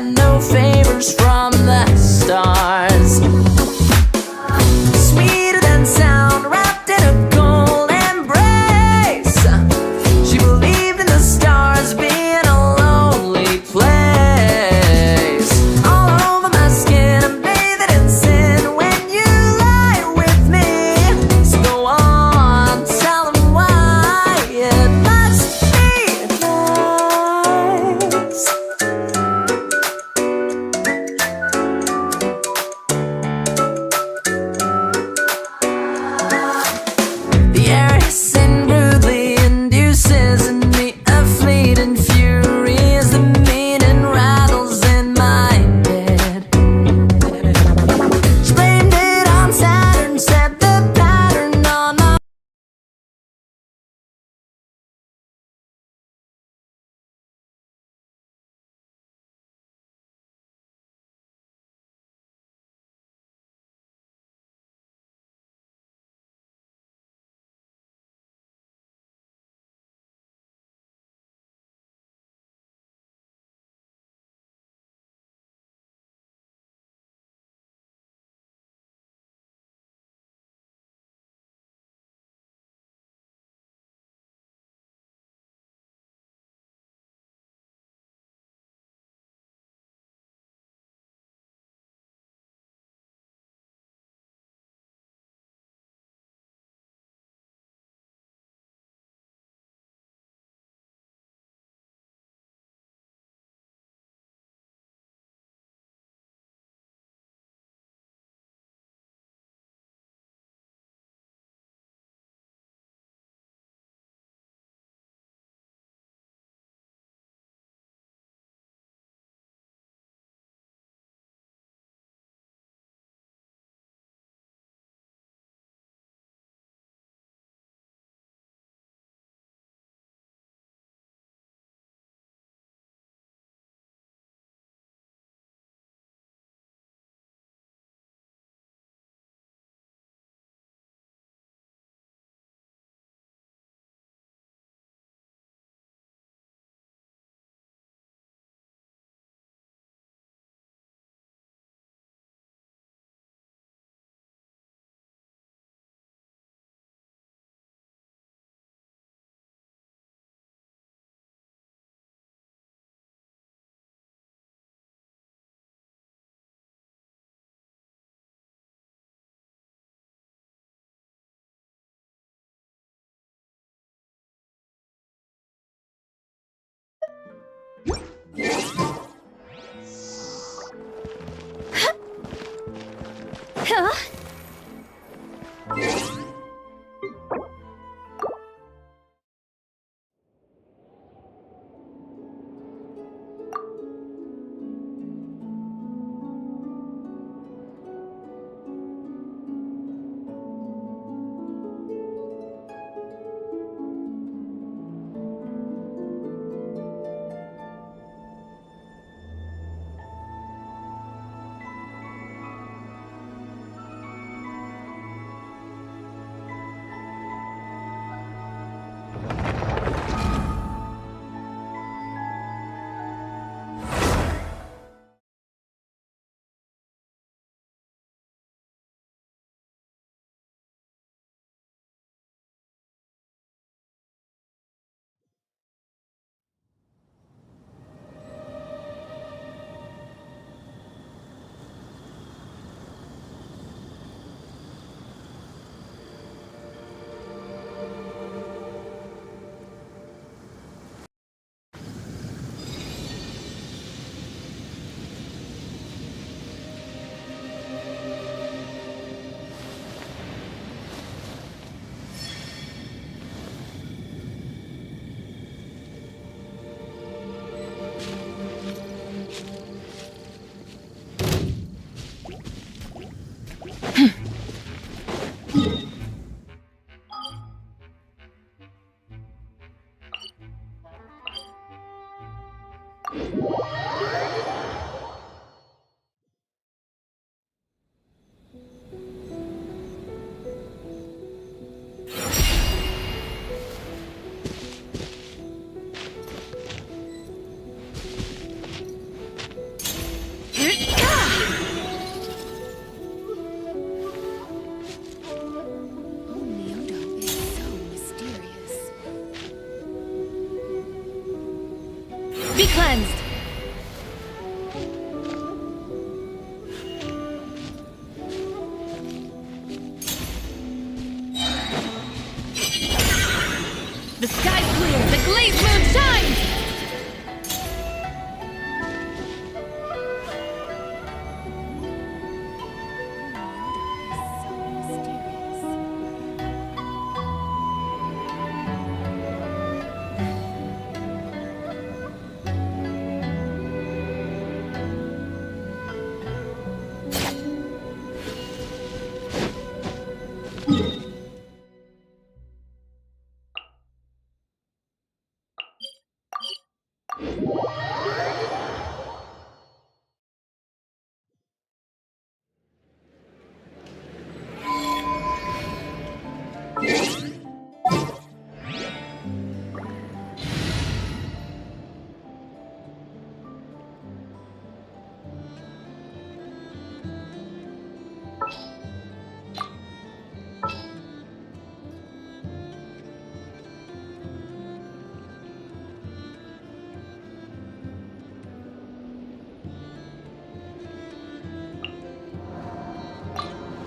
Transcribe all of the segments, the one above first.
had no favors from the stars. Sweeter than sound, wrapped in a cold embrace. She believed in the stars being a lonely place. All over my skin, I'm bathing in sin when you lie with me. So go on, tell them why it must be nice. The air hissing rudely induces in me a fleeting fury as the meaning rattles in my head. She blamed it on Saturn, set the pattern on my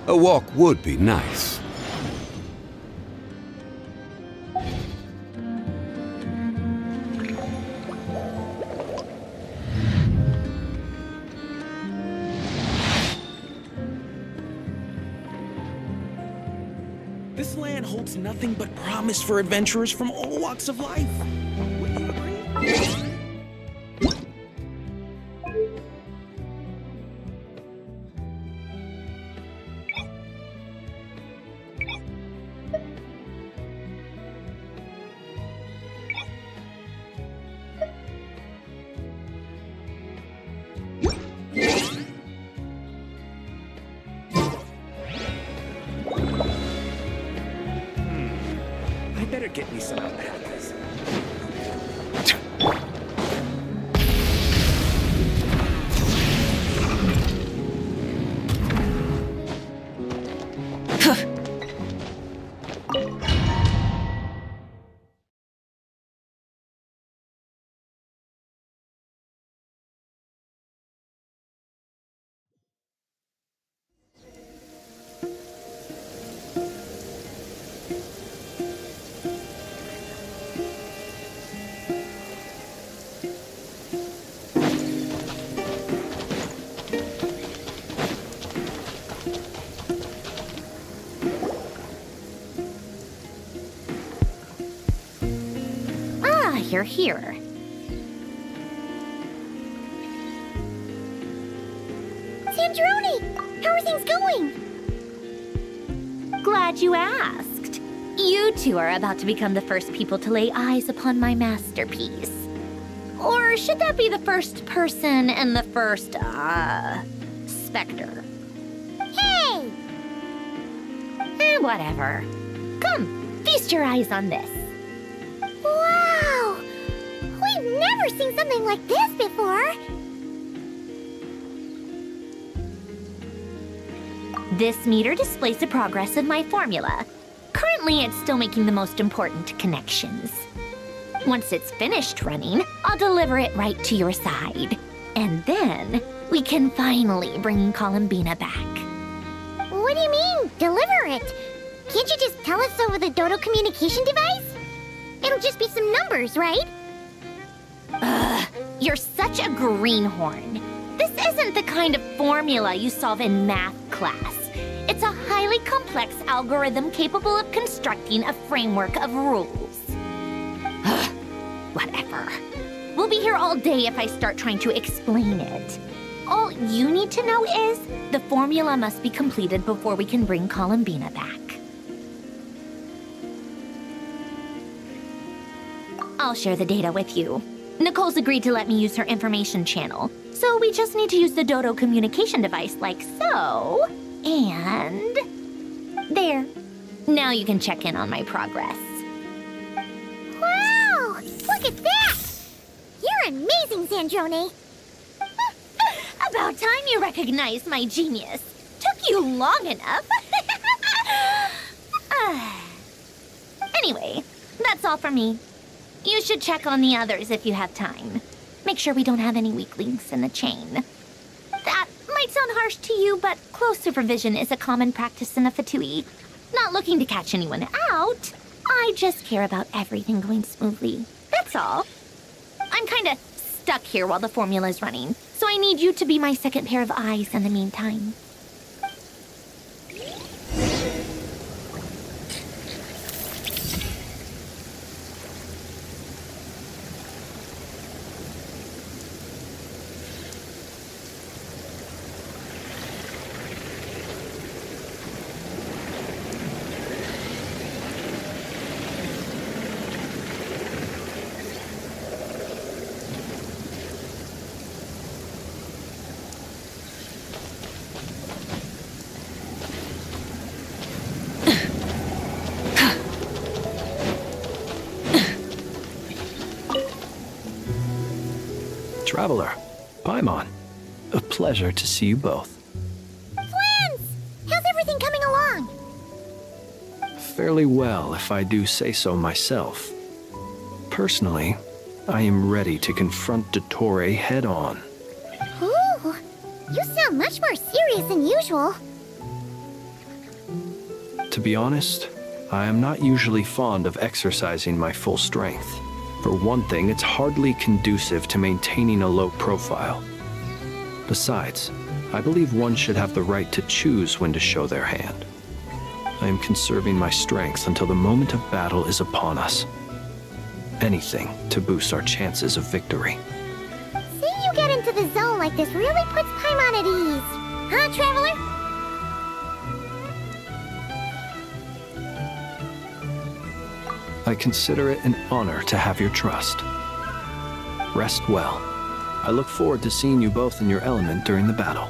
A walk would be nice. This land holds nothing but promise for adventurers from all walks of life. Wouldn't you agree? I better get me some alpacas. You're here. Sandrone! How are things going? Glad you asked. You two are about to become the first people to lay eyes upon my masterpiece. Or should that be the first person and the first, specter? Hey! Whatever. Come, feast your eyes on this. Wow! We've never seen something like this before! This meter displays the progress of my formula. Currently, it's still making the most important connections. Once it's finished running, I'll deliver it right to your side. And then, we can finally bring Columbina back. What do you mean, deliver it? Can't you just tell us over the Dodo communication device? It'll just be some numbers, right? Ugh, you're such a greenhorn. This isn't the kind of formula you solve in math class. It's a highly complex algorithm capable of constructing a framework of rules. Ugh, whatever. We'll be here all day if I start trying to explain it. All you need to know is the formula must be completed before we can bring Columbina back. I'll share the data with you. Nicole's agreed to let me use her information channel, so we just need to use the Dodo communication device like so. And... there. Now you can check in on my progress. Wow! Look at that! You're amazing, Sandrone! About time you recognized my genius. Took you long enough. Anyway, that's all for me. You should check on the others if you have time. Make sure we don't have any weak links in the chain. That might sound harsh to you, but close supervision is a common practice in the Fatui. Not looking to catch anyone out. I just care about everything going smoothly. That's all. I'm kinda stuck here while the formula's running, so I need you to be my second pair of eyes in the meantime. Traveler, Paimon, a pleasure to see you both. Twins! How's everything coming along? Fairly well, if I do say so myself. Personally, I am ready to confront Dottore head-on. Ooh, you sound much more serious than usual. To be honest, I am not usually fond of exercising my full strength. For one thing, it's hardly conducive to maintaining a low profile. Besides, I believe one should have the right to choose when to show their hand. I am conserving my strength until the moment of battle is upon us. Anything to boost our chances of victory. Seeing you get into the zone like this really puts Paimon at ease. Huh, Traveler? I consider it an honor to have your trust. Rest well. I look forward to seeing you both in your element during the battle.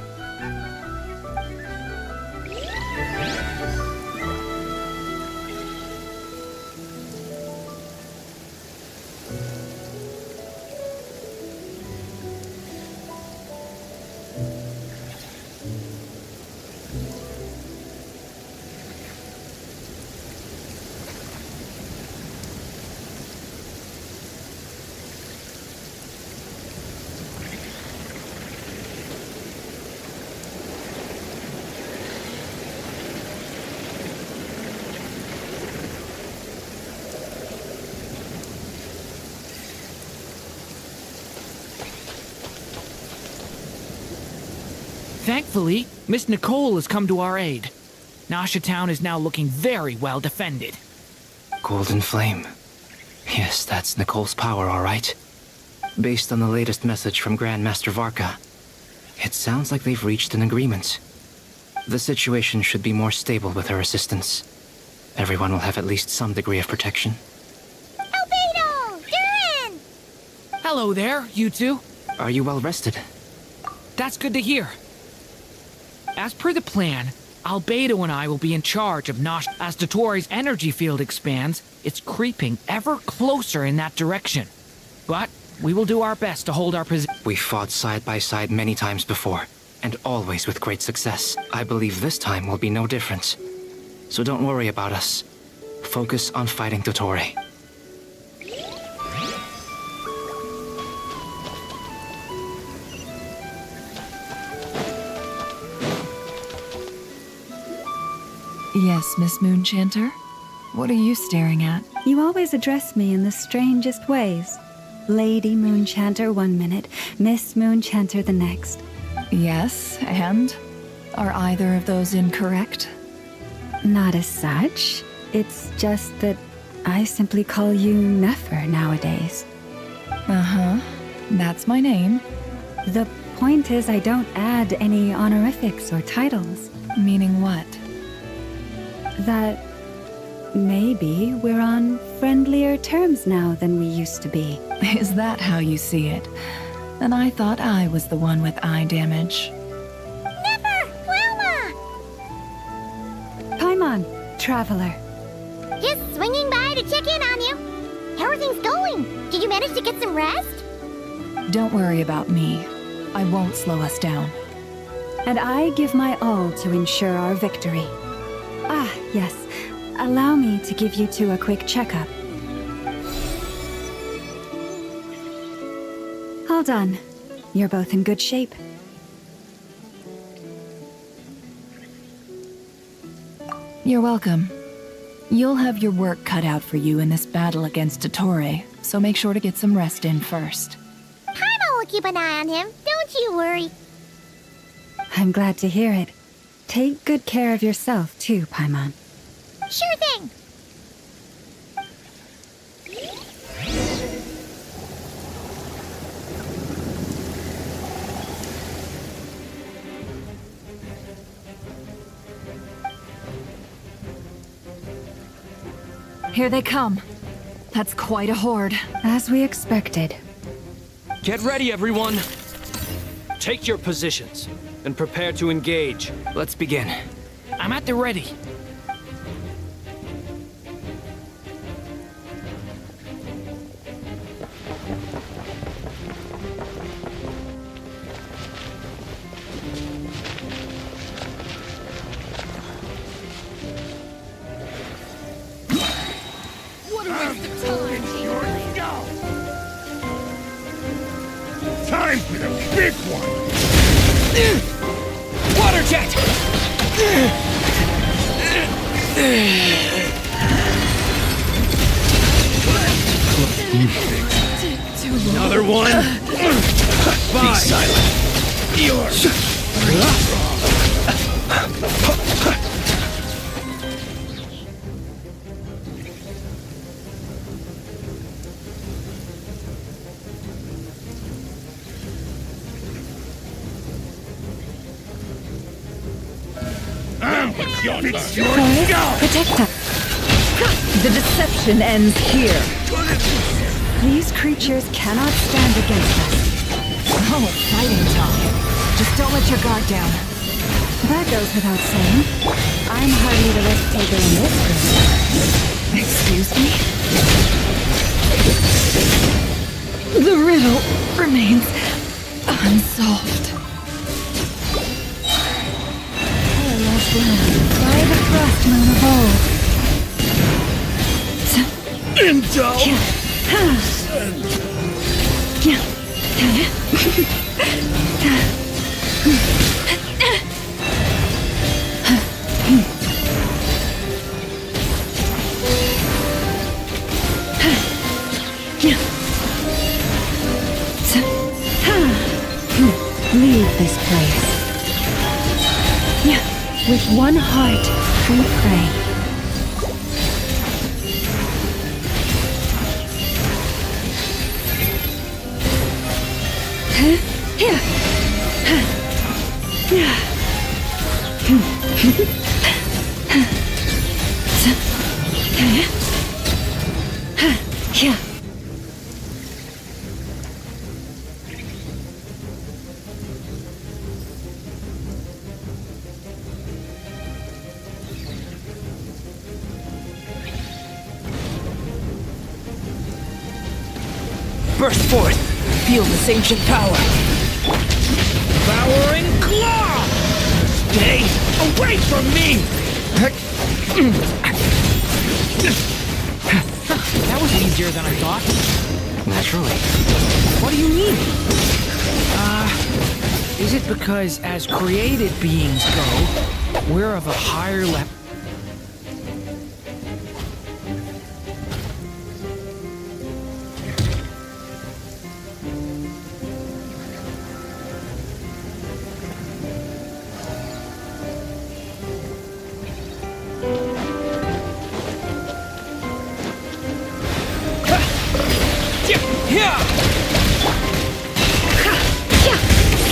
Thankfully, Miss Nicole has come to our aid. Nasha Town is now looking very well defended. Golden Flame. Yes, that's Nicole's power, all right. Based on the latest message from Grandmaster Varka, it sounds like they've reached an agreement. The situation should be more stable with her assistance. Everyone will have at least some degree of protection. Albedo! Durin! Hello there, you two. Are you well rested? That's good to hear. As per the plan, Albedo and I will be in charge of Nosh. As Dotori's energy field expands, it's creeping ever closer in that direction. But we will do our best to hold our position. We fought side by side many times before, and always with great success. I believe this time will be no different. So don't worry about us. Focus on fighting Dotori. Yes, Miss Moonchanter? What are you staring at? You always address me in the strangest ways. Lady Moonchanter 1 minute, Miss Moonchanter the next. Yes, and? Are either of those incorrect? Not as such. It's just that I simply call you Nefer nowadays. Uh-huh. That's my name. The point is I don't add any honorifics or titles. Meaning what? That maybe we're on friendlier terms now than we used to be. Is that how you see it? And I thought I was the one with eye damage. Never! Wilma! Paimon, Traveler. Just swinging by to check in on you. How are things going? Did you manage to get some rest? Don't worry about me. I won't slow us down. And I give my all to ensure our victory. Ah, yes. Allow me to give you two a quick checkup. All done. You're both in good shape. You're welcome. You'll have your work cut out for you in this battle against Dottore, so make sure to get some rest in first. Paimon will keep an eye on him. Don't you worry. I'm glad to hear it. Take good care of yourself, too, Paimon. Sure thing. Here they come. That's quite a horde. As we expected. Get ready, everyone! Take your positions and prepare to engage. Let's begin. I'm at the ready. Time for the big one! Water jet! Another one? Be silent. It's your go! Protect us. The deception ends here. These creatures cannot stand against us. Oh, fighting talk. Just don't let your guard down. That goes without saying. I'm hardly the risk taker in this group. Excuse me? The riddle remains unsolved. Poor lost land, by the frost moon of old. Leave this place. With one heart, we pray. Burst forth! Feel this ancient power! Devouring claw! Stay away from me! That was easier than I thought. Naturally. What do you mean? Is it because as created beings go, we're of a higher level?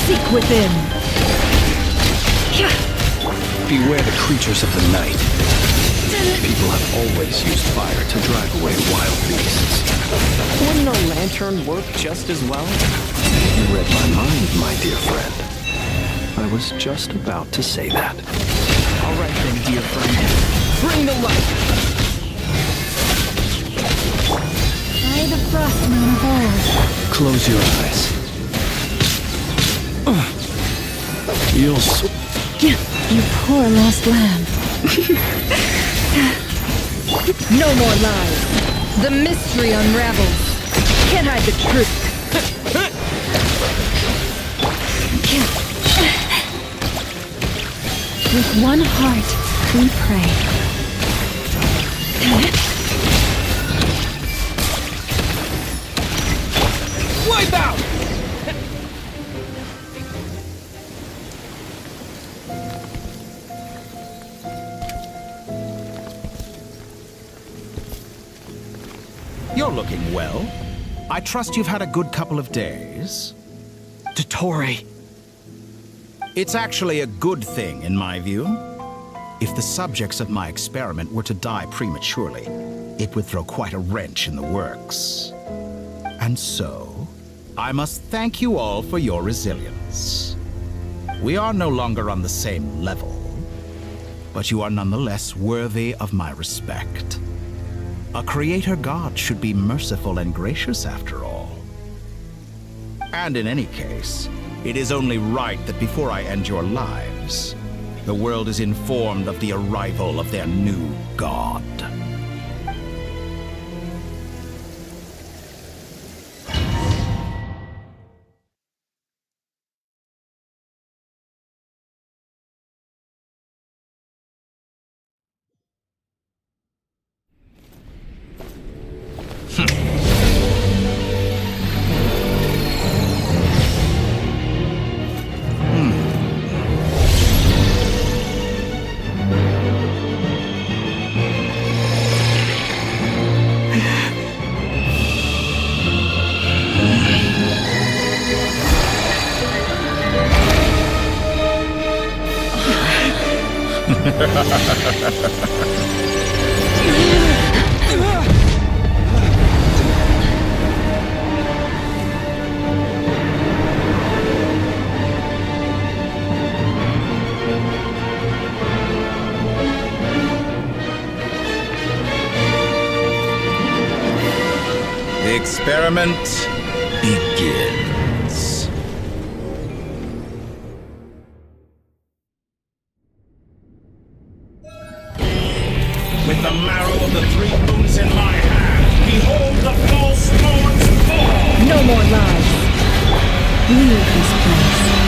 Seek within. Beware the creatures of the night. People have always used fire to drive away wild beasts. Wouldn't a lantern work just as well? You read my mind, my dear friend. I was just about to say that. All right then, dear friend. Bring the light! By the frost moon of old. Close your eyes. You'll You poor lost lamb. No more lies. The mystery unravels. Can't hide the truth. With one heart, we pray. Wipe out! You're looking well. I trust you've had a good couple of days. Dottore! It's actually a good thing, in my view. If the subjects of my experiment were to die prematurely, it would throw quite a wrench in the works. And so, I must thank you all for your resilience. We are no longer on the same level, but you are nonetheless worthy of my respect. A creator god should be merciful and gracious after all. And in any case, it is only right that before I end your lives, the world is informed of the arrival of their new god. The experiment begins. With the marrow of the three moons in my hand, behold the false lords fall! No more lies. Leave this place.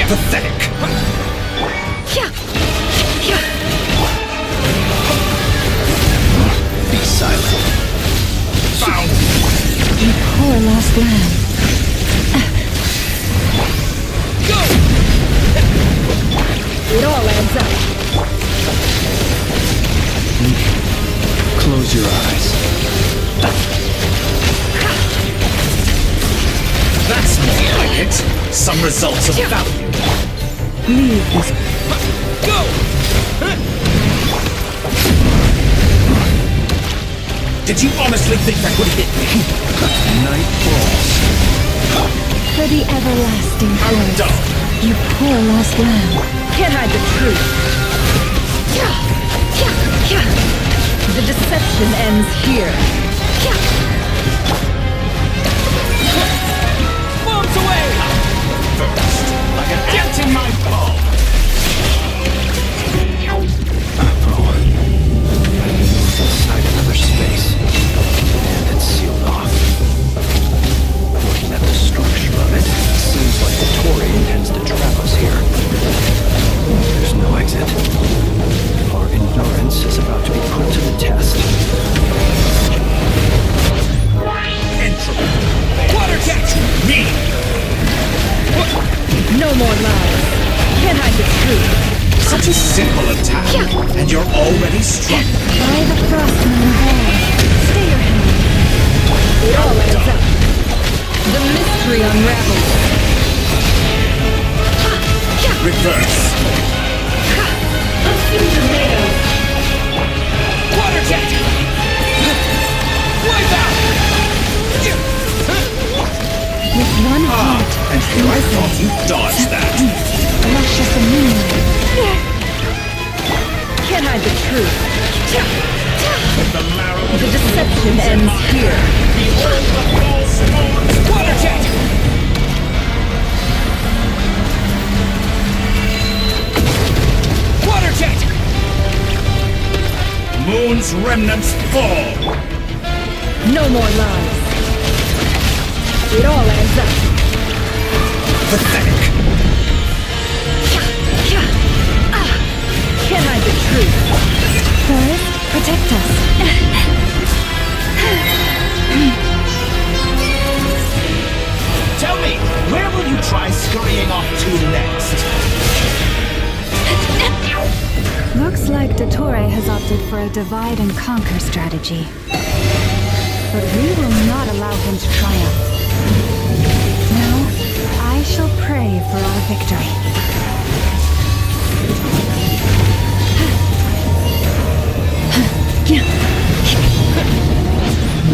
Pathetic! Be silent. Found! You poor lost lamb. It all adds up. Close your eyes. That's more like it. Some results of value. Leave this. Did you honestly think that would hit me? Night falls. For the everlasting How choice. dumb. You poor lost lamb. Can't hide the truth. The deception ends here. Bombs away! First, like an ant in my palm. Inside another space. And it's sealed off. Looking at the structure of it, seems like the Tory intends to trap us here. There's no exit. Our endurance is about to be put to the test. Entropy. Water jet! Me! No more lies. Can't hide the truth. Such a simple attack, and you're already struck. By the frost in the wall. Stay your hand. It all adds up. The mystery unravels. Reverse. Water jet! Wipe out! With one heart. And here I thought you dodged that. Luscious and moonlight. Can't hide the truth. With the marrow of The deception ends here. behold the false lords. Water jet! Water jet! Moon's remnants fall. No more lies. It all adds up. Pathetic. Can't hide the truth. Forest, protect us. Tell me, where will you try scurrying off to next? Looks like Dottore has opted for a divide and conquer strategy. But we will not allow him to triumph. Now, I shall pray for our victory.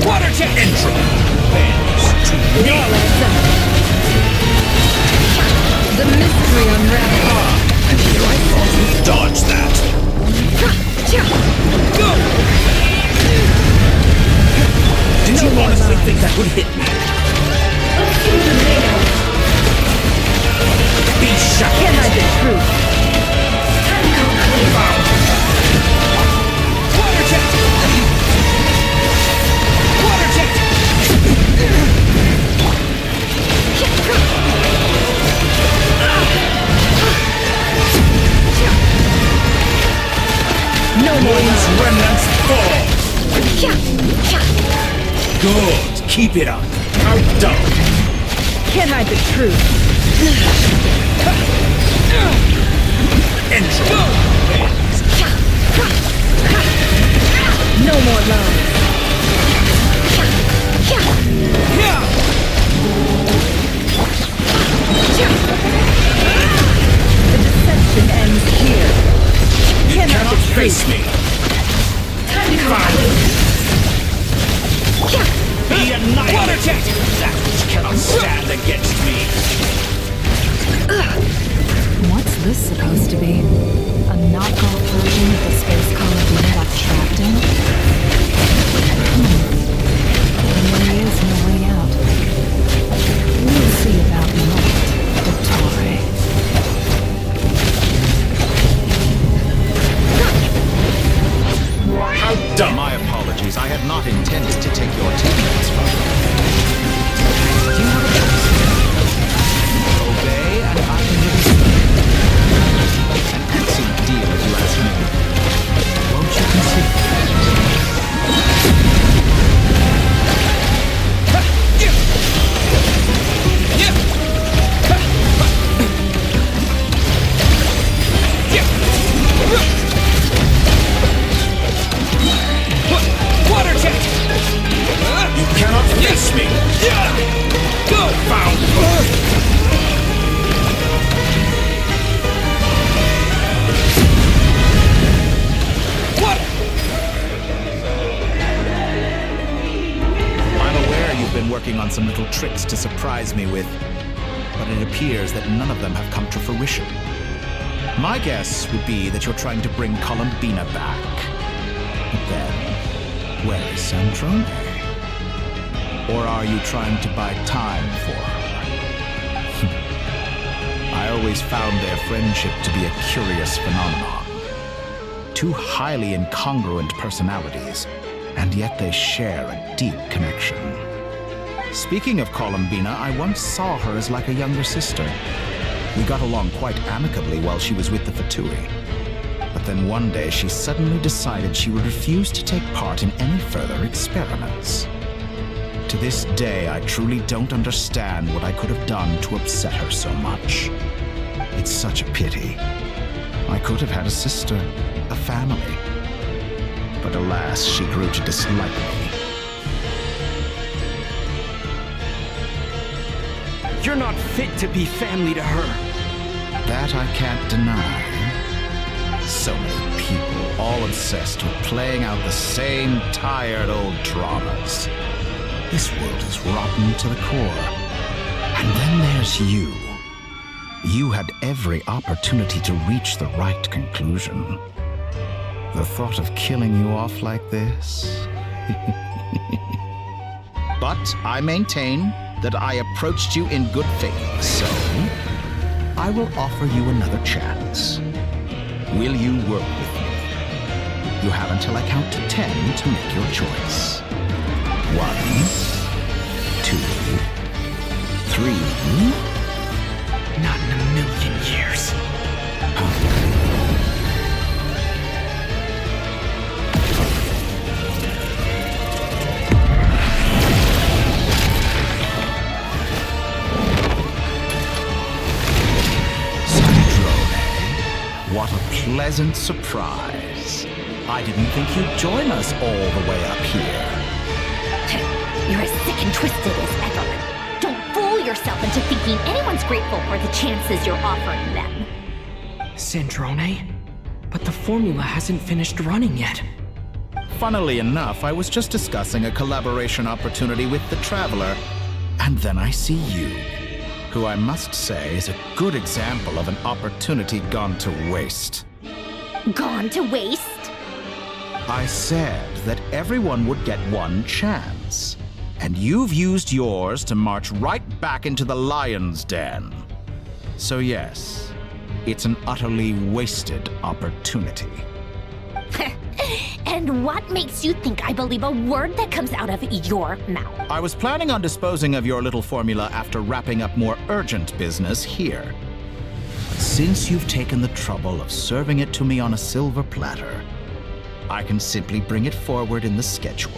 Water jet! Entropy bends to It me. all adds up. The mystery unravels. And here I thought you dodged that. Go! Did you honestly think that would hit me? Be shut. Can't hide the truth. Water jet! Water jet! No more Moon's lies. remnants fall. Good. Keep it up. How dumb. Can't hide the truth. Entropy bends. No more lies. little tricks to surprise me with, but it appears that none of them have come to fruition. My guess would be that you're trying to bring Columbina back. But then, where is Sandrone? Or are you trying to buy time for her? I always found their friendship to be a curious phenomenon. Two highly incongruent personalities, and yet they share a deep connection. Speaking of Columbina, I once saw her as like a younger sister. We got along quite amicably while she was with the Fatui. But then one day she suddenly decided she would refuse to take part in any further experiments. To this day, I truly don't understand what I could have done to upset her so much. It's such a pity. I could have had a sister, a family. But alas, she grew to dislike me. You're not fit to be family to her. That I can't deny. So many people, all obsessed with playing out the same tired old dramas. This world is rotten to the core. And then there's you. You had every opportunity to reach the right conclusion. The thought of killing you off like this? But I maintain that I approached you in good faith, so I will offer you another chance. Will you work with me? You have until I count to 10 to make your choice. 1, 2, 3. Not in a million years. What a pleasant surprise. I didn't think you'd join us all the way up here. You're as sick and twisted as ever. Don't fool yourself into thinking anyone's grateful for the chances you're offering them. Sandrone? But the formula hasn't finished running yet. Funnily enough, I was just discussing a collaboration opportunity with the Traveler, and then I see you, who I must say is a good example of an opportunity gone to waste. Gone to waste? I said that everyone would get one chance, and you've used yours to march right back into the lion's den. So yes, it's an utterly wasted opportunity. And what makes you think I believe a word that comes out of your mouth? I was planning on disposing of your little formula after wrapping up more urgent business here. But since you've taken the trouble of serving it to me on a silver platter, I can simply bring it forward in the schedule.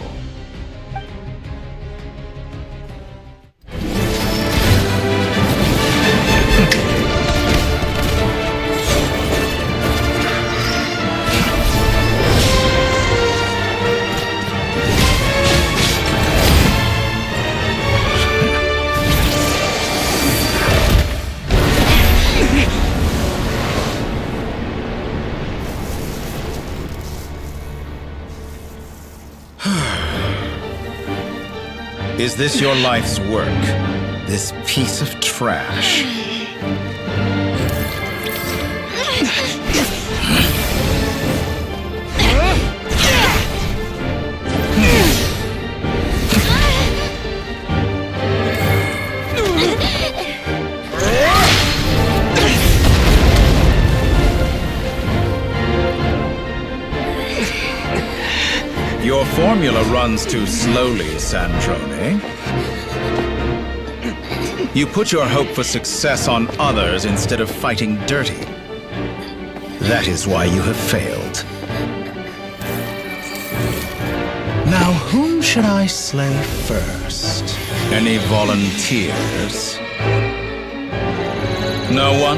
Is this your life's work? This piece of trash? Your formula runs too slowly, Sandrone. You put your hope for success on others instead of fighting dirty. That is why you have failed. Now, whom should I slay first? Any volunteers? No one?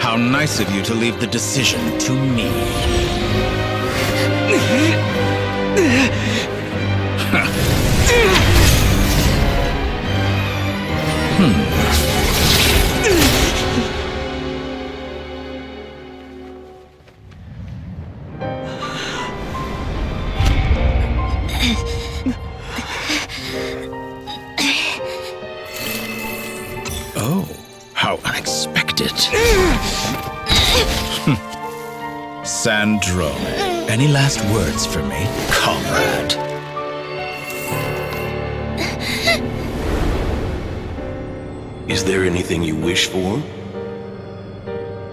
How nice of you to leave the decision to me. Sandrone, any last words for me, comrade? Is there anything you wish for?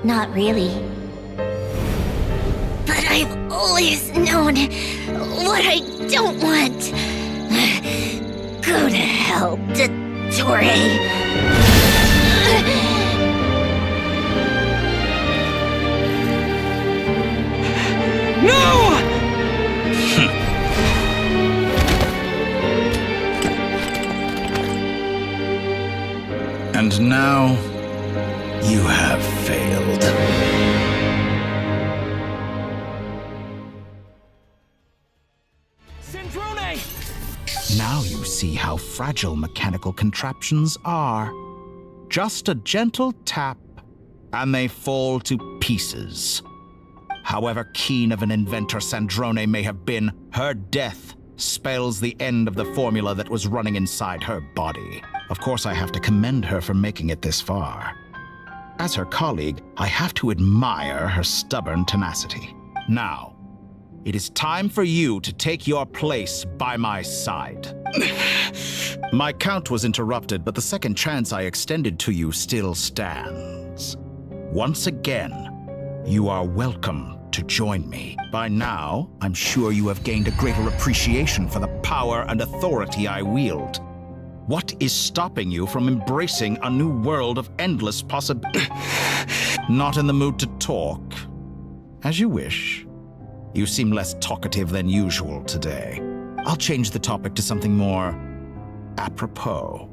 Not really. But I've always known what I don't want. Go to hell, Dottore. No! And now, you have failed. Sandrone! Now you see how fragile mechanical contraptions are. Just a gentle tap, and they fall to pieces. However keen of an inventor Sandrone may have been, her death spells the end of the formula that was running inside her body. Of course, I have to commend her for making it this far. As her colleague, I have to admire her stubborn tenacity. Now, it is time for you to take your place by my side. My count was interrupted, but the second chance I extended to you still stands. Once again, you are welcome to join me. By now, I'm sure you have gained a greater appreciation for the power and authority I wield. What is stopping you from embracing a new world of endless possibilities? Not in the mood to talk? As you wish. You seem less talkative than usual today. I'll change the topic to something more apropos.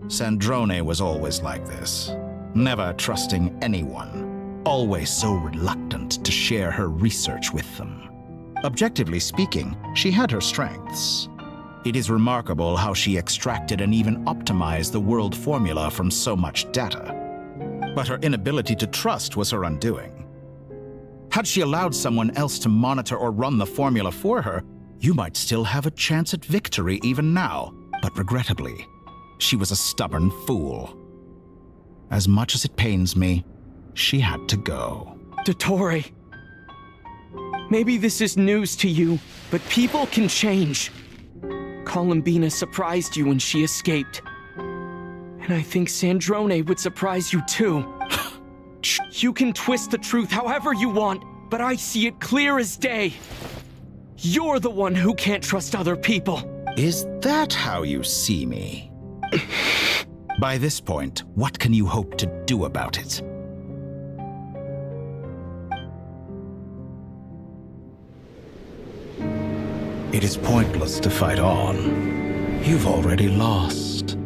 Sandrone was always like this, never trusting anyone, always so reluctant to share her research with them. Objectively speaking, she had her strengths. It is remarkable how she extracted and even optimized the world formula from so much data. But her inability to trust was her undoing. Had she allowed someone else to monitor or run the formula for her, you might still have a chance at victory even now. But regrettably, she was a stubborn fool. As much as it pains me, she had to go. Dottore. Maybe this is news to you, but people can change. Columbina surprised you when she escaped. And I think Sandrone would surprise you too. You can twist the truth however you want, but I see it clear as day. You're the one who can't trust other people. Is that how you see me? By this point, what can you hope to do about it? It is pointless to fight on. You've already lost.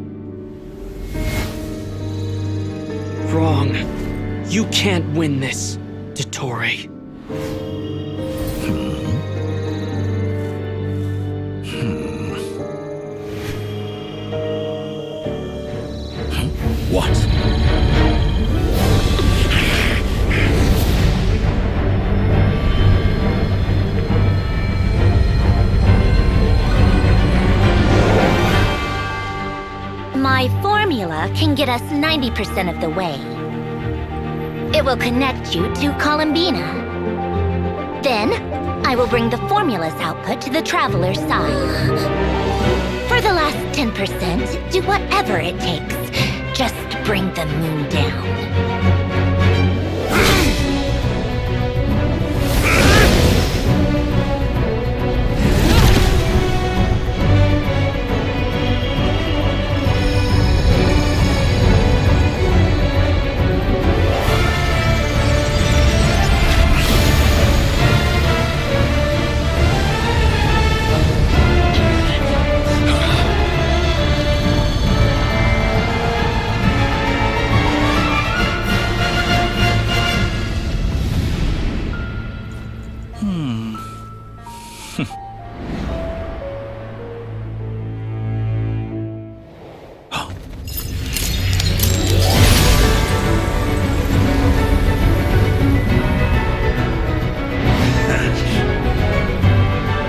Wrong. You can't win this, Dottore. What? My formula can get us 90% of the way. It will connect you to Columbina. Then, I will bring the formula's output to the Traveler's side. For the last 10%, do whatever it takes. Just bring the moon down.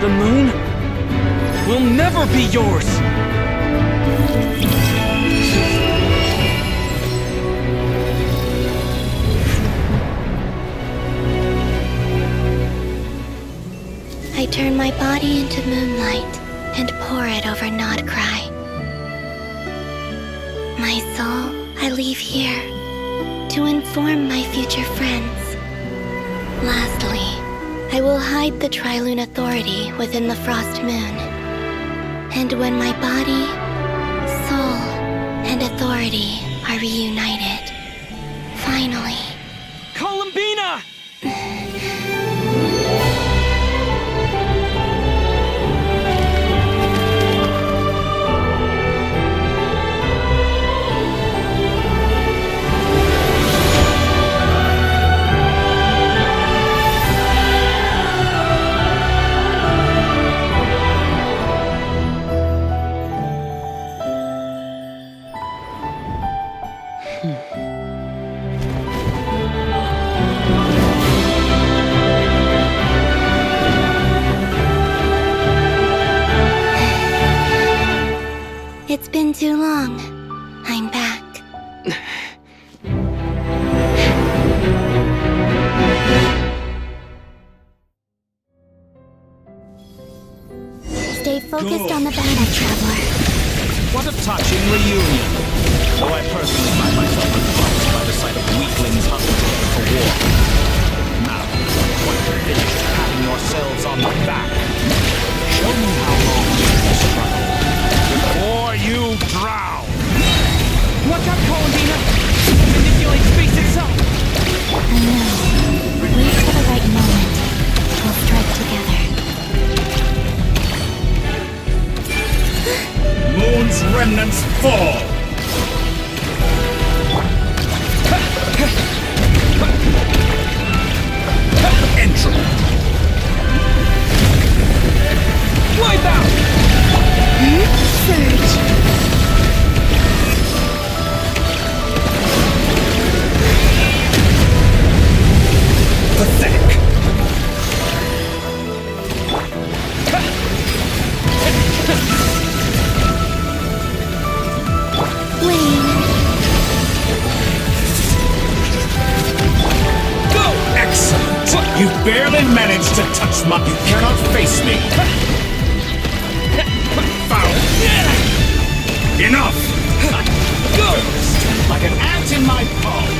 The moon will never be yours! my body into moonlight and pour it over Nodcry. My soul, I leave here to inform my future friends. Lastly, I will hide the Trilune Authority within the Frost Moon. And when my body, soul, and authority are reunited, finally... Columbina! It's been too long. I'm back. Stay focused on the battle, Traveler. What a touching reunion. Though I personally find myself repulsed by the sight of weaklings huddled together for war. Now, when you're finished patting yourselves on the back, show me how long you can struggle before you drown. Watch out, Columbina! Manipulate space itself! I know. Wait for the right moment. We'll strike together. Moon's remnants fall! Entry! Wipe out! Surge! Pathetic! Excellent! You barely managed to touch my... You cannot face me! Foul! Enough! Ghost! Like an ant in my palm!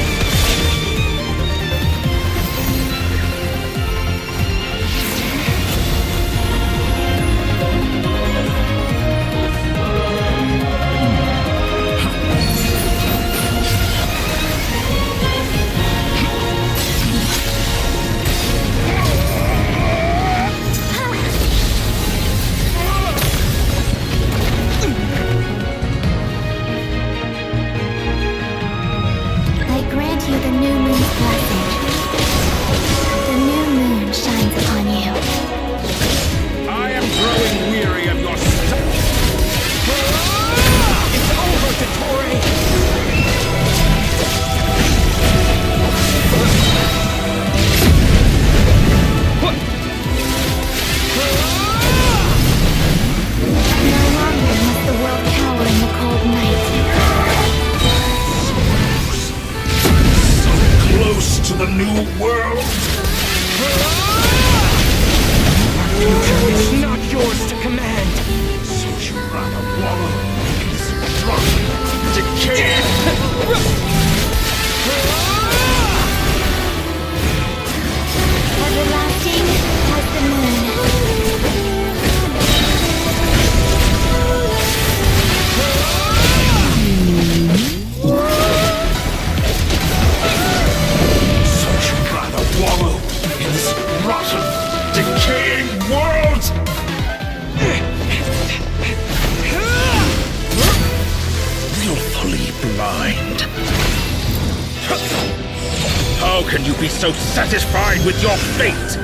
How can you be so satisfied with your fate?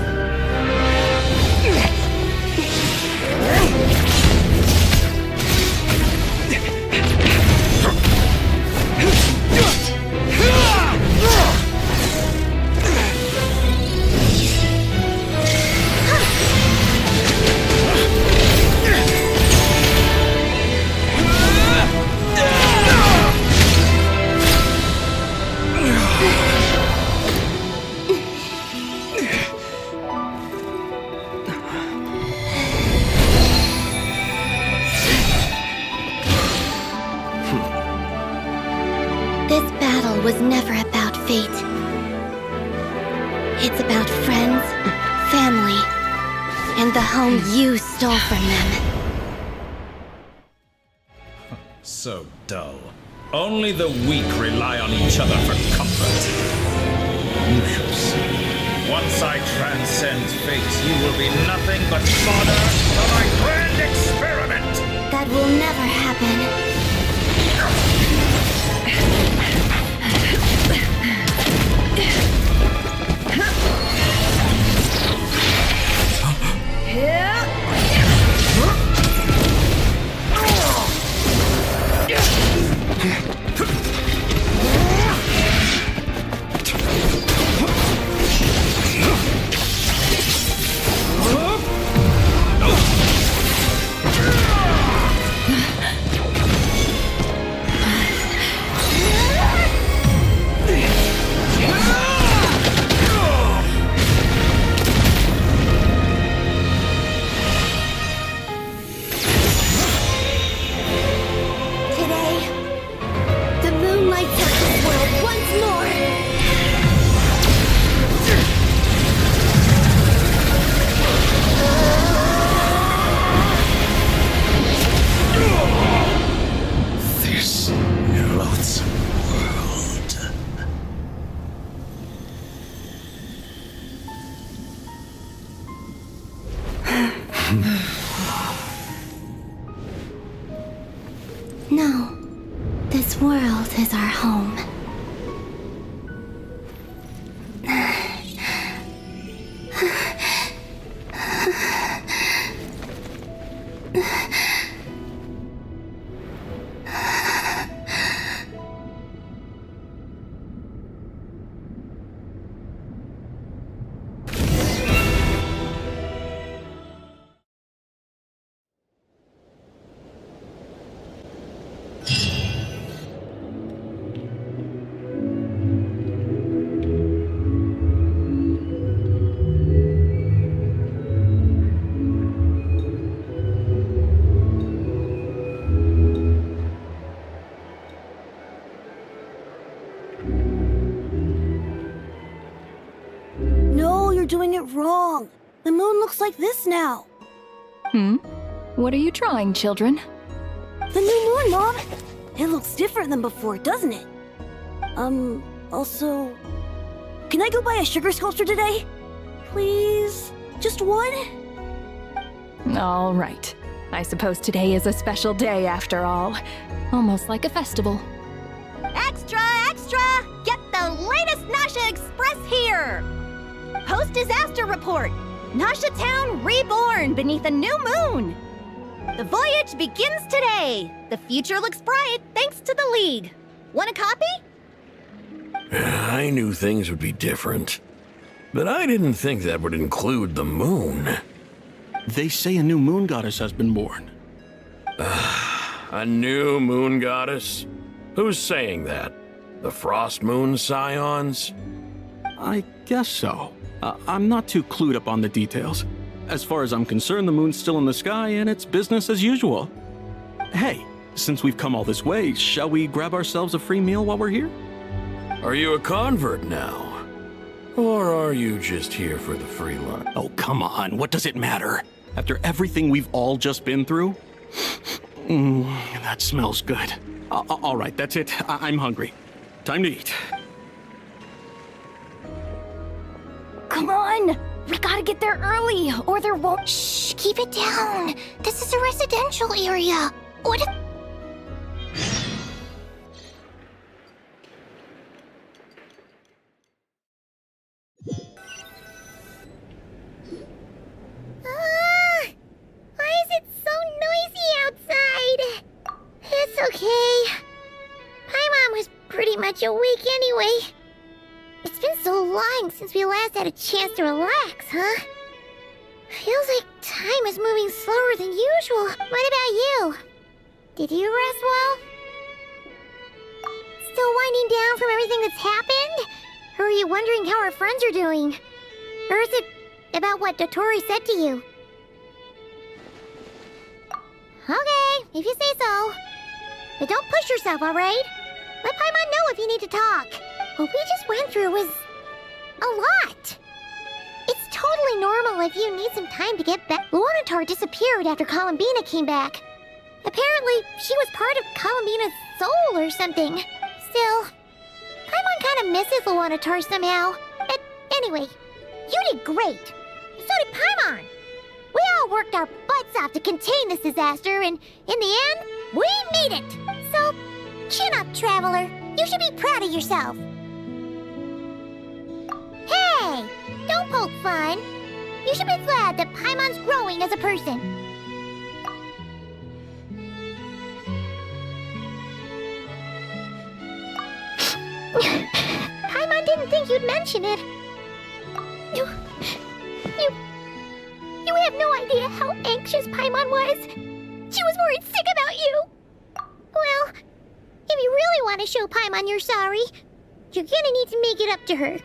was never about fate. It's about friends, family, and the home you stole from them. So dull. Only the weak rely on each other for comfort. You shall see. Once I transcend fate, you will be nothing but fodder for my grand experiment! That will never happen. No, this world is our home. Doing it wrong. The moon looks like this now. What are you drawing, children? The new moon, Mom! It looks different than before, doesn't it? Also... Can I go buy a sugar sculpture today? Please? Just one? All right. I suppose today is a special day after all. Almost like a festival. Extra, extra! Get the latest Nasha Express here! Post-disaster report! Nasha Town reborn beneath a new moon! The voyage begins today! The future looks bright thanks to the League. Want a copy? I knew things would be different, but I didn't think that would include the moon. They say a new moon goddess has been born. A new moon goddess? Who's saying that? The Frost Moon Scions? I guess so. I'm not too clued up on the details. As far as I'm concerned, the moon's still in the sky and it's business as usual. Hey, since we've come all this way, shall we grab ourselves a free meal while we're here? Are you a convert now? Or are you just here for the free lunch? Oh, come on. What does it matter? After everything we've all just been through? That smells good. All right, that's it. I'm hungry. Time to eat. Come on! We gotta get there early, or there won't— Shh! Keep it down! This is a residential area! What if— why is it so noisy outside? It's okay. My mom was pretty much awake anyway. It's been so long since we last had a chance to relax, huh? Feels like time is moving slower than usual. What about you? Did you rest well? Still winding down from everything that's happened? Or are you wondering how our friends are doing? Or is it about what Dotori said to you? Okay, if you say so. But don't push yourself, alright? Let Paimon know if you need to talk. What we just went through was a lot. It's totally normal if you need some time to get back. Luanatar disappeared after Columbina came back. Apparently, she was part of Columbina's soul or something. Still, Paimon kind of misses Luanatar somehow. Anyway, you did great. So did Paimon. We all worked our butts off to contain this disaster, and in the end, we made it. So, chin up, Traveler. You should be proud of yourself. Hey, don't poke fun. You should be glad that Paimon's growing as a person. Paimon didn't think you'd mention it. You have no idea how anxious Paimon was. She was worried sick about you. Well, if you really want to show Paimon you're sorry, you're gonna need to make it up to her.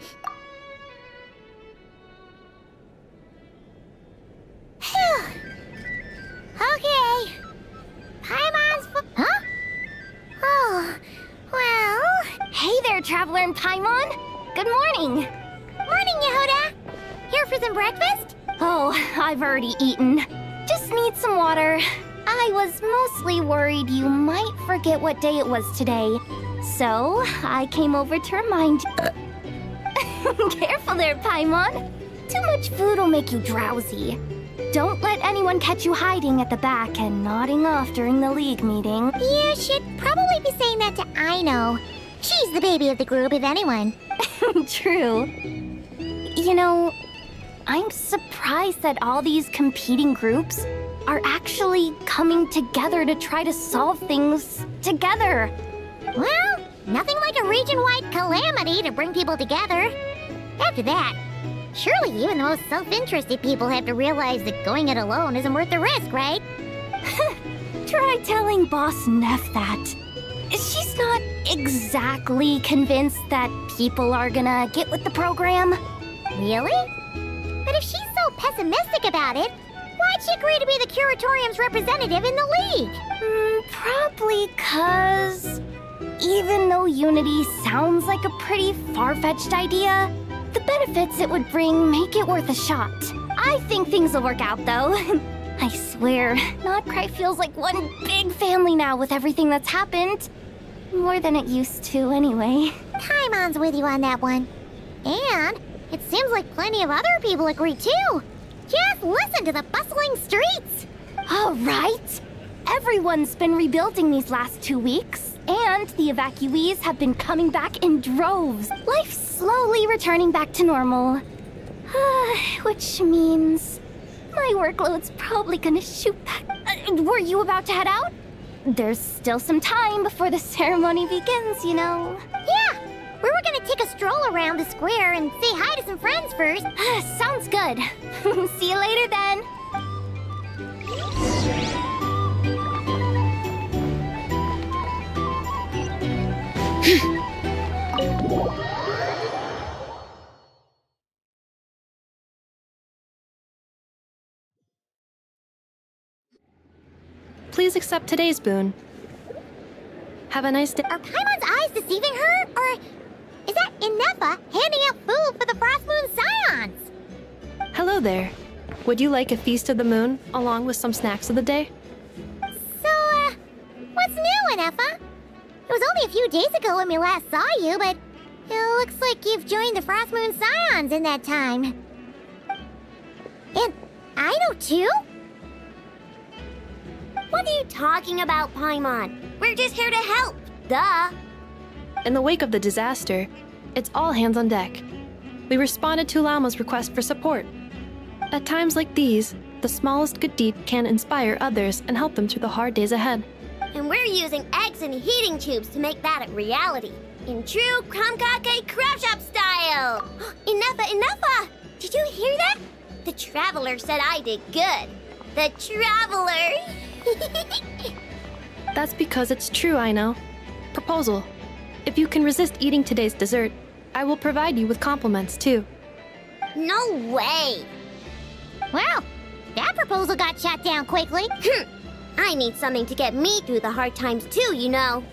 Okay. Paimon's huh? Oh, well... Hey there, Traveler and Paimon. Good morning. Morning, Yehuda. Here for some breakfast? Oh, I've already eaten. Just need some water. I was mostly worried you might forget what day it was today. So, I came over to remind you. Careful there, Paimon. Too much food will make you drowsy. Don't let anyone catch you hiding at the back and nodding off during the league meeting. You should probably be saying that to Aino. She's the baby of the group, if anyone. True. You know, I'm surprised that all these competing groups are actually coming together to try to solve things together. Well, nothing like a region-wide calamity to bring people together. After that, surely even the most self-interested people have to realize that going it alone isn't worth the risk, right? Try telling Boss Neff that. She's not exactly convinced that people are gonna get with the program. Really? But if she's so pessimistic about it, why'd she agree to be the Curatorium's representative in the league? Probably 'cause even though Unity sounds like a pretty far-fetched idea, the benefits it would bring make it worth a shot. I think things will work out, though. I swear, Notcry feels like one big family now with everything that's happened. More than it used to, anyway. Paimon's with you on that one. And it seems like plenty of other people agree, too. Just listen to the bustling streets. All right. Everyone's been rebuilding these last 2 weeks, and the evacuees have been coming back in droves. Life's slowly returning back to normal. Which means my workload's probably gonna shoot back. Were you about to head out? There's still some time before the ceremony begins, you know. Yeah, we were gonna take a stroll around the square and say hi to some friends first. Sounds good. See you later then. Please accept today's boon. Have a nice day. Are Paimon's eyes deceiving her? Or is that Inepa handing out food for the Frost Moon Scions? Hello there. Would you like a feast of the moon, along with some snacks of the day? So, what's new, Inepa? It was only a few days ago when we last saw you, but it looks like you've joined the Frost Moon Scions in that time. And Aino too? What are you talking about, Paimon? We're just here to help, duh. In the wake of the disaster, it's all hands on deck. We responded to Lama's request for support. At times like these, the smallest good deed can inspire others and help them through the hard days ahead. And we're using eggs and heating tubes to make that a reality. In true Kromkake Crab Shop style! Enough! Did you hear that? The Traveler said I did good. The Traveler! That's because it's true, I know. Proposal. If you can resist eating today's dessert, I will provide you with compliments, too. No way! Well, that proposal got shot down quickly. I need something to get me through the hard times too, you know.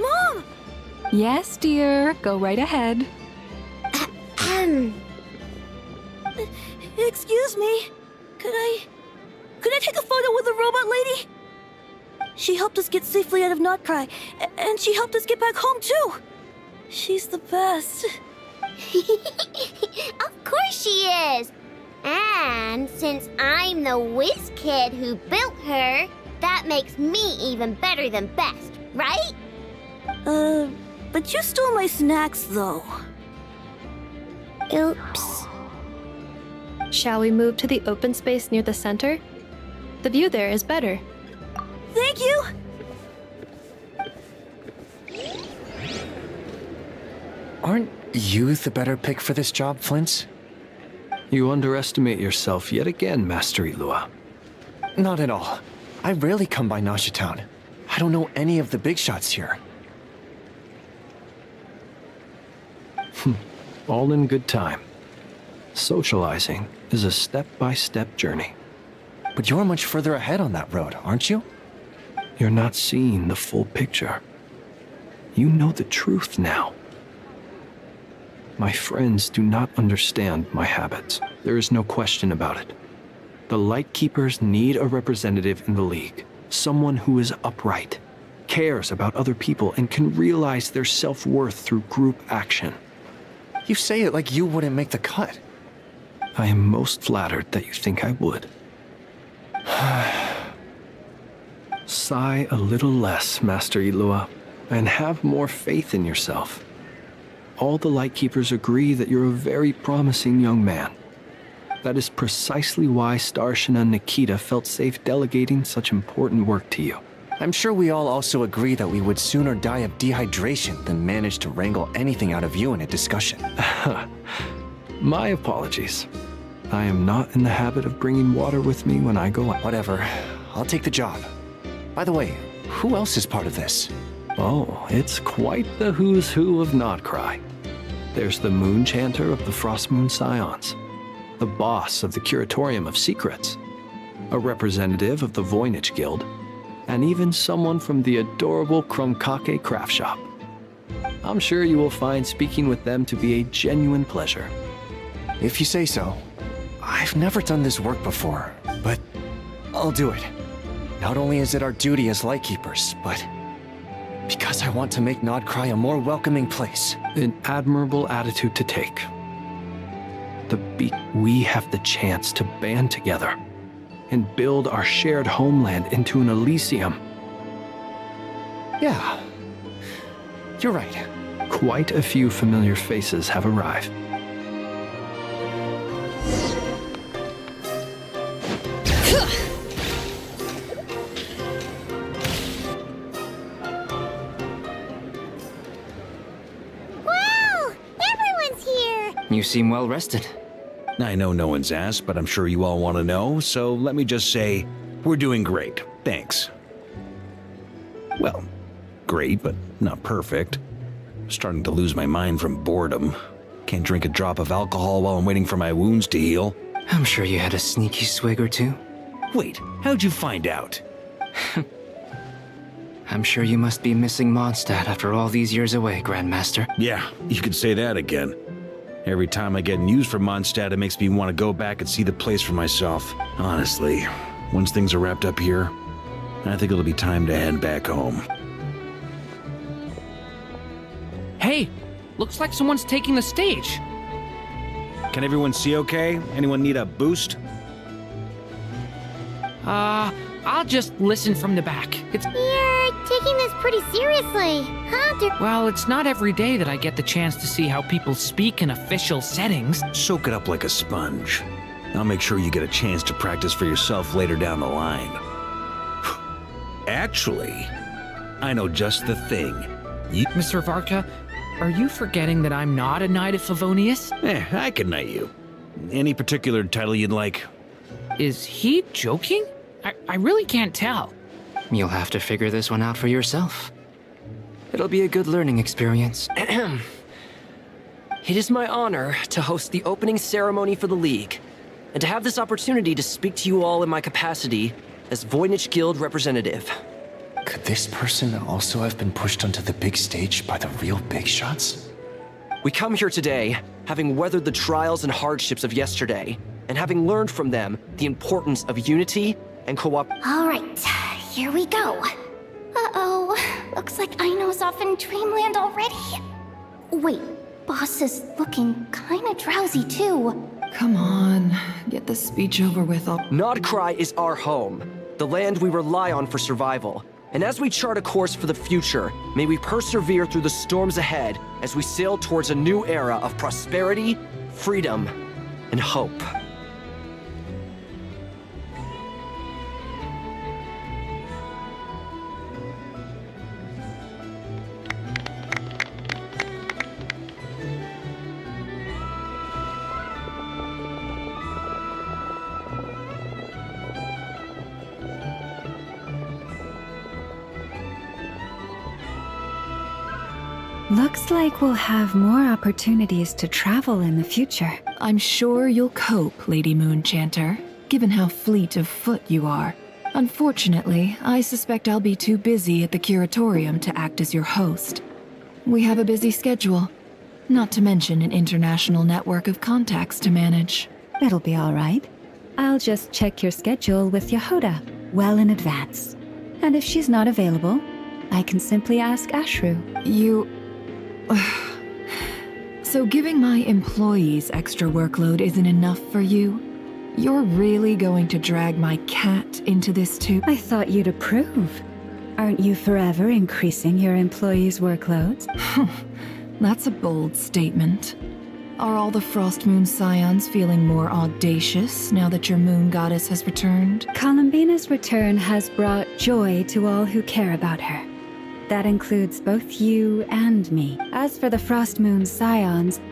Mom! Yes, dear. Go right ahead. Excuse me. Could I take a photo with the robot lady? She helped us get safely out of Notcry, and she helped us get back home too. She's the best. Of course she is. And since I'm the whiz kid who built her, that makes me even better than best, right? But you stole my snacks though. Oops. Shall we move to the open space near the center? The view there is better. Thank you! Aren't you the better pick for this job, Flint? You underestimate yourself yet again, Master Ilua. Not at all. I rarely come by Nasha Town. I don't know any of the big shots here. All in good time. Socializing is a step-by-step journey. But you're much further ahead on that road, aren't you? You're not seeing the full picture. You know the truth now. My friends do not understand my habits. There is no question about it. The Lightkeepers need a representative in the League. Someone who is upright, cares about other people, and can realize their self-worth through group action. You say it like you wouldn't make the cut. I am most flattered that you think I would. Sigh a little less, Master Ilua, and have more faith in yourself. All the Lightkeepers agree that you're a very promising young man. That is precisely why Starshina Nikita felt safe delegating such important work to you. I'm sure we all also agree that we would sooner die of dehydration than manage to wrangle anything out of you in a discussion. My apologies. I am not in the habit of bringing water with me when I go out. Whatever. I'll take the job. By the way, who else is part of this? Oh, it's quite the who's who of Notcry. There's the Moon Chanter of the Frostmoon Scions, the boss of the Curatorium of Secrets, a representative of the Voynich Guild, and even someone from the adorable Krumkake craft shop. I'm sure you will find speaking with them to be a genuine pleasure. If you say so. I've never done this work before, but I'll do it. Not only is it our duty as Lightkeepers, but because I want to make Notcry a more welcoming place. An admirable attitude to take. We have the chance to band together and build our shared homeland into an Elysium. Yeah, you're right. Quite a few familiar faces have arrived. You seem well rested. I know no one's asked, but I'm sure you all want to know, so let me just say, we're doing great. Thanks. Well, great, but not perfect. Starting to lose my mind from boredom. Can't drink a drop of alcohol while I'm waiting for my wounds to heal. I'm sure you had a sneaky swig or two. Wait, how'd you find out? I'm sure you must be missing Mondstadt after all these years away, Grandmaster. Yeah, you could say that again. Every time I get news from Mondstadt, it makes me want to go back and see the place for myself. Honestly, once things are wrapped up here, I think it'll be time to head back home. Hey, looks like someone's taking the stage. Can everyone see okay? Anyone need a boost? I'll just listen from the back. You're taking this pretty seriously, huh? Well, it's not every day that I get the chance to see how people speak in official settings. Soak it up like a sponge. I'll make sure you get a chance to practice for yourself later down the line. Actually, I know just the thing. Mr. Varka, are you forgetting that I'm not a Knight of Favonius? I can knight you. Any particular title you'd like? Is he joking? I really can't tell. You'll have to figure this one out for yourself. It'll be a good learning experience. It is my honor to host the opening ceremony for the League, and to have this opportunity to speak to you all in my capacity as Voynich Guild representative. Could this person also have been pushed onto the big stage by the real big shots? We come here today, having weathered the trials and hardships of yesterday, and having learned from them the importance of unity and cooperation. All right, here we go. Uh-oh, looks like Aino's off in Dreamland already. Wait, boss is looking kinda drowsy too. Come on, get the speech over with. Nodcry is our home, the land we rely on for survival. And as we chart a course for the future, may we persevere through the storms ahead as we sail towards a new era of prosperity, freedom, and hope. Looks like we'll have more opportunities to travel in the future. I'm sure you'll cope, Lady Moonchanter, given how fleet of foot you are. Unfortunately, I suspect I'll be too busy at the curatorium to act as your host. We have a busy schedule, not to mention an international network of contacts to manage. It'll be all right. I'll just check your schedule with Yehoda well in advance. And if she's not available, I can simply ask Ashru. So giving my employees extra workload isn't enough for you? You're really going to drag my cat into this too? I thought you'd approve. Aren't you forever increasing your employees' workloads? That's a bold statement. Are all the Frost Moon Scions feeling more audacious now that your moon goddess has returned? Columbina's return has brought joy to all who care about her. That includes both you and me. As for the Frost Moon Scions,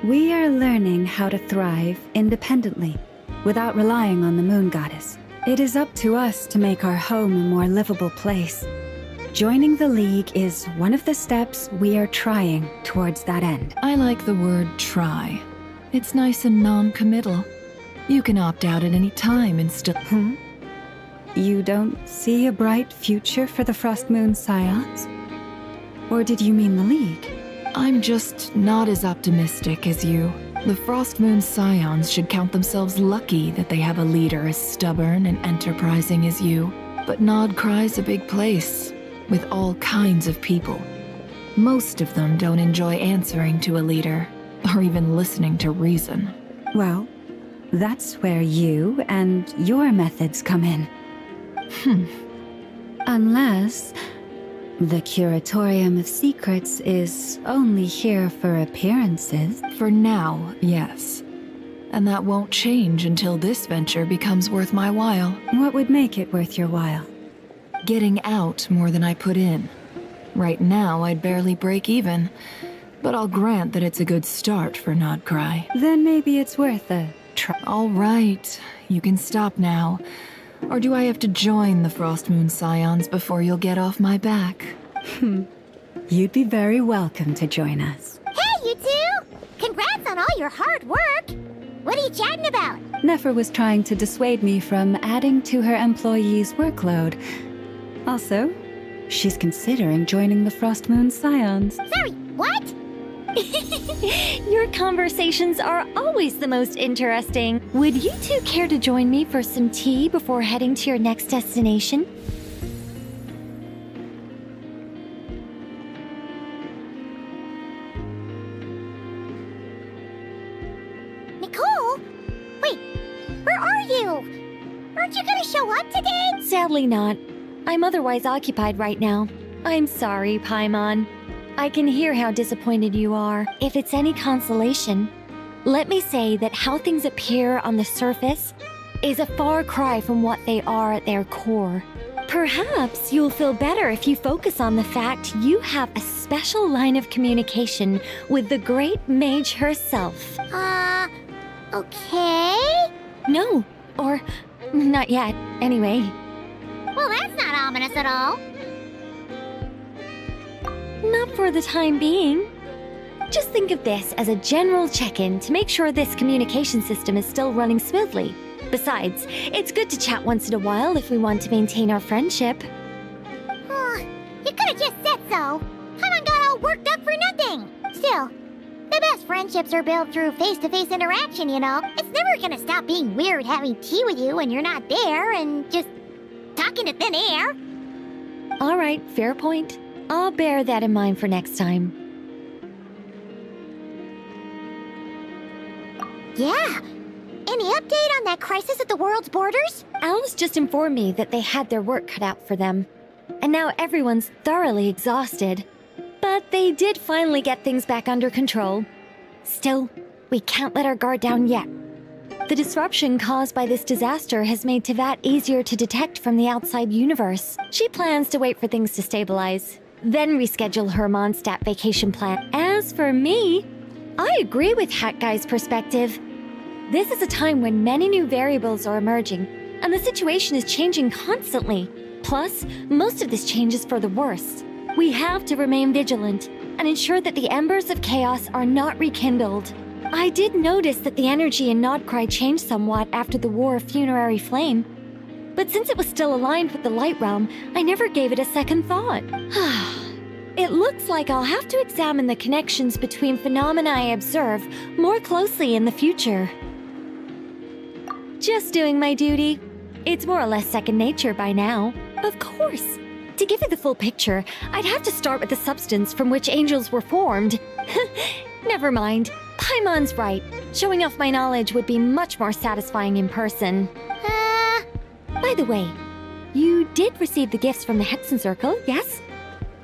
we are learning how to thrive independently, without relying on the moon goddess. It is up to us to make our home a more livable place. Joining the League is one of the steps we are trying towards that end. I like the word try. It's nice and non-committal. You can opt out at any time and still... You don't see a bright future for the Frost Moon Scions? Or did you mean the League? I'm just not as optimistic as you. The Frost Moon Scions should count themselves lucky that they have a leader as stubborn and enterprising as you. But Nodcry's a big place, with all kinds of people. Most of them don't enjoy answering to a leader, or even listening to reason. Well, that's where you and your methods come in. Unless the Curatorium of Secrets is only here for appearances. For now, yes. And that won't change until this venture becomes worth my while. What would make it worth your while? Getting out more than I put in. Right now, I'd barely break even. But I'll grant that it's a good start for Nodcry. Then maybe it's worth a try. All right, you can stop now. Or do I have to join the Frost Moon Scions before you'll get off my back? You'd be very welcome to join us. Hey, you two! Congrats on all your hard work! What are you chatting about? Nefer was trying to dissuade me from adding to her employees' workload. Also, she's considering joining the Frost Moon Scions. Sorry, what? Your conversations are always the most interesting. Would you two care to join me for some tea before heading to your next destination? Nicole? Wait, where are you? Aren't you gonna show up today? Sadly not. I'm otherwise occupied right now. I'm sorry, Paimon. I can hear how disappointed you are. If it's any consolation, let me say that how things appear on the surface is a far cry from what they are at their core. Perhaps you'll feel better if you focus on the fact you have a special line of communication with the great mage herself. Okay? No, or not yet, anyway. Well, that's not ominous at all. Not for the time being. Just think of this as a general check-in to make sure this communication system is still running smoothly. Besides, it's good to chat once in a while if we want to maintain our friendship. Could've just said so. Haven't got all worked up for nothing. Still, the best friendships are built through face-to-face interaction, you know. It's never gonna stop being weird having tea with you when you're not there and just talking to thin air. All right, fair point. I'll bear that in mind for next time. Yeah. Any update on that crisis at the world's borders? Alice just informed me that they had their work cut out for them. And now everyone's thoroughly exhausted. But they did finally get things back under control. Still, we can't let our guard down yet. The disruption caused by this disaster has made Tevat easier to detect from the outside universe. She plans to wait for things to stabilize, then reschedule her Mondstadt vacation plan. As for me, I agree with Hat Guy's perspective. This is a time when many new variables are emerging, and the situation is changing constantly. Plus, most of this change is for the worse. We have to remain vigilant and ensure that the embers of chaos are not rekindled. I did notice that the energy in Nodcry changed somewhat after the War of Funerary Flame, but since it was still aligned with the Light Realm, I never gave it a second thought. It looks like I'll have to examine the connections between phenomena I observe more closely in the future. Just doing my duty. It's more or less second nature by now. Of course. To give you the full picture, I'd have to start with the substance from which angels were formed. Never mind. Paimon's right. Showing off my knowledge would be much more satisfying in person. By the way, you did receive the gifts from the Hexen Circle, yes?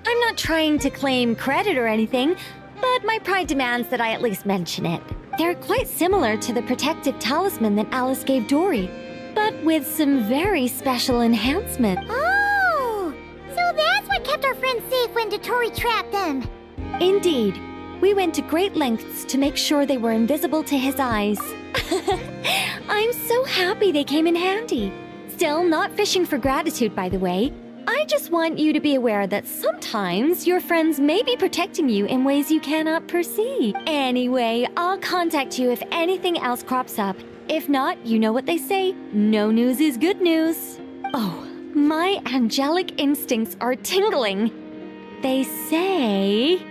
I'm not trying to claim credit or anything, but my pride demands that I at least mention it. They're quite similar to the protective talisman that Alice gave Dory, but with some very special enhancements. Oh! So that's what kept our friends safe when Dotori trapped them. Indeed. We went to great lengths to make sure they were invisible to his eyes. I'm so happy they came in handy. Still, not fishing for gratitude, by the way. I just want you to be aware that sometimes your friends may be protecting you in ways you cannot perceive. Anyway, I'll contact you if anything else crops up. If not, you know what they say, no news is good news. Oh, my angelic instincts are tingling. They say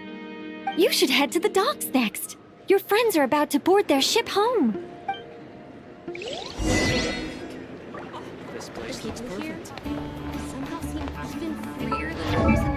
you should head to the docks next. Your friends are about to board their ship home. This place looks perfect. Somehow seems even freer than the person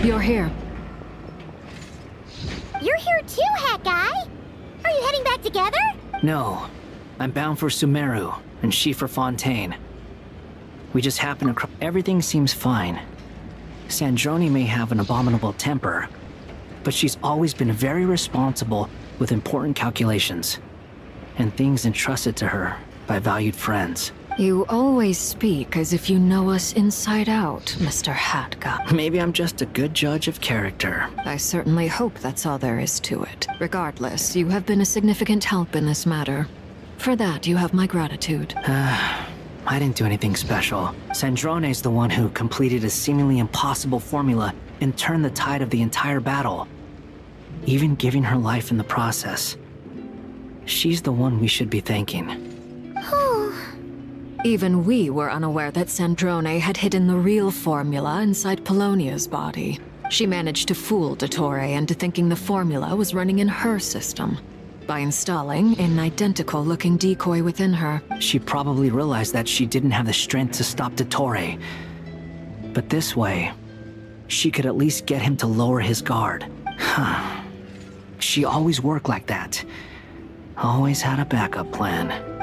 You're here. You're here too, Hat Guy. Are you heading back together? No. I'm bound for Sumeru, and she for Fontaine. We just happen to everything seems fine. Sandrone may have an abominable temper, but she's always been very responsible with important calculations, and things entrusted to her by valued friends. You always speak as if you know us inside out, Mr. Hatguy. Maybe I'm just a good judge of character. I certainly hope that's all there is to it. Regardless, you have been a significant help in this matter. For that, you have my gratitude. I didn't do anything special. Sandrone's the one who completed a seemingly impossible formula and turned the tide of the entire battle, even giving her life in the process. She's the one we should be thanking. Even we were unaware that Sandrone had hidden the real formula inside Polonia's body. She managed to fool Dottore into thinking the formula was running in her system by installing an identical-looking decoy within her. She probably realized that she didn't have the strength to stop Dottore. But this way, she could at least get him to lower his guard. She always worked like that. Always had a backup plan.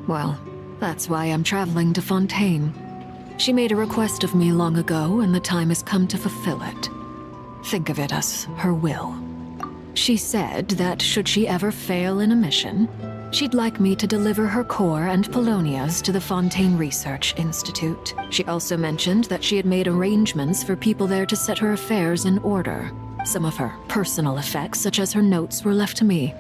Well, that's why I'm traveling to Fontaine. She made a request of me long ago, and the time has come to fulfill it. Think of it as her will. She said that should she ever fail in a mission, she'd like me to deliver her core and Polonia's to the Fontaine Research Institute. She also mentioned that she had made arrangements for people there to set her affairs in order. Some of her personal effects, such as her notes, were left to me.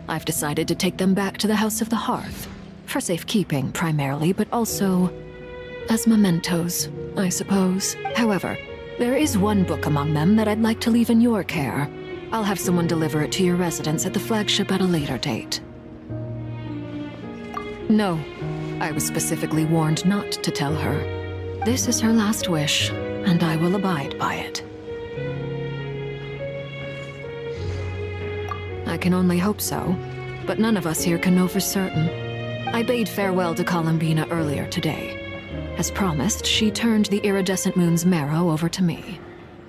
I've decided to take them back to the House of the Hearth. For safekeeping, primarily, but also as mementos, I suppose. However, there is one book among them that I'd like to leave in your care. I'll have someone deliver it to your residence at the flagship at a later date. No, I was specifically warned not to tell her. This is her last wish, and I will abide by it. I can only hope so, but none of us here can know for certain. I bade farewell to Columbina earlier today. As promised, she turned the iridescent moon's marrow over to me.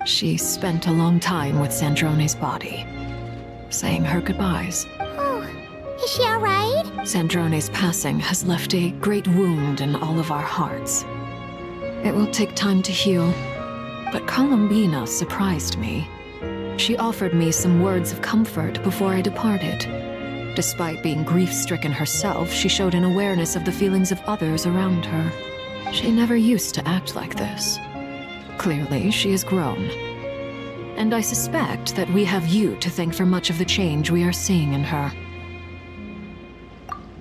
She spent a long time with Sandrone's body, saying her goodbyes. Oh, is she alright? Sandrone's passing has left a great wound in all of our hearts. It will take time to heal, but Columbina surprised me. She offered me some words of comfort before I departed. Despite being grief-stricken herself, she showed an awareness of the feelings of others around her. She never used to act like this. Clearly, she has grown. And I suspect that we have you to thank for much of the change we are seeing in her.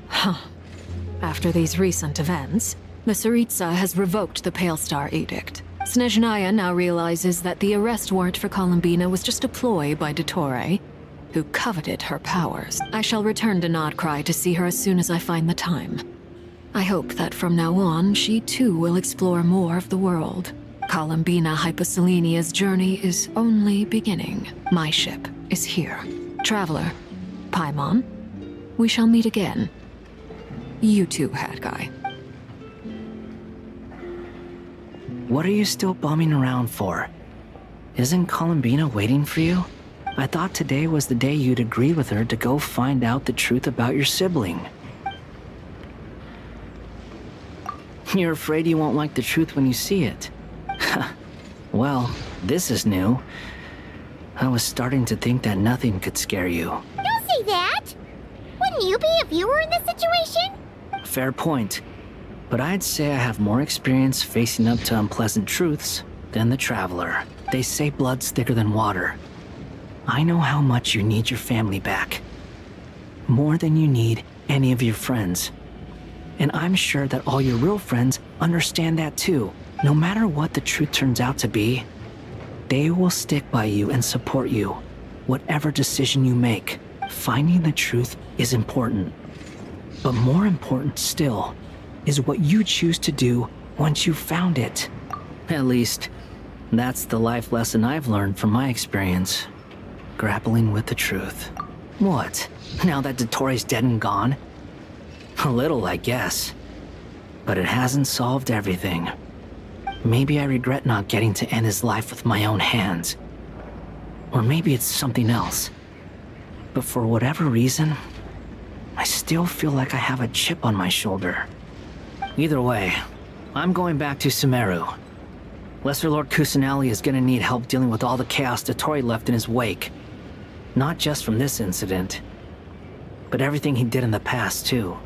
Huh. After these recent events, the Tsaritsa has revoked the Pale Star Edict. Snezhnaya now realizes that the arrest warrant for Columbina was just a ploy by Dottore, who coveted her powers. I shall return to Nodcry to see her as soon as I find the time. I hope that from now on, she too will explore more of the world. Columbina Hyposelenia's journey is only beginning. My ship is here. Traveler, Paimon, we shall meet again. You too, Hat Guy. What are you still bumming around for? Isn't Columbina waiting for you? I thought today was the day you'd agree with her to go find out the truth about your sibling. You're afraid you won't like the truth when you see it. Well, this is new. I was starting to think that nothing could scare you. Don't say that! Wouldn't you be if you were in this situation? Fair point. But I'd say I have more experience facing up to unpleasant truths than the Traveler. They say blood's thicker than water. I know how much you need your family back. More than you need any of your friends. And I'm sure that all your real friends understand that too. No matter what the truth turns out to be, they will stick by you and support you, whatever decision you make. Finding the truth is important. But more important still is what you choose to do once you've found it. At least, that's the life lesson I've learned from my experience. Grappling with the truth. What? Now that Dottore's dead and gone? A little, I guess. But it hasn't solved everything. Maybe I regret not getting to end his life with my own hands. Or maybe it's something else. But for whatever reason, I still feel like I have a chip on my shoulder. Either way, I'm going back to Sumeru. Lesser Lord Kusanali is gonna need help dealing with all the chaos Dottore left in his wake. Not just from this incident, but everything he did in the past, too.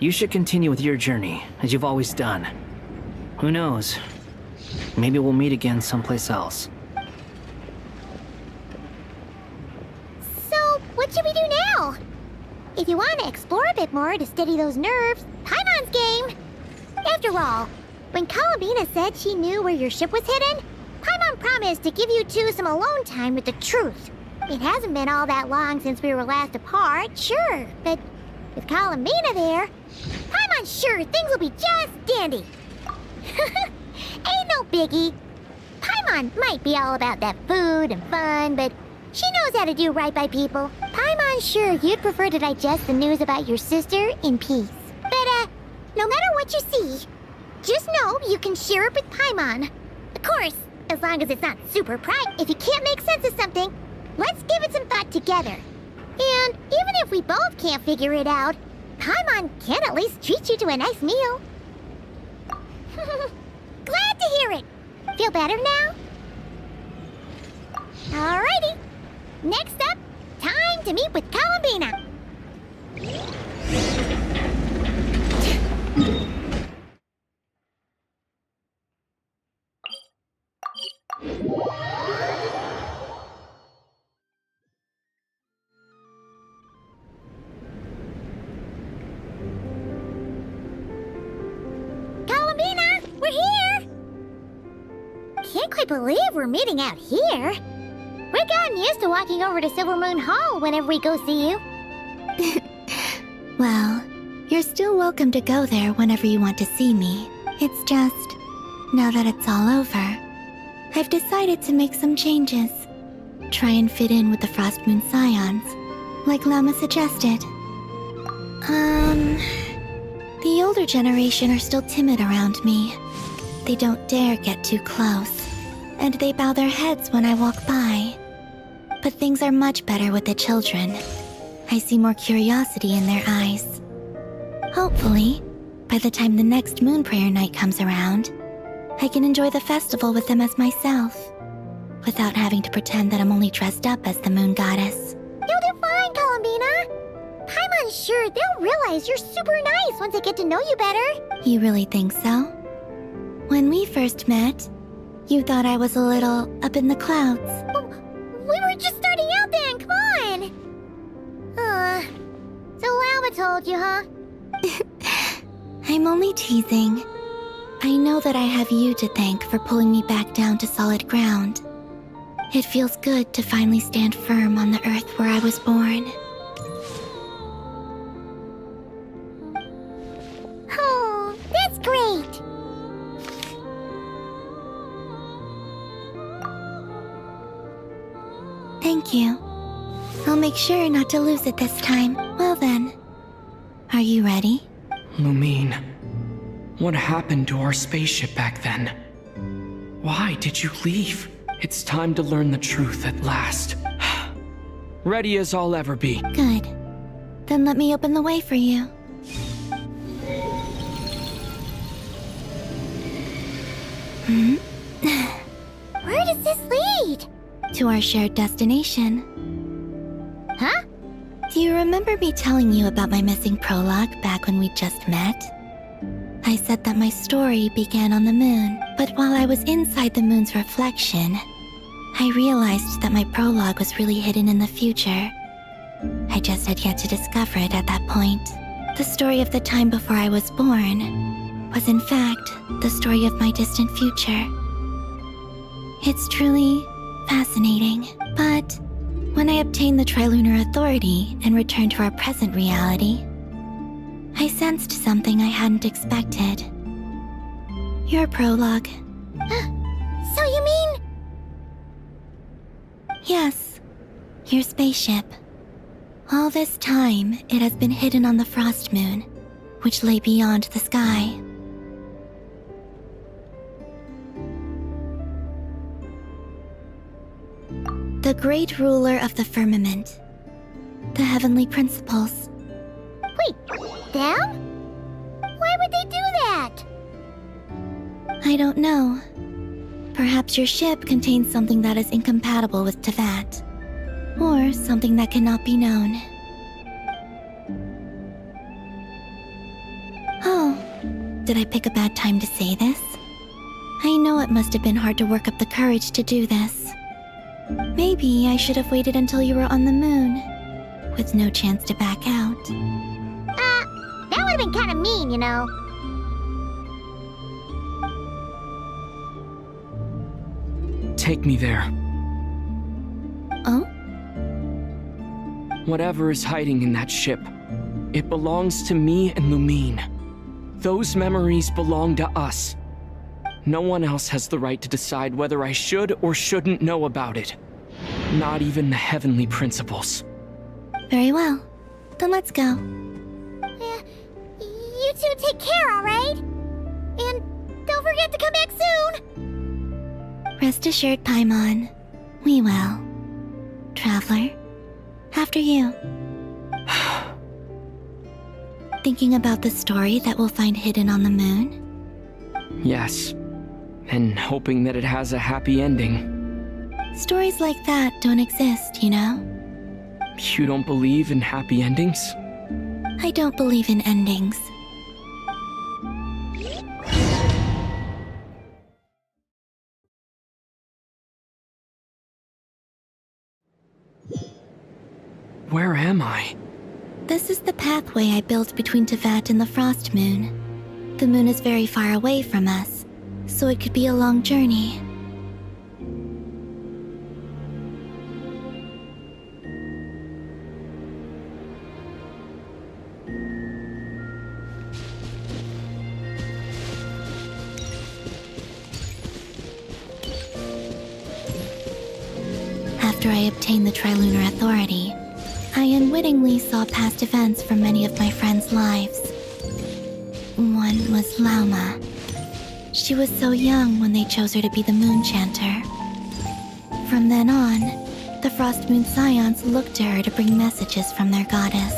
You should continue with your journey, as you've always done. Who knows? Maybe we'll meet again someplace else. So, what should we do now? If you want to explore a bit more to steady those nerves, Paimon's game! After all, when Columbina said she knew where your ship was hidden, Paimon promised to give you two some alone time with the truth. It hasn't been all that long since we were last apart, sure, but with Columbina there, Paimon's sure things will be just dandy. Ain't no biggie. Paimon might be all about that food and fun, but she knows how to do right by people. Paimon's sure you'd prefer to digest the news about your sister in peace. But, no matter what you see, just know you can share it with Paimon. Of course, as long as it's not super private. If you can't make sense of something, let's give it some thought together. And even if we both can't figure it out, Paimon can at least treat you to a nice meal. Glad to hear it. Feel better now? Alrighty. Next up, time to meet with Columbina. can't quite believe we're meeting out here. We've gotten used to walking over to Silver Moon Hall whenever we go see you. Well, you're still welcome to go there whenever you want to see me. It's just, now that it's all over, I've decided to make some changes. Try and fit in with the Frost Moon Scions, like Llama suggested. The older generation are still timid around me. They don't dare get too close, and they bow their heads when I walk by. But things are much better with the children. I see more curiosity in their eyes. Hopefully, by the time the next Moon Prayer night comes around, I can enjoy the festival with them as myself, without having to pretend that I'm only dressed up as the Moon Goddess. You'll do fine, Columbina. Paimon's sure they'll realize you're super nice once they get to know you better. You really think so? When we first met, you thought I was a little up in the clouds. We were just starting out then, come on! So Llama told you, huh? I'm only teasing. I know that I have you to thank for pulling me back down to solid ground. It feels good to finally stand firm on the earth where I was born. Oh, that's great! Thank you. I'll make sure not to lose it this time. Well then, are you ready? Lumine, what happened to our spaceship back then? Why did you leave? It's time to learn the truth at last. Ready as I'll ever be. Good. Then let me open the way for you. Where does this lead? To our shared destination. Huh? Do you remember me telling you about my missing prologue back when we just met? I said that my story began on the moon, but while I was inside the moon's reflection, I realized that my prologue was really hidden in the future. I just had yet to discover it at that point. The story of the time before I was born was in fact the story of my distant future. It's truly fascinating, but when I obtained the Trilunar Authority and returned to our present reality, I sensed something I hadn't expected. Your prologue. So you mean... Yes, your spaceship. All this time, it has been hidden on the Frost Moon, which lay beyond the sky. The great ruler of the firmament. The heavenly principles. Wait, them? Why would they do that? I don't know. Perhaps your ship contains something that is incompatible with Tevat. Or something that cannot be known. Oh, did I pick a bad time to say this? I know it must have been hard to work up the courage to do this. Maybe I should have waited until you were on the moon, with no chance to back out. That would have been kind of mean, you know. Take me there. Oh? Whatever is hiding in that ship, it belongs to me and Lumine. Those memories belong to us. No one else has the right to decide whether I should or shouldn't know about it. Not even the heavenly principles. Very well. Then let's go. You two take care, alright? And don't forget to come back soon! Rest assured, Paimon. We will. Traveler, after you. Thinking about the story that we'll find hidden on the moon? Yes. And hoping that it has a happy ending. Stories like that don't exist, you know? You don't believe in happy endings? I don't believe in endings. Where am I? This is the pathway I built between Tevat and the Frost Moon. The moon is very far away from us, so it could be a long journey. after I obtained the Trilunar Authority, I unwittingly saw past events from many of my friends' lives. One was Lauma. She was so young when they chose her to be the Moon Chanter. From then on, the Frost Moon Scions looked to her to bring messages from their goddess.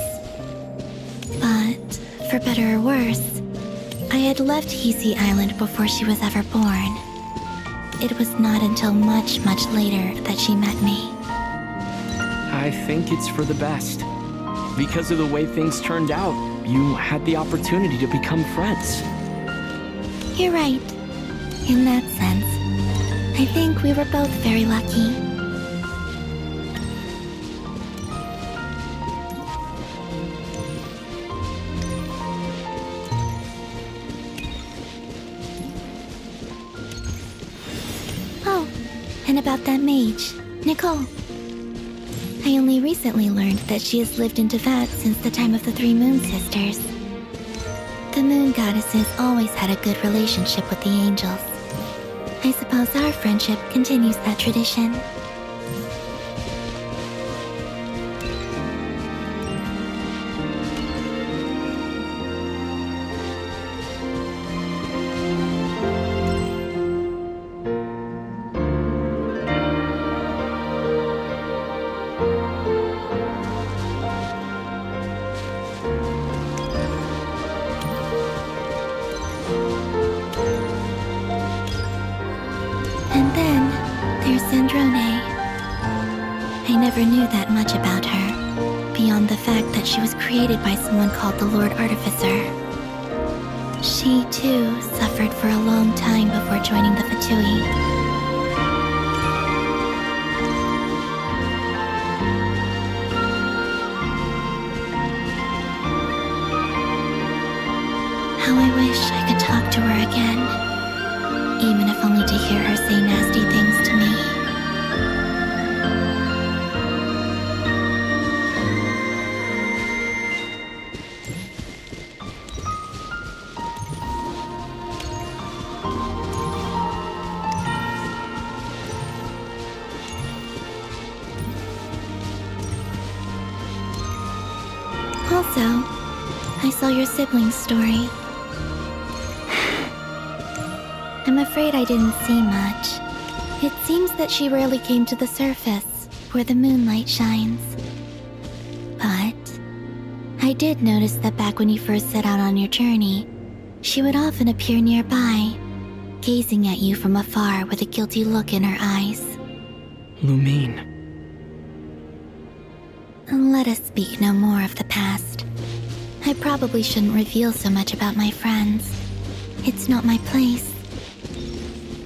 But, for better or worse, I had left Hisi Island before she was ever born. It was not until much, much later that she met me. I think it's for the best. Because of the way things turned out, you had the opportunity to become friends. You're right. In that sense, I think we were both very lucky. Oh, and about that mage, Nicole. I only recently learned that she has lived in Teyvat since the time of the Three Moon Sisters. The Moon Goddesses always had a good relationship with the angels. I suppose our friendship continues that tradition. And then there's Zandrone. I never knew that much about her, beyond the fact that she was created by someone called the Lord Artificer. She, too, suffered for a long time before joining the Fatui. How I wish I could talk to her again. Even if only to hear her say nasty things to me. Also, I saw your sibling's story. I'm afraid I didn't see much. It seems that she rarely came to the surface, where the moonlight shines. But I did notice that back when you first set out on your journey, she would often appear nearby, gazing at you from afar with a guilty look in her eyes. Lumine. Let us speak no more of the past. I probably shouldn't reveal so much about my friends. It's not my place.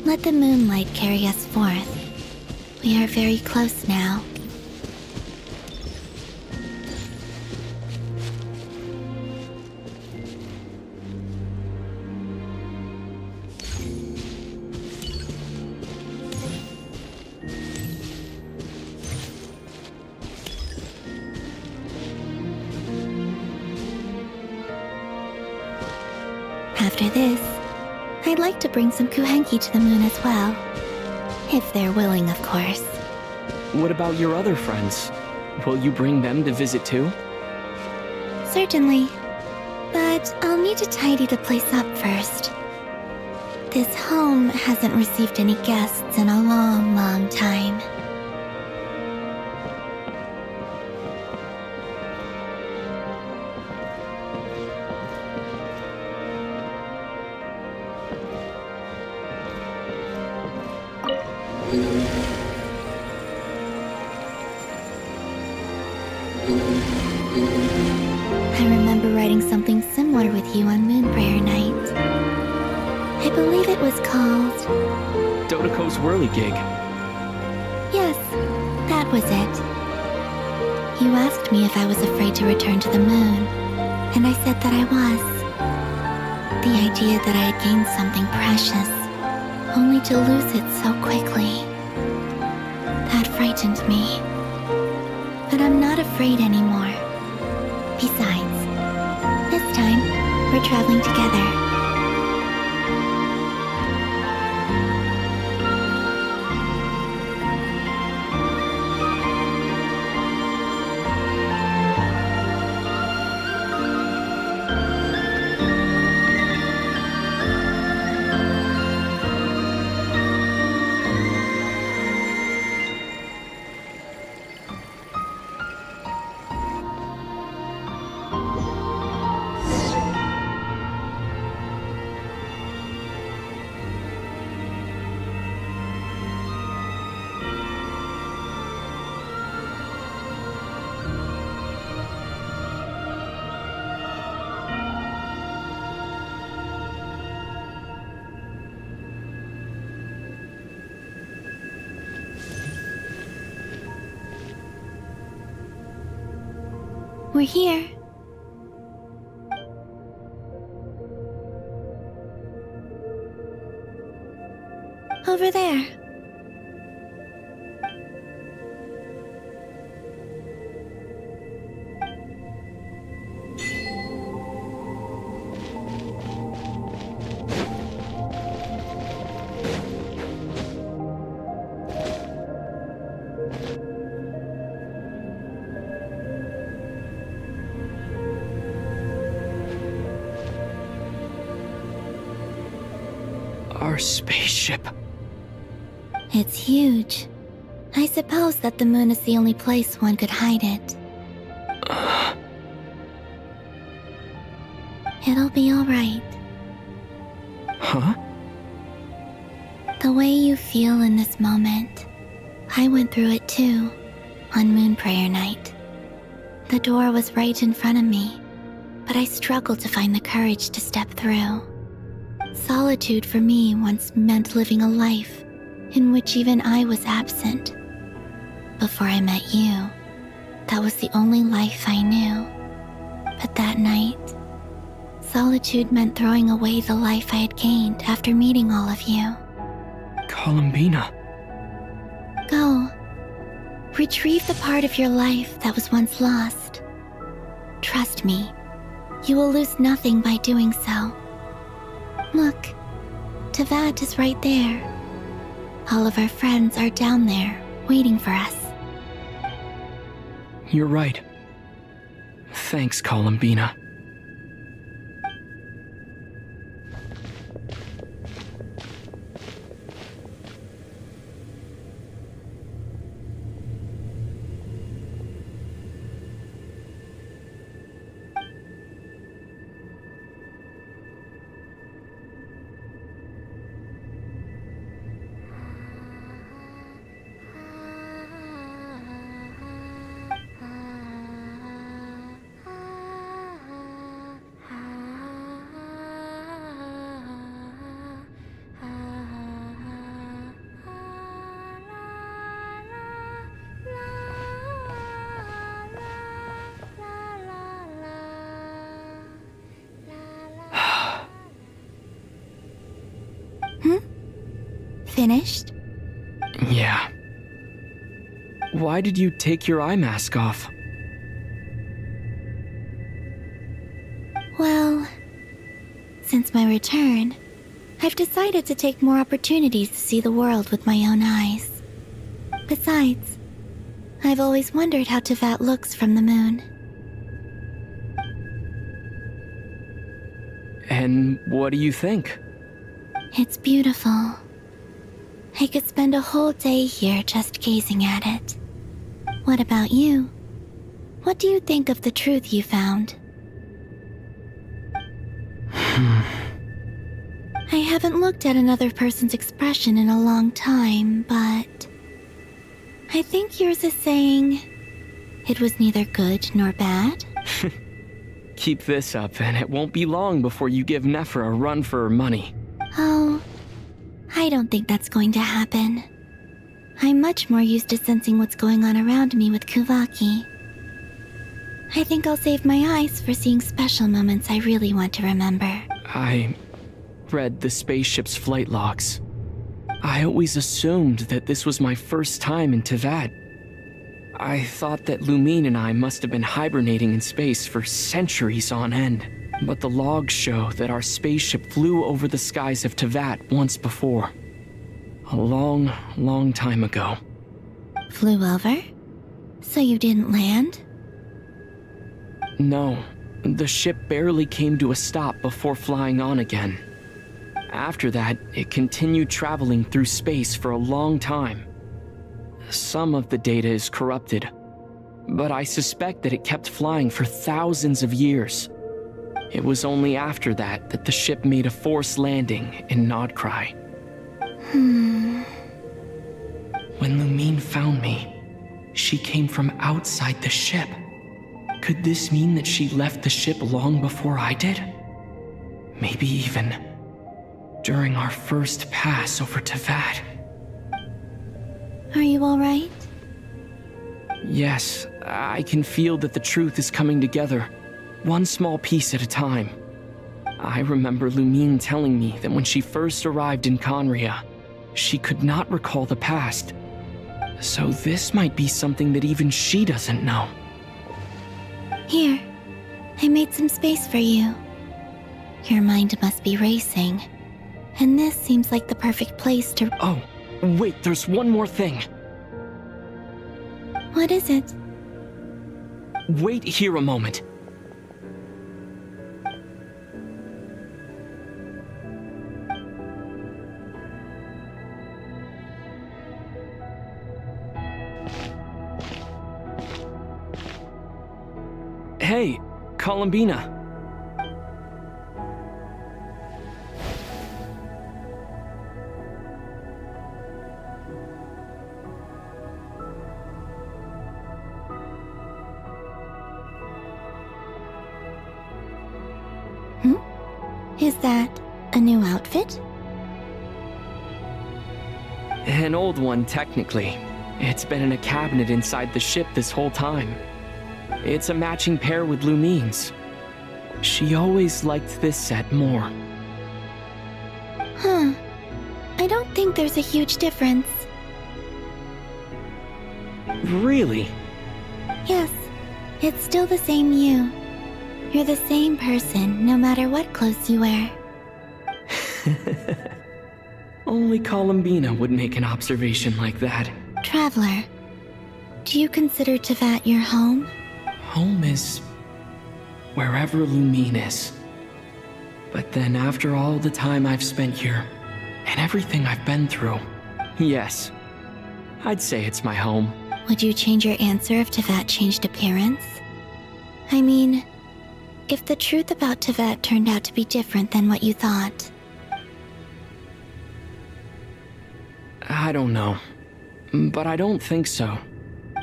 Let the moonlight carry us forth. We are very close now. After this, I'd like to bring some Kuhenki to the moon as well. If they're willing, of course. What about your other friends? Will you bring them to visit too? Certainly. But I'll need to tidy the place up first. This home hasn't received any guests in a long, long time. I remember writing something similar with you on Moonprayer Night. I believe it was called... Dodoko's Whirligig. Yes, that was it. You asked me if I was afraid to return to the moon, and I said that I was. The idea that I had gained something precious, only to lose it so quickly. That frightened me. But I'm not afraid anymore. Besides, this time, we're traveling together. We're here. Over there. Our spaceship. It's huge. I suppose that the moon is the only place one could hide it. It'll be alright. Huh? The way you feel in this moment, I went through it too, on Moon Prayer Night. The door was right in front of me, but I struggled to find the courage to step through. Solitude for me once meant living a life in which even I was absent. Before I met you, that was the only life I knew. But that night, solitude meant throwing away the life I had gained after meeting all of you. Columbina. Go. Retrieve the part of your life that was once lost. Trust me, you will lose nothing by doing so. Look, Teyvat is right there. All of our friends are down there, waiting for us. You're right. Thanks, Columbina. Finished? Yeah. Why did you take your eye mask off? Well, since my return, I've decided to take more opportunities to see the world with my own eyes. Besides, I've always wondered how Teyvat looks from the moon. And what do you think? It's beautiful. I could spend a whole day here just gazing at it. What about you? What do you think of the truth you found? I haven't looked at another person's expression in a long time, but I think yours is saying it was neither good nor bad. Keep this up, and it won't be long before you give Nephra a run for her money. Oh, I don't think that's going to happen. I'm much more used to sensing what's going on around me with Kuvaki. I think I'll save my eyes for seeing special moments I really want to remember. I read the spaceship's flight logs. I always assumed that this was my first time in Teyvat. I thought that Lumine and I must have been hibernating in space for centuries on end. But the logs show that our spaceship flew over the skies of Teyvat once before. A long, long time ago. Flew over? So you didn't land? No, the ship barely came to a stop before flying on again. After that, it continued traveling through space for a long time. Some of the data is corrupted, but I suspect that it kept flying for thousands of years. It was only after that that the ship made a forced landing in Nodcry. When Lumine found me, she came from outside the ship. Could this mean that she left the ship long before I did? Maybe even during our first pass over Teyvat. Are you alright? Yes, I can feel that the truth is coming together, one small piece at a time. I remember Lumine telling me that when she first arrived in Conria, she could not recall the past. So this might be something that even she doesn't know. Here, I made some space for you. Your mind must be racing, and this seems like the perfect place to... Oh, wait, there's one more thing. What is it? Wait here a moment. Hey, Columbina. Is that a new outfit? An old one, technically. It's been in a cabinet inside the ship this whole time. It's a matching pair with Lumine's. She always liked this set more. Huh. I don't think there's a huge difference. Really? Yes, it's still the same you. You're the same person, no matter what clothes you wear. Only Columbina would make an observation like that. Traveler, do you consider Tevat your home? Home is wherever Lumine is. But then after all the time I've spent here, and everything I've been through, yes, I'd say it's my home. Would you change your answer if Tevat changed appearance? I mean, if the truth about Tevat turned out to be different than what you thought. I don't know, but I don't think so.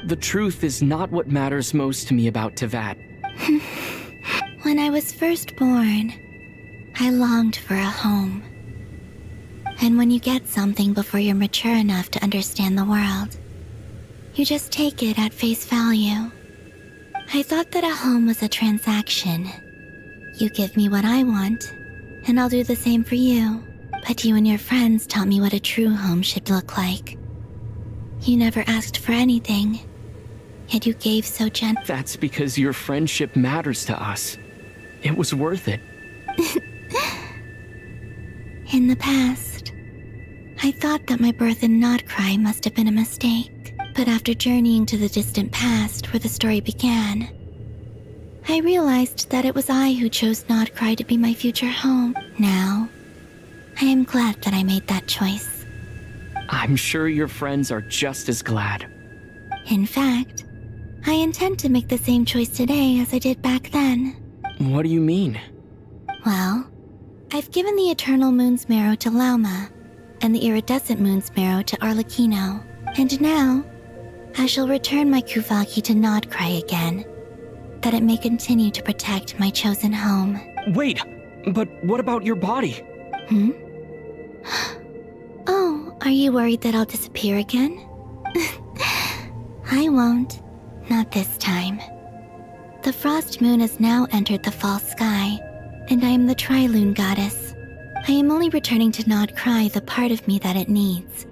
The truth is not what matters most to me about Tevat. When I was first born, I longed for a home. And when you get something before you're mature enough to understand the world, you just take it at face value. I thought that a home was a transaction. You give me what I want, and I'll do the same for you. But you and your friends taught me what a true home should look like. You never asked for anything, yet you gave so gently. That's because your friendship matters to us. It was worth it. In the past, I thought that my birth in Nodcry must have been a mistake. But after journeying to the distant past where the story began, I realized that it was I who chose Nodcry to be my future home. Now, I am glad that I made that choice. I'm sure your friends are just as glad. In fact, I intend to make the same choice today as I did back then. What do you mean? Well, I've given the Eternal Moon's Marrow to Lauma, and the Iridescent Moon's Marrow to Arlecchino. And now, I shall return my Kuvaki to Nodcry again, that it may continue to protect my chosen home. Wait, but what about your body? Oh, are you worried that I'll disappear again? I won't. Not this time. The Frost Moon has now entered the fall sky, and I am the Trilune Goddess. I am only returning to Nodcry the part of me that it needs.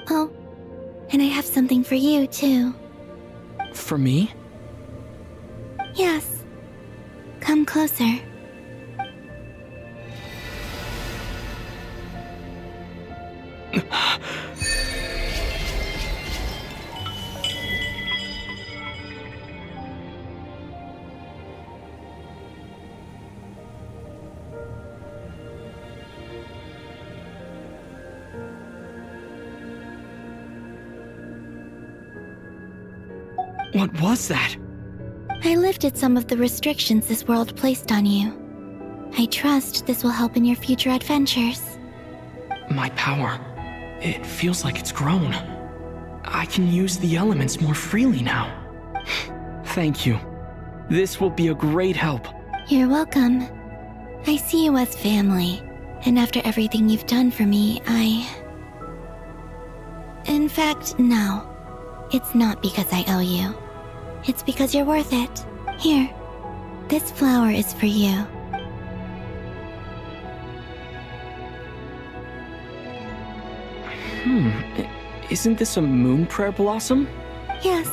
Oh, and I have something for you, too. For me? Yes. Come closer. What was that? I lifted some of the restrictions this world placed on you. I trust this will help in your future adventures. My power. It feels like it's grown. I can use the elements more freely now. Thank you. This will be a great help. You're welcome. I see you as family, and after everything you've done for me, In fact, no. It's not because I owe you. It's because you're worth it. Here, this flower is for you. Isn't this a moon prayer blossom? Yes.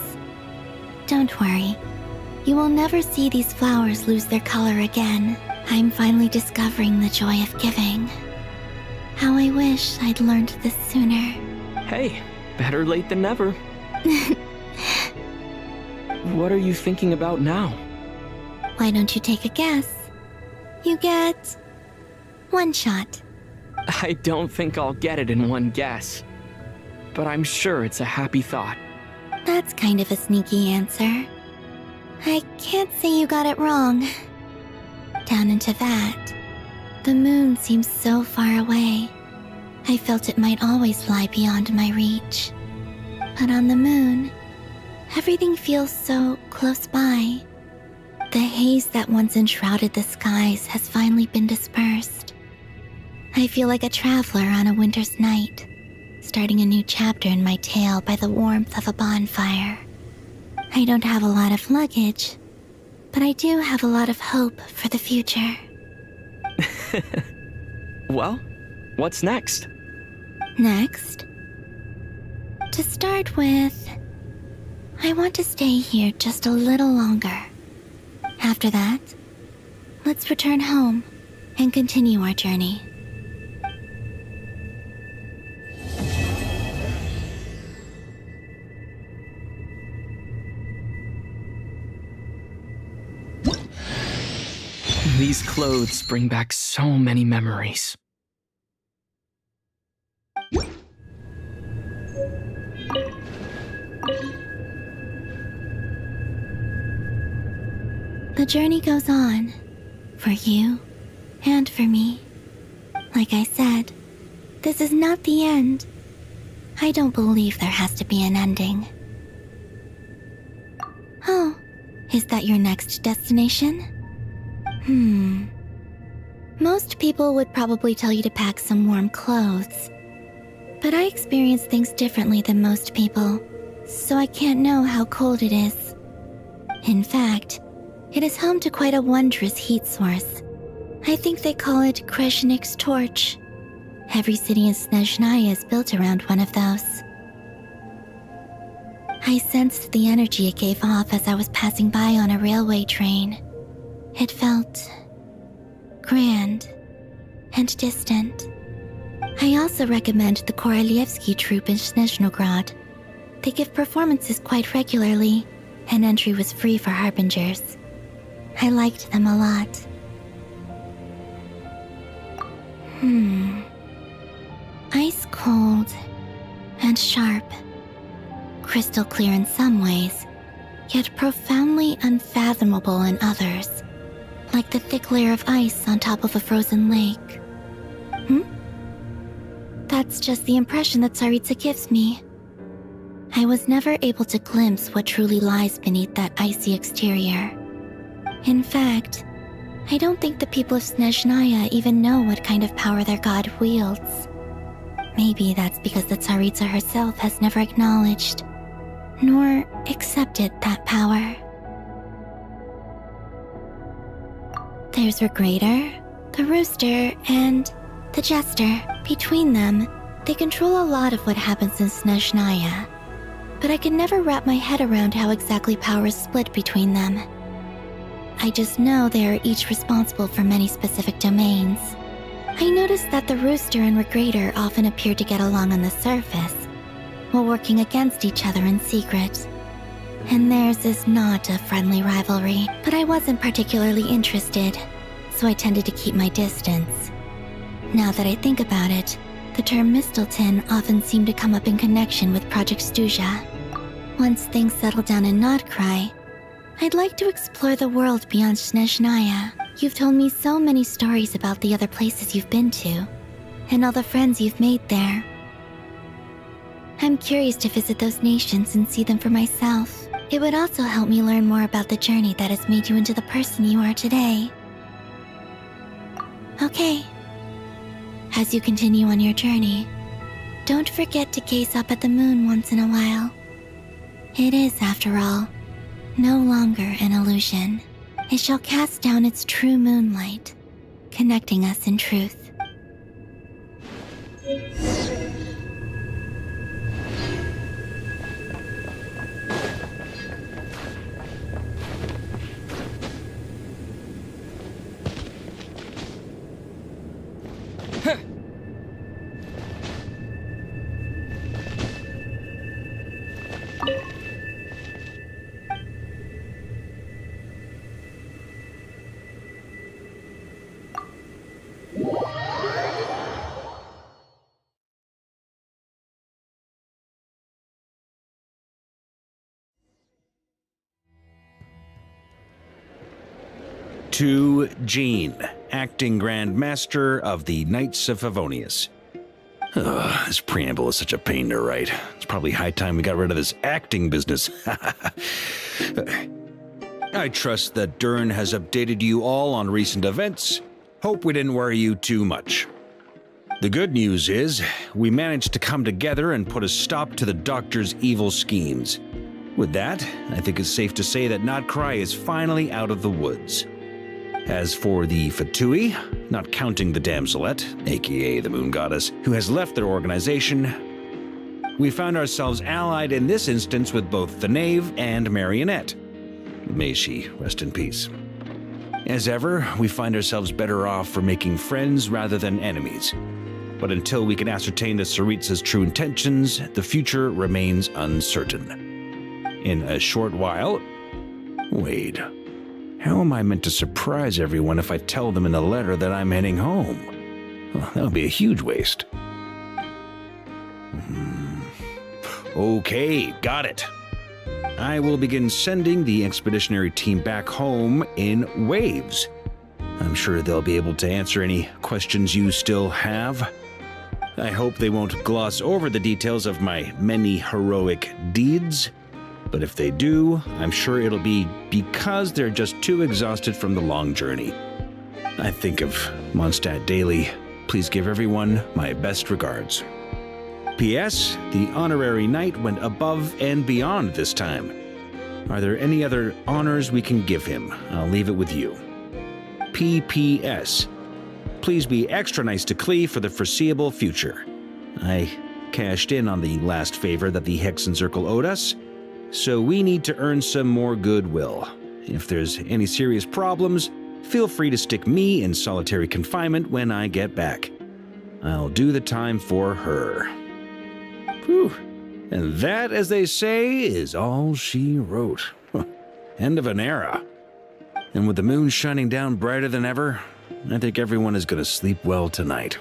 Don't worry. You will never see these flowers lose their color again. I'm finally discovering the joy of giving. How I wish I'd learned this sooner. Hey, better late than never. What are you thinking about now? Why don't you take a guess? You get 1 shot. I don't think I'll get it in one guess. But I'm sure it's a happy thought. That's kind of a sneaky answer. I can't say you got it wrong. Down into that, the moon seems so far away. I felt it might always lie beyond my reach. But on the moon, everything feels so close by. The haze that once enshrouded the skies has finally been dispersed. I feel like a traveler on a winter's night, starting a new chapter in my tale by the warmth of a bonfire. I don't have a lot of luggage, but I do have a lot of hope for the future. Well, what's next? Next? To start with, I want to stay here just a little longer. After that, let's return home and continue our journey. These clothes bring back so many memories. The journey goes on, for you and for me. Like I said, this is not the end. I don't believe there has to be an ending. Oh, is that your next destination? Most people would probably tell you to pack some warm clothes. But I experience things differently than most people, so I can't know how cold it is. In fact, it is home to quite a wondrous heat source. I think they call it Kreshnik's torch. Every city in Snezhnaya is built around one of those. I sensed the energy it gave off as I was passing by on a railway train. It felt grand and distant. I also recommend the Korolievsky troupe in Snezhnograd. They give performances quite regularly, and entry was free for harbingers. I liked them a lot. Ice cold and sharp. Crystal clear in some ways, yet profoundly unfathomable in others. Like the thick layer of ice on top of a frozen lake. That's just the impression that Tsaritsa gives me. I was never able to glimpse what truly lies beneath that icy exterior. In fact, I don't think the people of Snezhnaya even know what kind of power their god wields. Maybe that's because the Tsaritsa herself has never acknowledged, nor accepted that power. There's Regrator, the Rooster, and the Jester. Between them, they control a lot of what happens in Snezhnaya. But I can never wrap my head around how exactly power is split between them. I just know they are each responsible for many specific domains. I noticed that the Rooster and Regrator often appear to get along on the surface, while working against each other in secret. And theirs is not a friendly rivalry, but I wasn't particularly interested, so I tended to keep my distance. Now that I think about it, the term Mistelton often seemed to come up in connection with Project Stuja. Once things settle down in Nodcry, I'd like to explore the world beyond Snezhnaya. You've told me so many stories about the other places you've been to, and all the friends you've made there. I'm curious to visit those nations and see them for myself. It would also help me learn more about the journey that has made you into the person you are today. Okay. As you continue on your journey, don't forget to gaze up at the moon once in a while. It is, after all, No longer an illusion. It shall cast down its true moonlight, connecting us in truth. To Jean, acting Grand Master of the Knights of Favonius. This preamble is such a pain to write. It's probably high time we got rid of this acting business. I trust that Dern has updated you all on recent events. Hope we didn't worry you too much. The good news is, we managed to come together and put a stop to the Doctor's evil schemes. With that, I think it's safe to say that Notcry is finally out of the woods. As for the Fatui, not counting the Damselette, aka the Moon Goddess, who has left their organization, we found ourselves allied in this instance with both the Knave and Marionette. May she rest in peace. As ever, we find ourselves better off for making friends rather than enemies. But until we can ascertain the Tsaritsa's true intentions, the future remains uncertain. In a short while... Wait... How am I meant to surprise everyone if I tell them in a letter that I'm heading home? Well, that would be a huge waste. Okay, got it. I will begin sending the expeditionary team back home in waves. I'm sure they'll be able to answer any questions you still have. I hope they won't gloss over the details of my many heroic deeds. But if they do, I'm sure it'll be because they're just too exhausted from the long journey. I think of Mondstadt daily. Please give everyone my best regards. P.S. The honorary knight went above and beyond this time. Are there any other honors we can give him? I'll leave it with you. P.P.S. Please be extra nice to Klee for the foreseeable future. I cashed in on the last favor that the Hexen Circle owed us, so we need to earn some more goodwill. If there's any serious problems, feel free to stick me in solitary confinement when I get back. I'll do the time for her. Whew. And that, as they say, is all she wrote. End of an era. And with the moon shining down brighter than ever, I think everyone is going to sleep well tonight.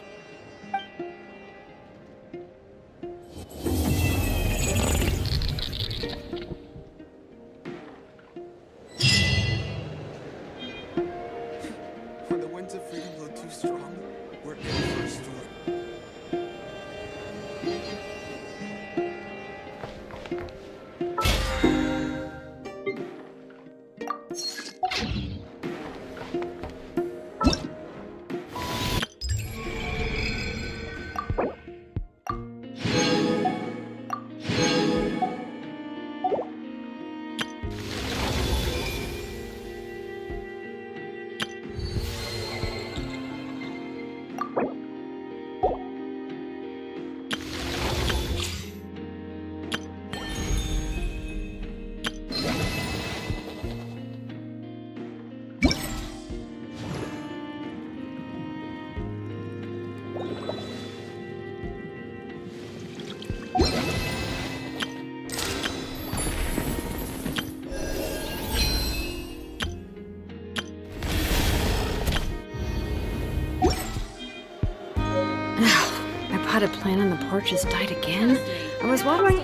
Potted plant on the porch has died again. I was wondering...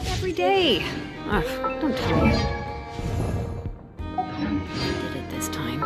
Every day. Ugh, don't tell me. I did it this time.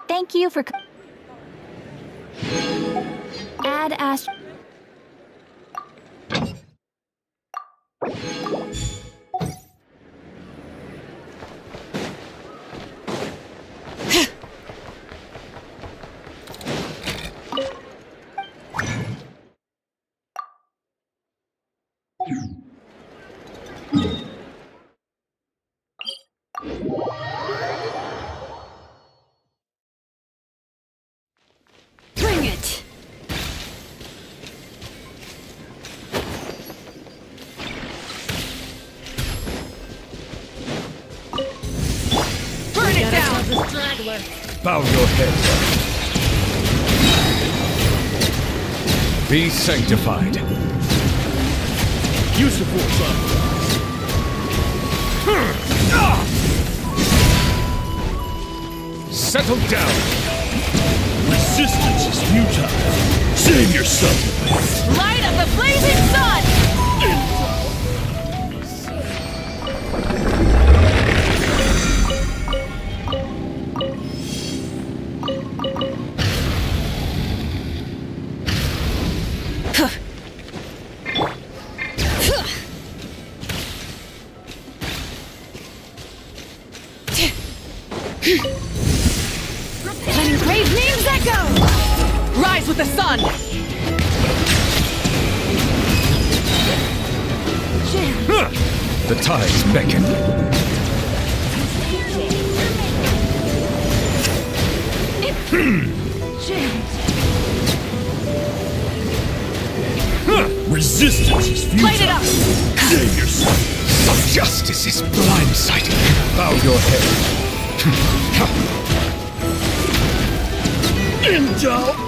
Thank you for... Add Ash... Bring it! Burn it down! Bow your head. Be sanctified. Use the force on. Settle down. Resistance is futile. Save yourself. Light of the blazing sun! Let engraved names echo! Rise with the sun! The tides beckon. Resistance is futile. Light it up! Save yourself. Some justice is blindsided. Bow your head. Intel!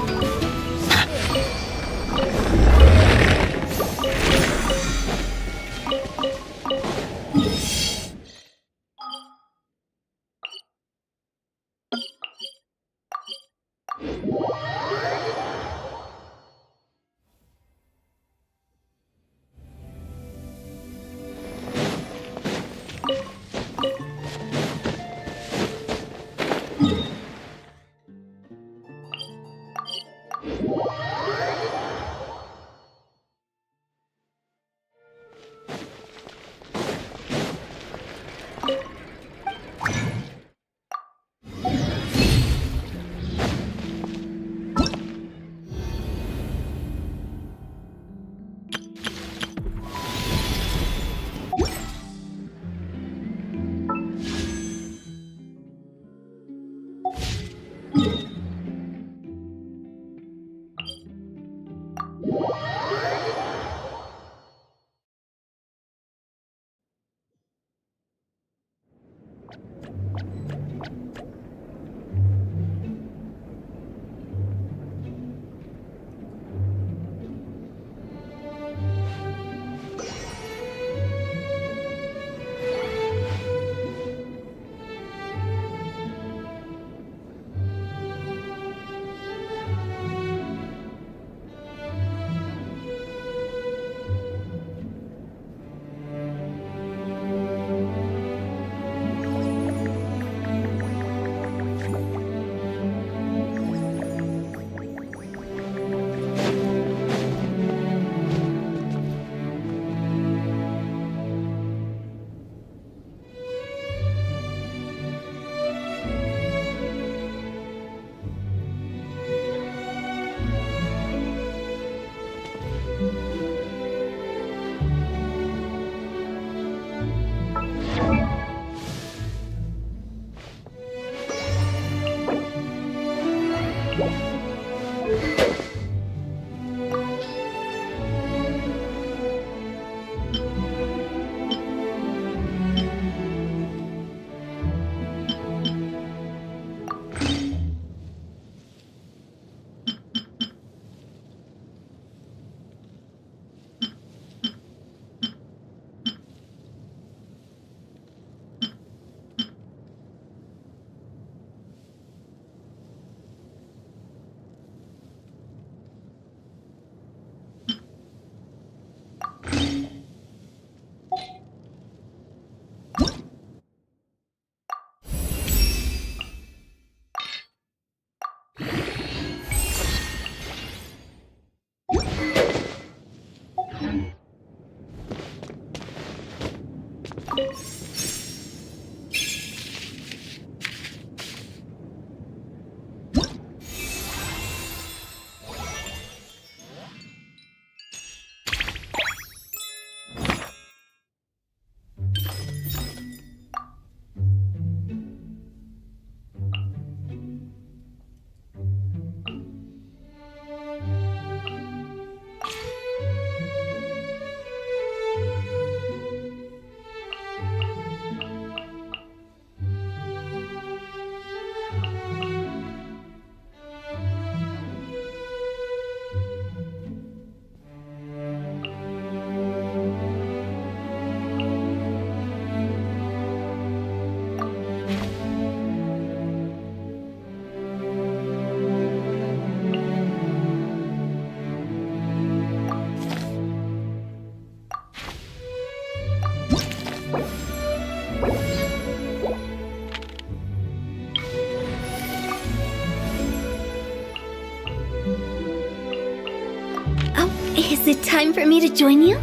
Is it time for me to join you?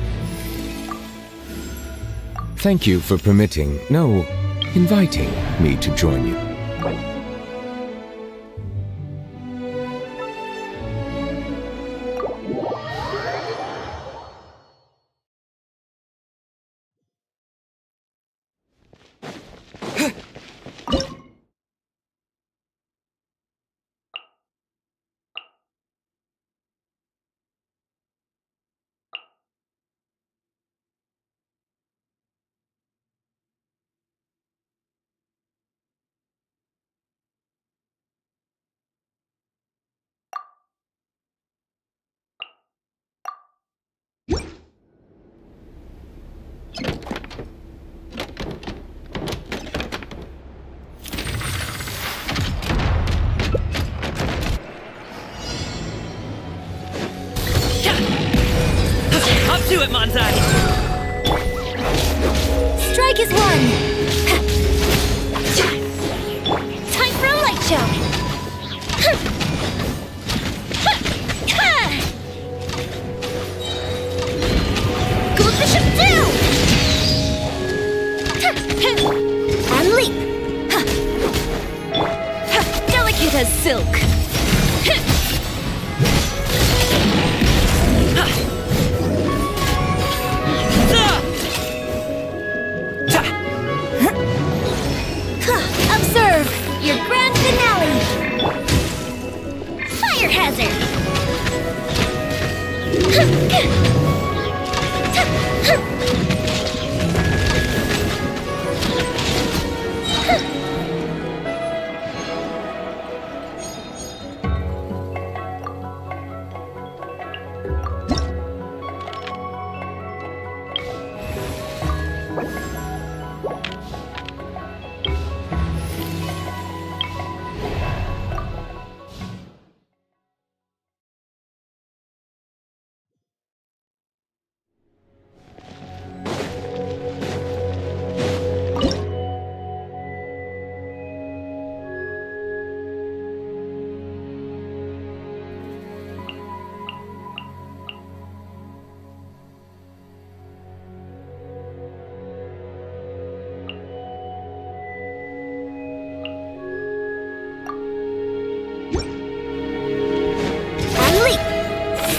Thank you for permitting, no, inviting me to join you. Up to it, Monzai! Strike is one! Time for a light show! Go Bishop down! And leap! Delicate as silk! Observe your grand finale! Fire hazard!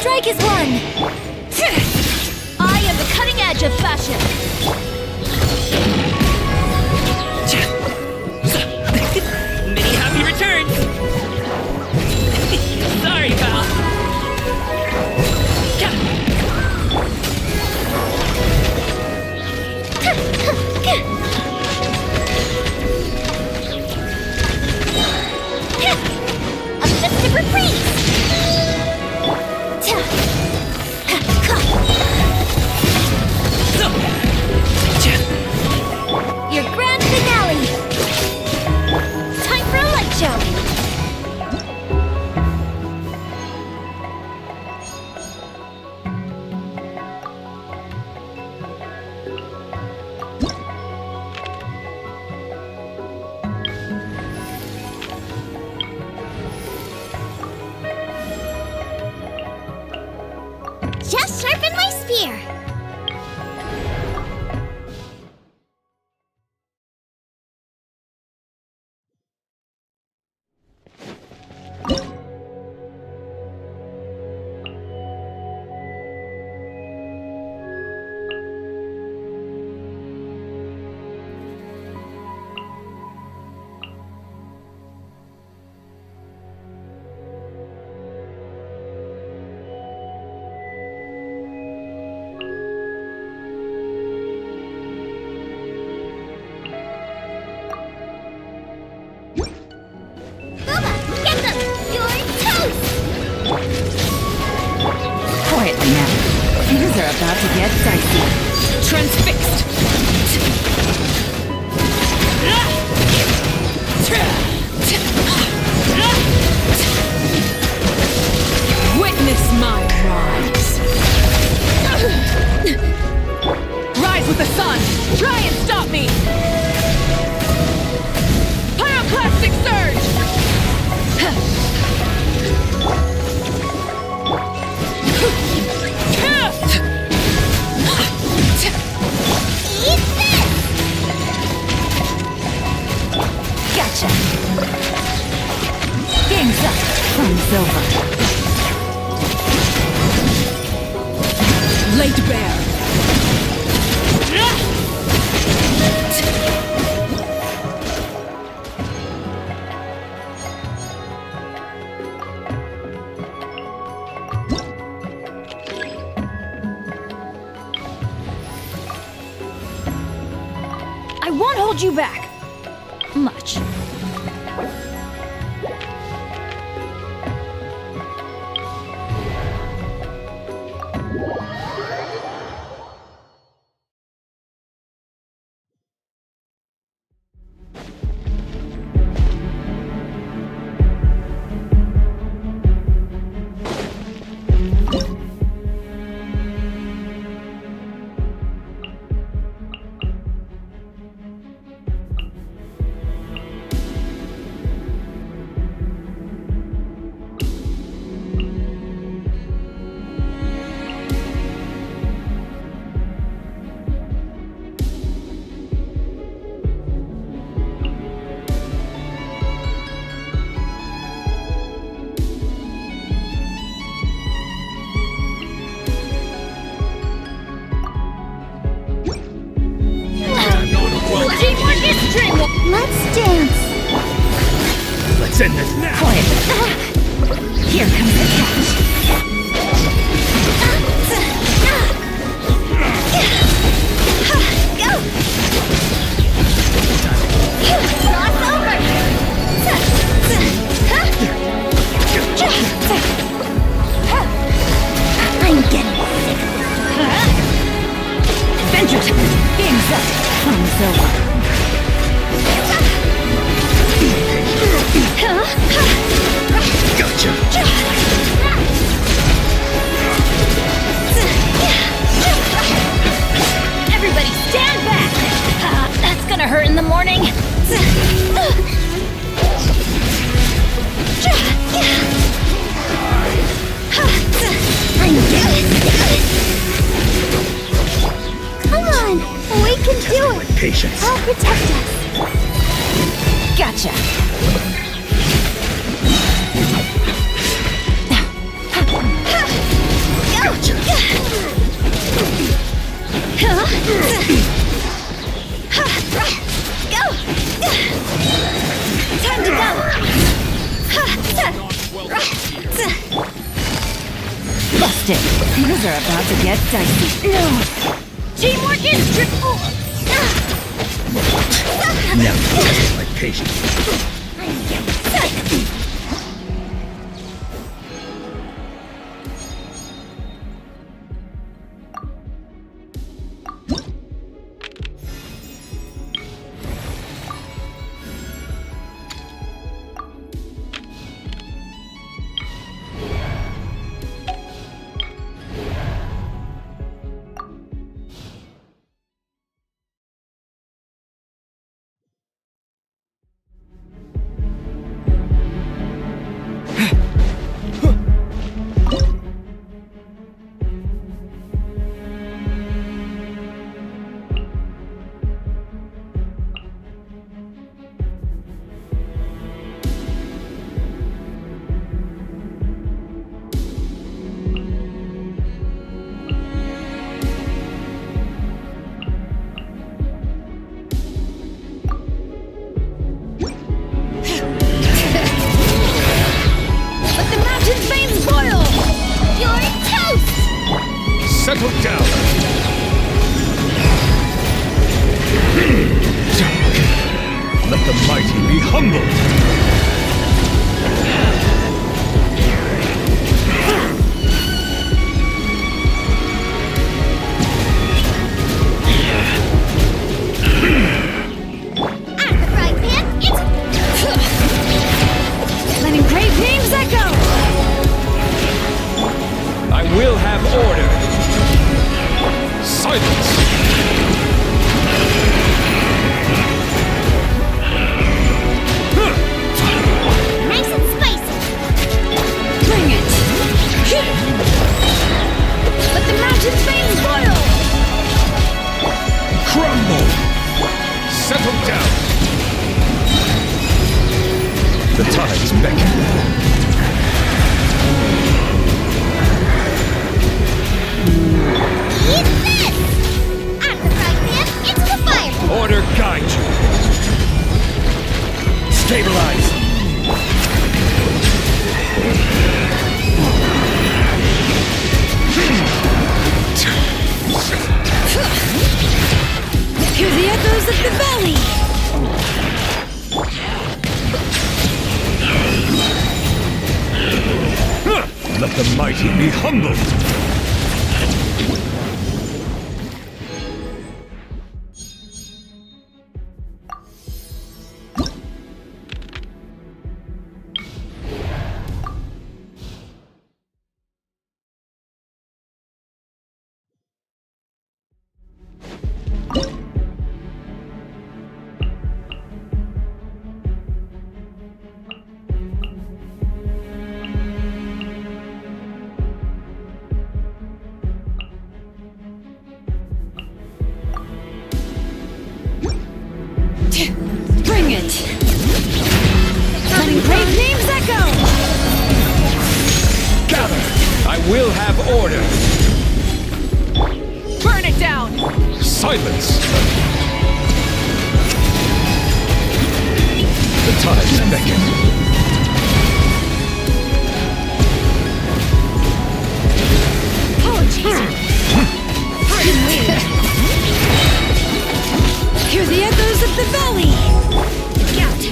Strike is one! I am the cutting edge of fashion! Many happy returns! Sorry, pal! A festive reprise! Your grand finale! Time for a light show! Just sharpen my spear! Quietly now. Things are about to get dicey. Transfixed! Witness my rise. Rise with the sun! Try and stop me! Pyroclastic surge! bear. I won't hold you back. Much. Let's dance. Let's end this now. Quiet. Here comes the catch. Go! Cross over! I'm getting sick. Adventure time. Game's up. Fun's over. Gotcha. Everybody stand back! That's gonna hurt in the morning. Come on, we can do it. Patience. I'll protect us. Gotcha. Time to go! Busted. Things are about to get dicey. No. Teamwork is triple! Now test my patience. Settle down! Let the mighty be humbled! Letting great names echo! I will have order! Silence! Nice and spicy! Bring it! Let the mountain's veins boil! Crumble! Settle down! The tides beckon. Easy! mighty be humbled! Bring it! Letting great names echo! Gather! I will have order! Burn it down! Silence! The tides beckon. Pardon me! Hear the echoes of the valley! Scout!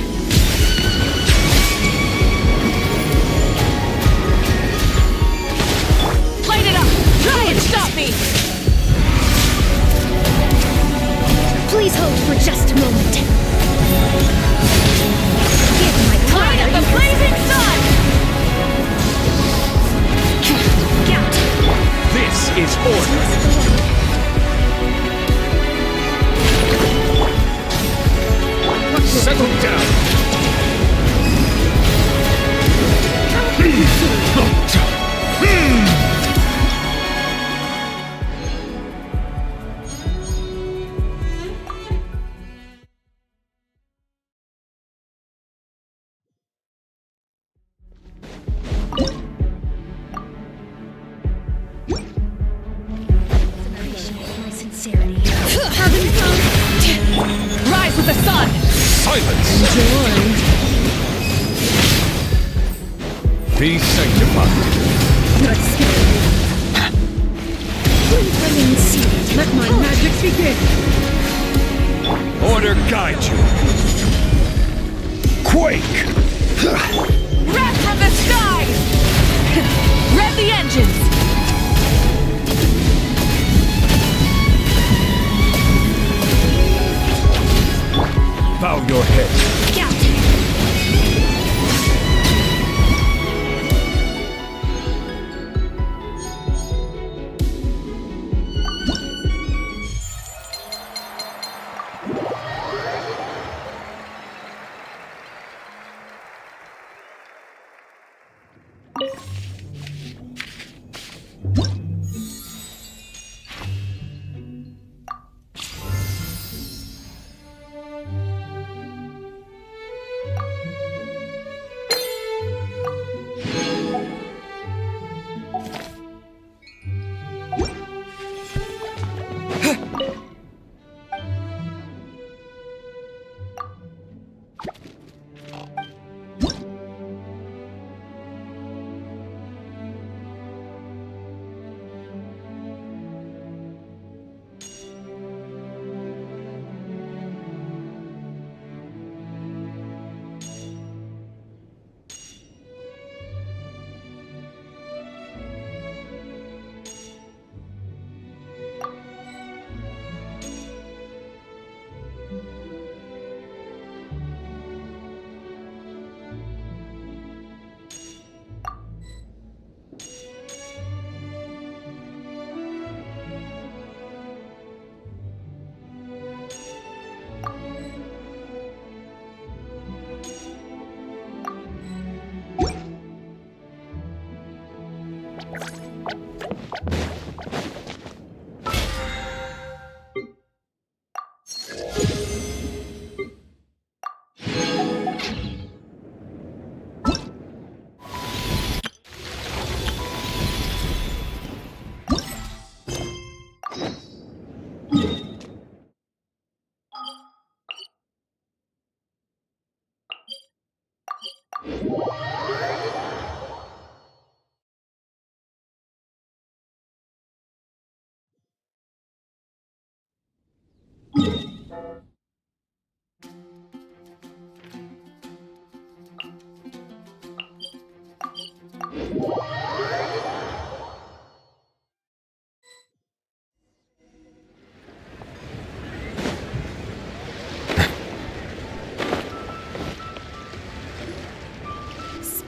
Light it up! Try and stop me! Please hold for just a moment. Give my Light up the blazing sun! Scout! This is order! Settle down! My sincerity. Having fun! Rise with the sun! Silence! Be sanctified. Not scared. Please remain seated. Let my magic begin. Order guide you. Quake! Wrath from the sky! Rev the engines! Bow your head. Scout!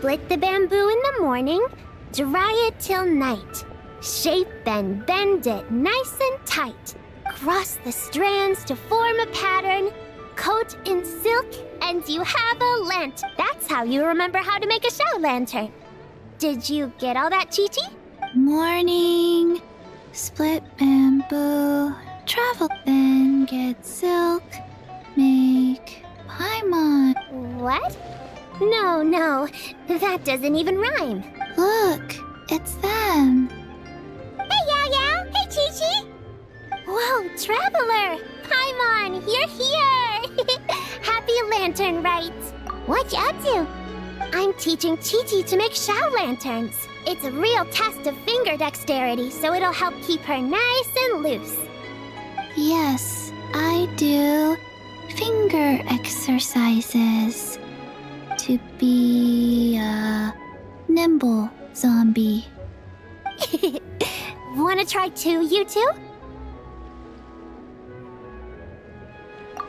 Split the bamboo in the morning, dry it till night. Shape and bend it nice and tight. Cross the strands to form a pattern. Coat in silk, and you have a lantern. That's how you remember how to make a show lantern. Did you get all that, Chi-Chi? Morning, split bamboo, travel, then get silk, make paimon. What? No, that doesn't even rhyme. Look, it's them. Hey, Yao Yao! Hey, Chi-Chi! Whoa, Traveler! Paimon, you're here! Happy Lantern Rites! What you up to? I'm teaching Chi-Chi to make Shao lanterns. It's a real test of finger dexterity, so it'll help keep her nice and loose. Yes, I do finger exercises to be a nimble zombie. Wanna try too, you two?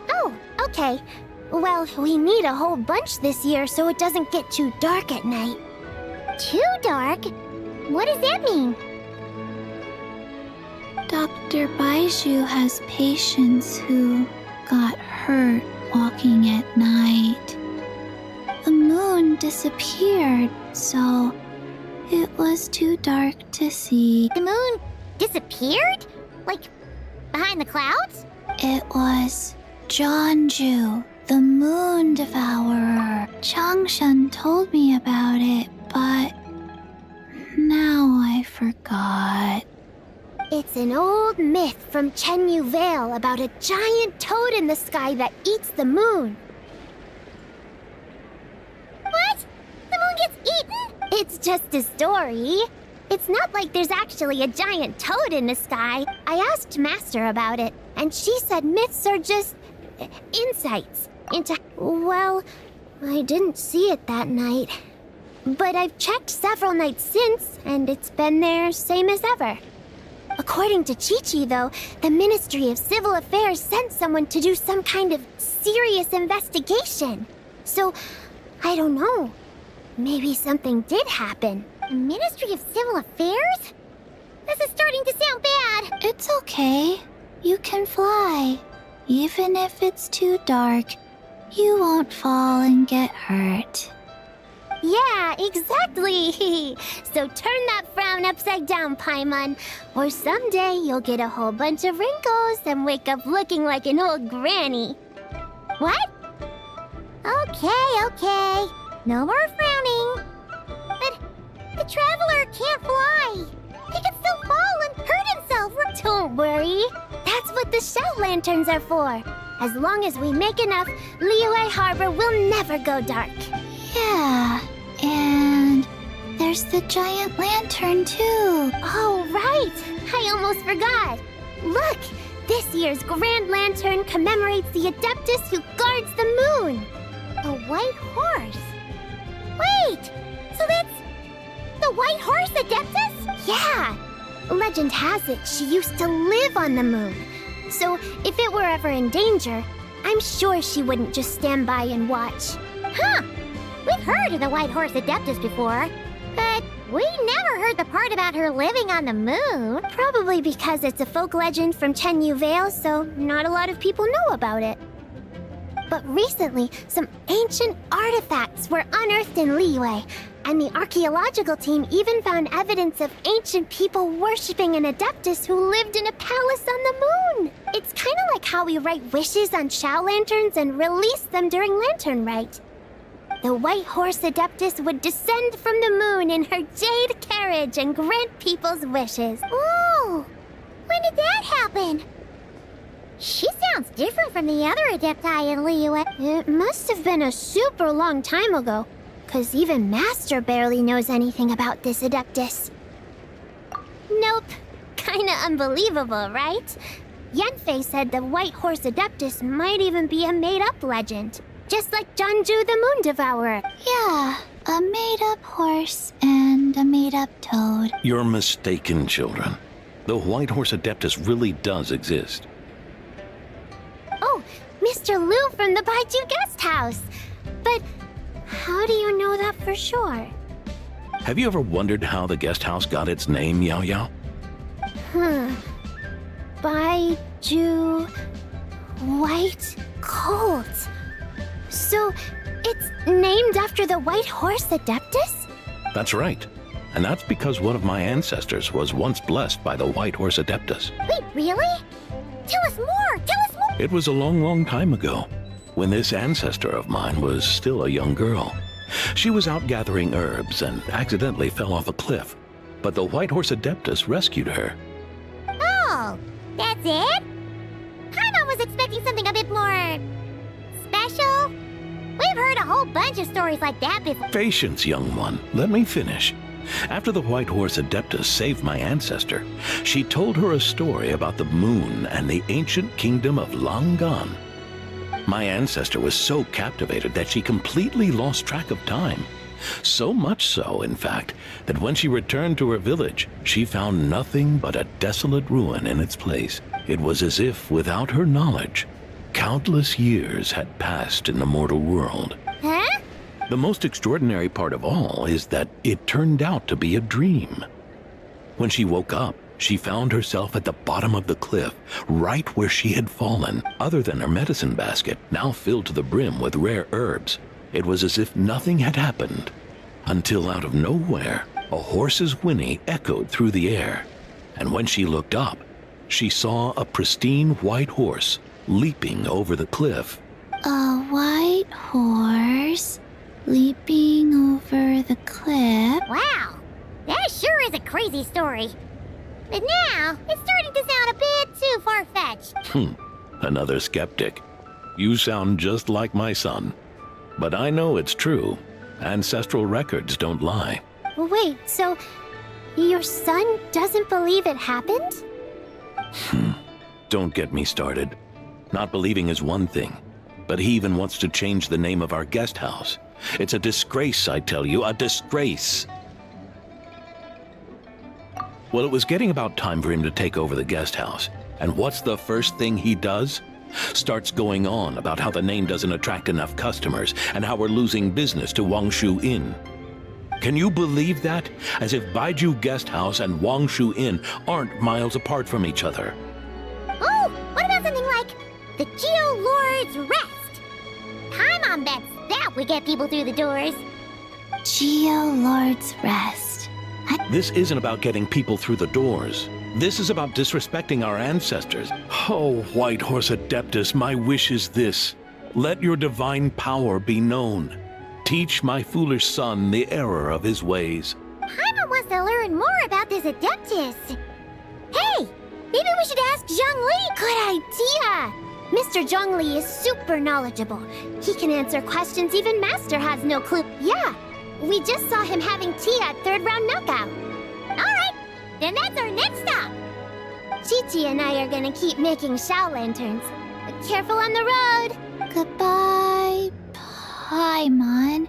Oh, okay. Well, we need a whole bunch this year so it doesn't get too dark at night. Too dark? What does that mean? Dr. Baiju has patients who got hurt walking at night. The moon disappeared, so it was too dark to see. The moon disappeared? Like, behind the clouds? It was Jeonju, the moon devourer. Changshan told me about it, but now I forgot. It's an old myth from Chenyu Vale about a giant toad in the sky that eats the moon. What? The moon gets eaten? It's just a story. It's not like there's actually a giant toad in the sky. I asked Master about it, and she said myths are just insights into... Well, I didn't see it that night. But I've checked several nights since, and it's been there same as ever. According to Chi-Chi, though, the Ministry of Civil Affairs sent someone to do some kind of serious investigation. So, I don't know. Maybe something did happen. The Ministry of Civil Affairs? This is starting to sound bad. It's okay. You can fly. Even if it's too dark, you won't fall and get hurt. Yeah, exactly. So turn that frown upside down, Paimon. Or someday you'll get a whole bunch of wrinkles and wake up looking like an old granny. What? Okay. No more frowning. But the Traveler can't fly. He can still fall and hurt himself. Don't worry. That's what the Shell Lanterns are for. As long as we make enough, Liyue Harbor will never go dark. Yeah, and there's the giant lantern too. Oh, right! I almost forgot. Look, this year's Grand Lantern commemorates the Adeptus who guards the moon. A white horse. Wait, so that's the White Horse Adeptus? Yeah. Legend has it she used to live on the moon. So if it were ever in danger, I'm sure she wouldn't just stand by and watch. Huh. We've heard of the White Horse Adeptus before, but we never heard the part about her living on the moon. Probably because it's a folk legend from Chenyu Vale, so not a lot of people know about it. But recently, some ancient artifacts were unearthed in Liyue, and the archaeological team even found evidence of ancient people worshipping an Adeptus who lived in a palace on the moon. It's kind of like how we write wishes on Shao Lanterns and release them during Lantern Rite. The White Horse Adeptus would descend from the moon in her jade carriage and grant people's wishes. Ooh! When did that happen? She sounds different from the other Adepti in Liyue. It must have been a super long time ago, because even Master barely knows anything about this Adeptus. Nope. Kinda unbelievable, right? Yanfei said the White Horse Adeptus might even be a made-up legend. Just like Jeonju the Moon Devourer. Yeah, a made-up horse and a made-up toad. You're mistaken, children. The White Horse Adeptus really does exist. Oh, Mr. Liu from the Baiju Guest House. But How do you know that for sure? Have you ever wondered how the guest house got its name, Yao Yao? Baiju... White Colt. So, it's named after the White Horse Adeptus? That's right. And that's because one of my ancestors was once blessed by the White Horse Adeptus. Wait, really? Tell us more! Tell us more! It was a long, long time ago, when this ancestor of mine was still a young girl. She was out gathering herbs and accidentally fell off a cliff, but the White Horse Adeptus rescued her. Oh, that's it? Paimon was expecting something a bit more... special? We've heard a whole bunch of stories like that before. Patience, young one. Let me finish. After the White Horse Adeptus saved my ancestor, she told her a story about the moon and the ancient kingdom of Langan. My ancestor was so captivated that she completely lost track of time. So much so, in fact, that when she returned to her village, she found nothing but a desolate ruin in its place. It was as if, without her knowledge, countless years had passed in the mortal world. Huh? The most extraordinary part of all is that it turned out to be a dream. When she woke up, she found herself at the bottom of the cliff, right where she had fallen. Other than her medicine basket, now filled to the brim with rare herbs, it was as if nothing had happened. Until out of nowhere, a horse's whinny echoed through the air. And when she looked up, she saw a pristine white horse leaping over the cliff. A white horse leaping over the cliff. Wow, that sure is a crazy story. But now, it's starting to sound a bit too far-fetched. Another skeptic. You sound just like my son. But I know it's true. Ancestral records don't lie. Wait, so your son doesn't believe it happened? Don't get me started. Not believing is one thing, but he even wants to change the name of our guest house. It's a disgrace, I tell you, a disgrace. Well, it was getting about time for him to take over the guest house. And what's the first thing he does? Starts going on about how the name doesn't attract enough customers and how we're losing business to Wangshu Inn. Can you believe that? As if Baiju Guest House and Wangshu Inn aren't miles apart from each other. Oh, what about something like the Geo Lord's Rest? Paimon bets that would get people through the doors. Geo Lord's Rest. This isn't about getting people through the doors. This is about disrespecting our ancestors. Oh, White Horse Adeptus, my wish is this. Let your divine power be known. Teach my foolish son the error of his ways. Paimon wants to learn more about this Adeptus. Hey, maybe we should ask Zhongli. Good idea. Mr. Zhongli is super knowledgeable. He can answer questions even Master has no clue. Yeah, we just saw him having tea at third round knockout. All right, then that's our next stop. Chi-Chi and I are gonna keep making Shao lanterns. But careful on the road. Goodbye, Paimon.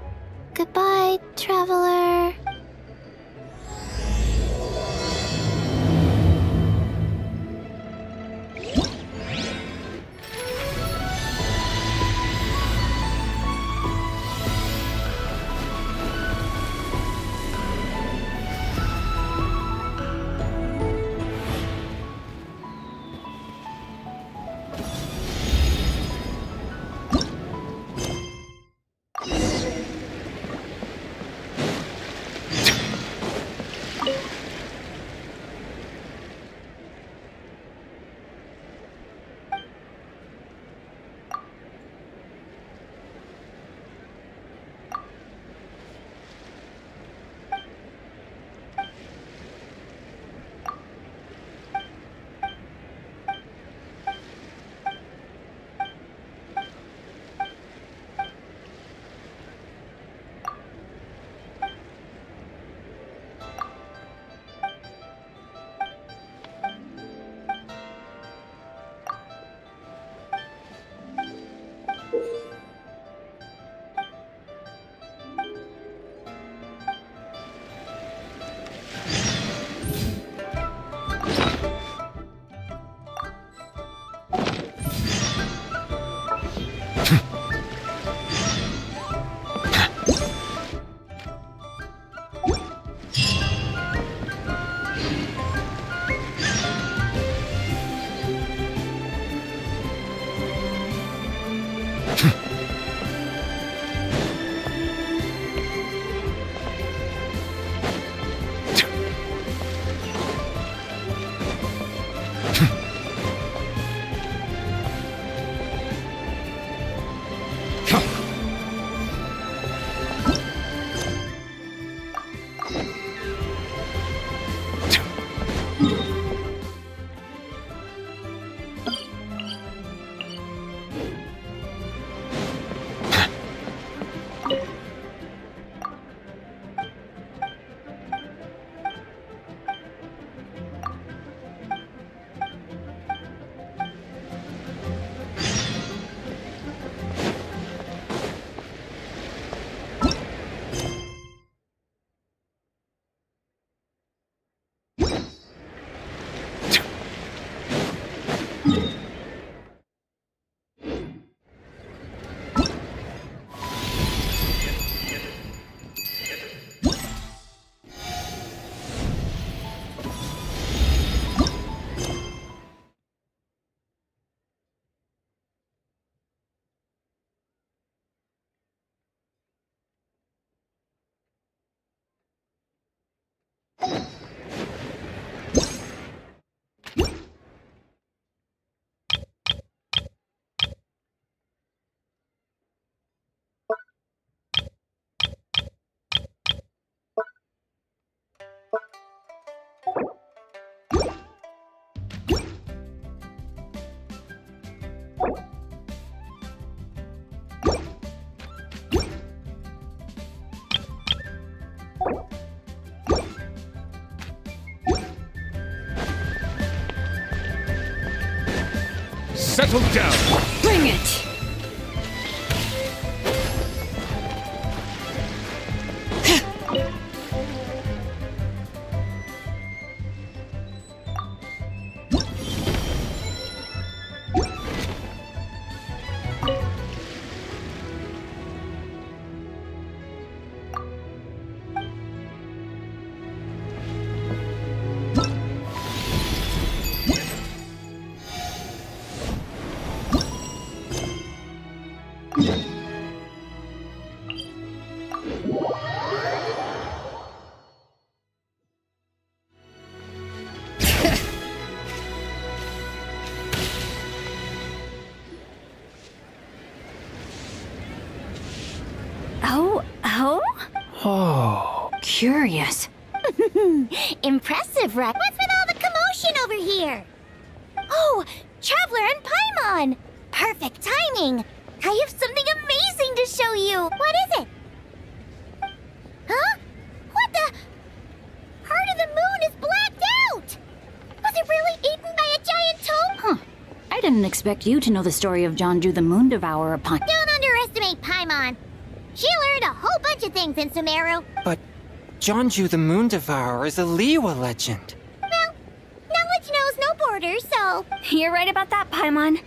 Goodbye, traveler. Settle down! Bring it! Oh, curious. Impressive, right? What's with all the commotion over here? Oh, Traveler and Paimon! Perfect timing! I have something amazing to show you! What is it? Huh? What the? Heart of the Moon is blacked out! Was it really eaten by a giant toad? Huh. I didn't expect you to know the story of Jonju the Moon Devourer upon— Don't underestimate Paimon. She learned a whole bunch of things in Sumeru. But Jonju the Moon Devourer is a Liyue legend. Well, knowledge knows no borders, so... You're right about that, Paimon.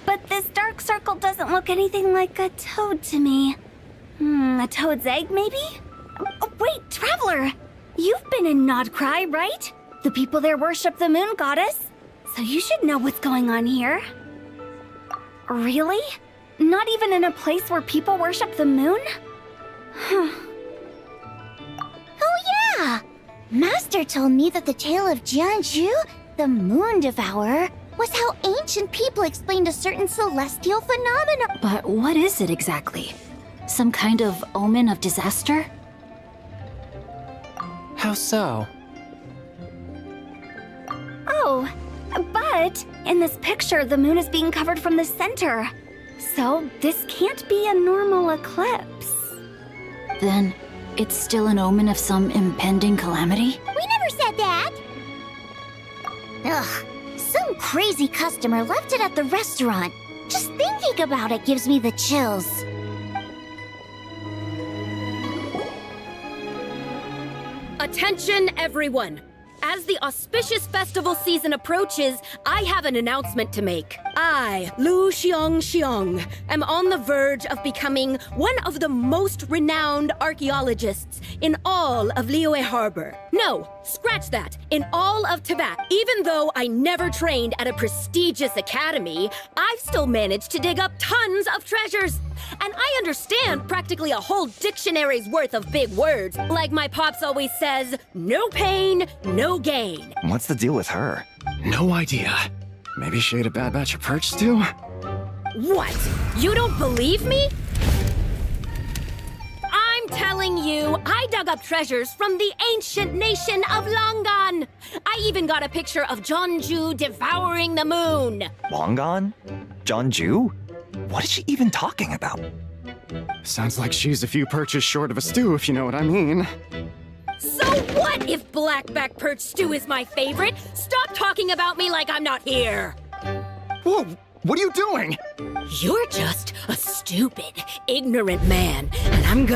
But this dark circle doesn't look anything like a toad to me. A toad's egg, maybe? Oh, wait, Traveler! You've been in Nodcry, right? The people there worship the moon goddess. So you should know what's going on here. Really? Not even in a place where people worship the moon? Oh yeah! Master told me that the tale of Jianzhu, the Moon Devourer, was how ancient people explained a certain celestial phenomenon. But what is it exactly? Some kind of omen of disaster? How so? Oh, but in this picture, the moon is being covered from the center. So this can't be a normal eclipse. Then it's still an omen of some impending calamity? We never said that! Ugh, some crazy customer left it at the restaurant. Just thinking about it gives me the chills. Attention, everyone! As the auspicious festival season approaches, I have an announcement to make. I, Lu Xiong, am on the verge of becoming one of the most renowned archaeologists in all of Liyue Harbor. No, scratch that, in all of Teyvat. Even though I never trained at a prestigious academy, I've still managed to dig up tons of treasures. And I understand practically a whole dictionary's worth of big words. Like my pops always says, no pain, no gain. What's the deal with her? No idea. Maybe she ate a bad batch of perch stew? What? You don't believe me? I'm telling you, I dug up treasures from the ancient nation of Longan. I even got a picture of Jonju devouring the moon. Longan? Jonju? What is she even talking about? Sounds like she's a few perches short of a stew, if you know what I mean. So what if blackback perch stew is my favorite? Stop talking about me like I'm not here. Whoa, what are you doing? You're just a stupid, ignorant man, and I'm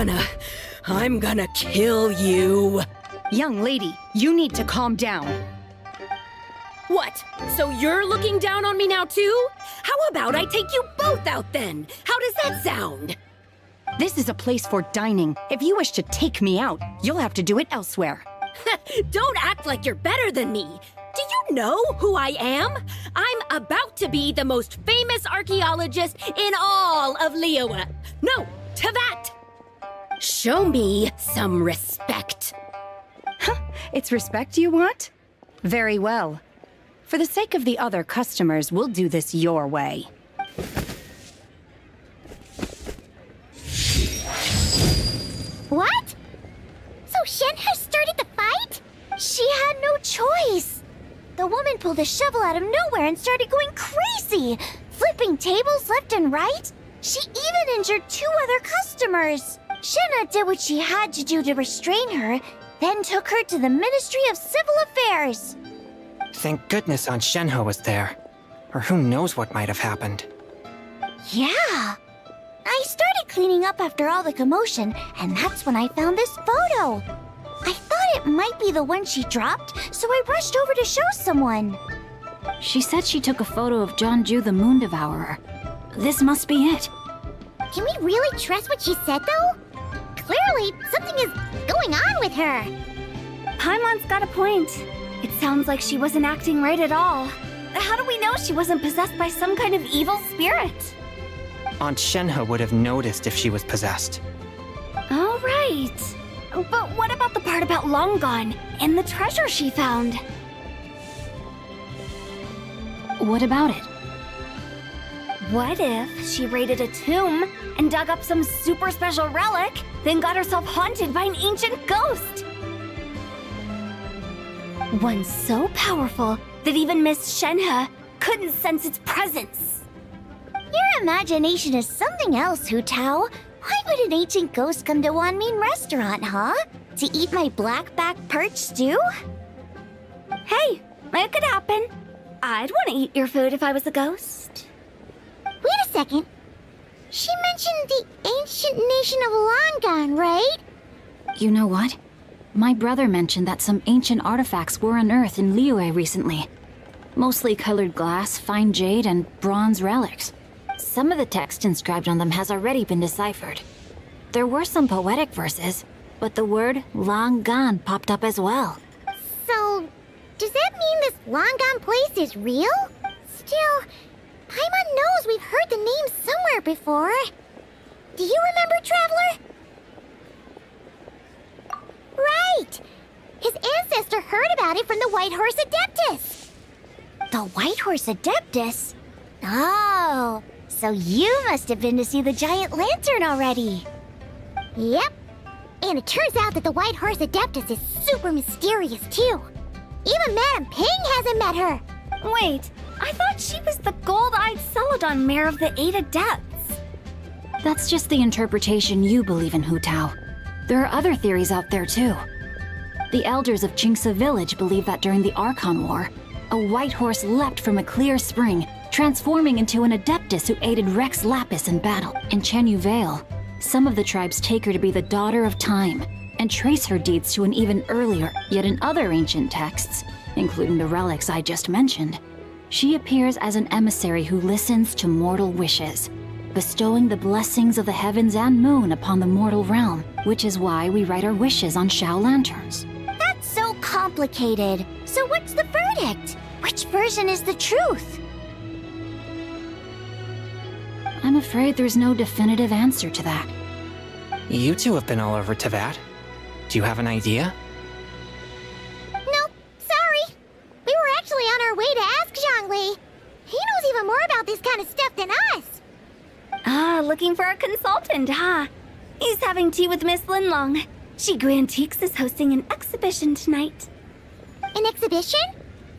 gonna kill you. Young lady, you need to calm down. What? So you're looking down on me now too? How about I take you both out then? How does that sound? This is a place for dining. If you wish to take me out, you'll have to do it elsewhere. Don't act like you're better than me. Do you know who I am? I'm about to be the most famous archaeologist in all of Liyue. No, Teyvat. Show me some respect. Huh, it's respect you want? Very well. For the sake of the other customers, we'll do this your way. What? So Shen has started the fight? She had no choice. The woman pulled a shovel out of nowhere and started going crazy, flipping tables left and right. She even injured 2 other customers. Shenna did what she had to do to restrain her, then took her to the Ministry of Civil Affairs. Thank goodness Aunt Shenhe was there. Or who knows what might have happened. Yeah. I started cleaning up after all the commotion, and that's when I found this photo. I thought it might be the one she dropped, so I rushed over to show someone. She said she took a photo of Jeonju the Moon Devourer. This must be it. Can we really trust what she said, though? Clearly, something is going on with her. Paimon's got a point. It sounds like she wasn't acting right at all. How do we know she wasn't possessed by some kind of evil spirit? Aunt Shenhe would have noticed if she was possessed. All right. But what about the part about Long Gone and the treasure she found? What about it? What if she raided a tomb and dug up some super special relic, then got herself haunted by an ancient ghost? One so powerful that even Miss Shenhe couldn't sense its presence. Your imagination is something else, Hu Tao. Why would an ancient ghost come to Wanmin restaurant, huh? To eat my blackback perch stew? Hey, it could happen. I'd want to eat your food if I was a ghost. Wait a second. She mentioned the ancient nation of Longan, right? You know what? My brother mentioned that some ancient artifacts were unearthed in Liyue recently. Mostly colored glass, fine jade, and bronze relics. Some of the text inscribed on them has already been deciphered. There were some poetic verses, but the word Longan popped up as well. So, does that mean this Longan place is real? Still, Paimon knows we've heard the name somewhere before. Do you remember, Traveler? Right! His ancestor heard about it from the White Horse Adeptus. The White Horse Adeptus? Oh, so you must have been to see the giant lantern already. Yep. And it turns out that the White Horse Adeptus is super mysterious, too. Even Madame Ping hasn't met her. Wait, I thought she was the gold-eyed Celadon mare of the 8 Adepts. That's just the interpretation you believe in, Hu Tao. There are other theories out there, too. The elders of Qingce Village believe that during the Archon War, a white horse leapt from a clear spring, transforming into an Adeptus who aided Rex Lapis in battle. In Chenyu Vale, some of the tribes take her to be the Daughter of Time, and trace her deeds to an even earlier, yet in other ancient texts, including the relics I just mentioned, she appears as an emissary who listens to mortal wishes, bestowing the blessings of the heavens and moon upon the mortal realm, which is why we write our wishes on Shao lanterns. That's so complicated. So what's the verdict? Which version is the truth? I'm afraid there's no definitive answer to that. You two have been all over Tevat. Do you have an idea? Nope, sorry. We were actually on our way to ask Zhongli. He knows even more about this kind of stuff than us. Ah, looking for a consultant, huh? He's having tea with Miss Linlong. Shigu Antiques is hosting an exhibition tonight. An exhibition?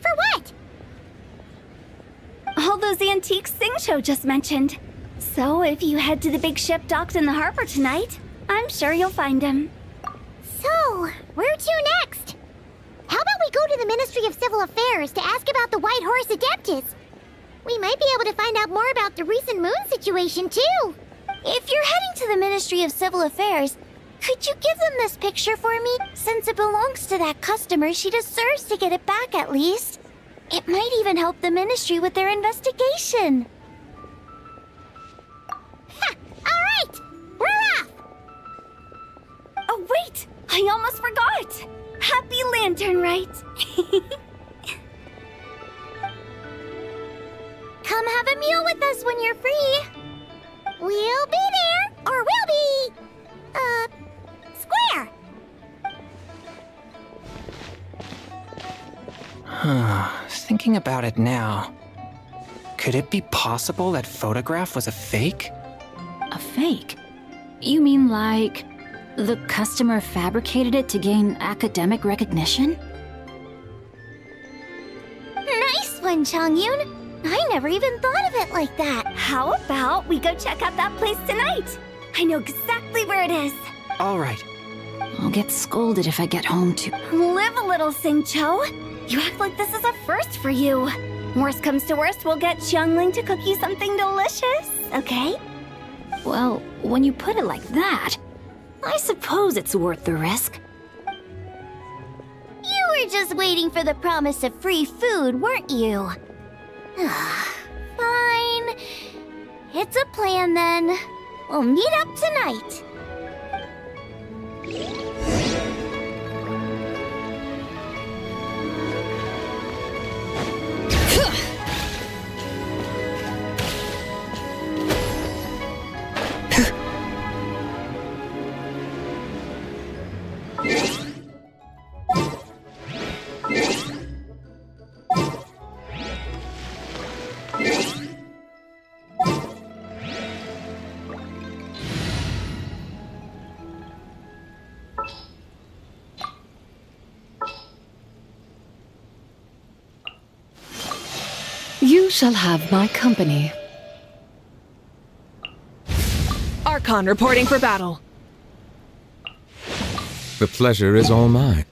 For what? All those antiques Sing-Show just mentioned. So if you head to the big ship docked in the harbor tonight, I'm sure you'll find him. So, where to next? How about we go to the Ministry of Civil Affairs to ask about the White Horse Adeptus? We might be able to find out more about the recent moon situation, too. If you're heading to the Ministry of Civil Affairs, could you give them this picture for me? Since it belongs to that customer, she deserves to get it back at least. It might even help the Ministry with their investigation. Ha! All right! We're off! Oh, wait! I almost forgot! Happy Lantern Rite! Come have a meal with us when you're free. We'll be there, or we'll be... square. Thinking about it now, could it be possible that photograph was a fake? A fake? You mean like the customer fabricated it to gain academic recognition? Nice one, Chongyun. I never even thought of it like that. How about we go check out that place tonight? I know exactly where it is. All right. I'll get scolded if I get home too. Live a little, Sing-Cho. You act like this is a first for you. Worst comes to worst, we'll get Xiangling to cook you something delicious, okay? Well, when you put it like that, I suppose it's worth the risk. You were just waiting for the promise of free food, weren't you? Fine. It's a plan then. We'll meet up tonight. You shall have my company. Archon reporting for battle. The pleasure is all mine.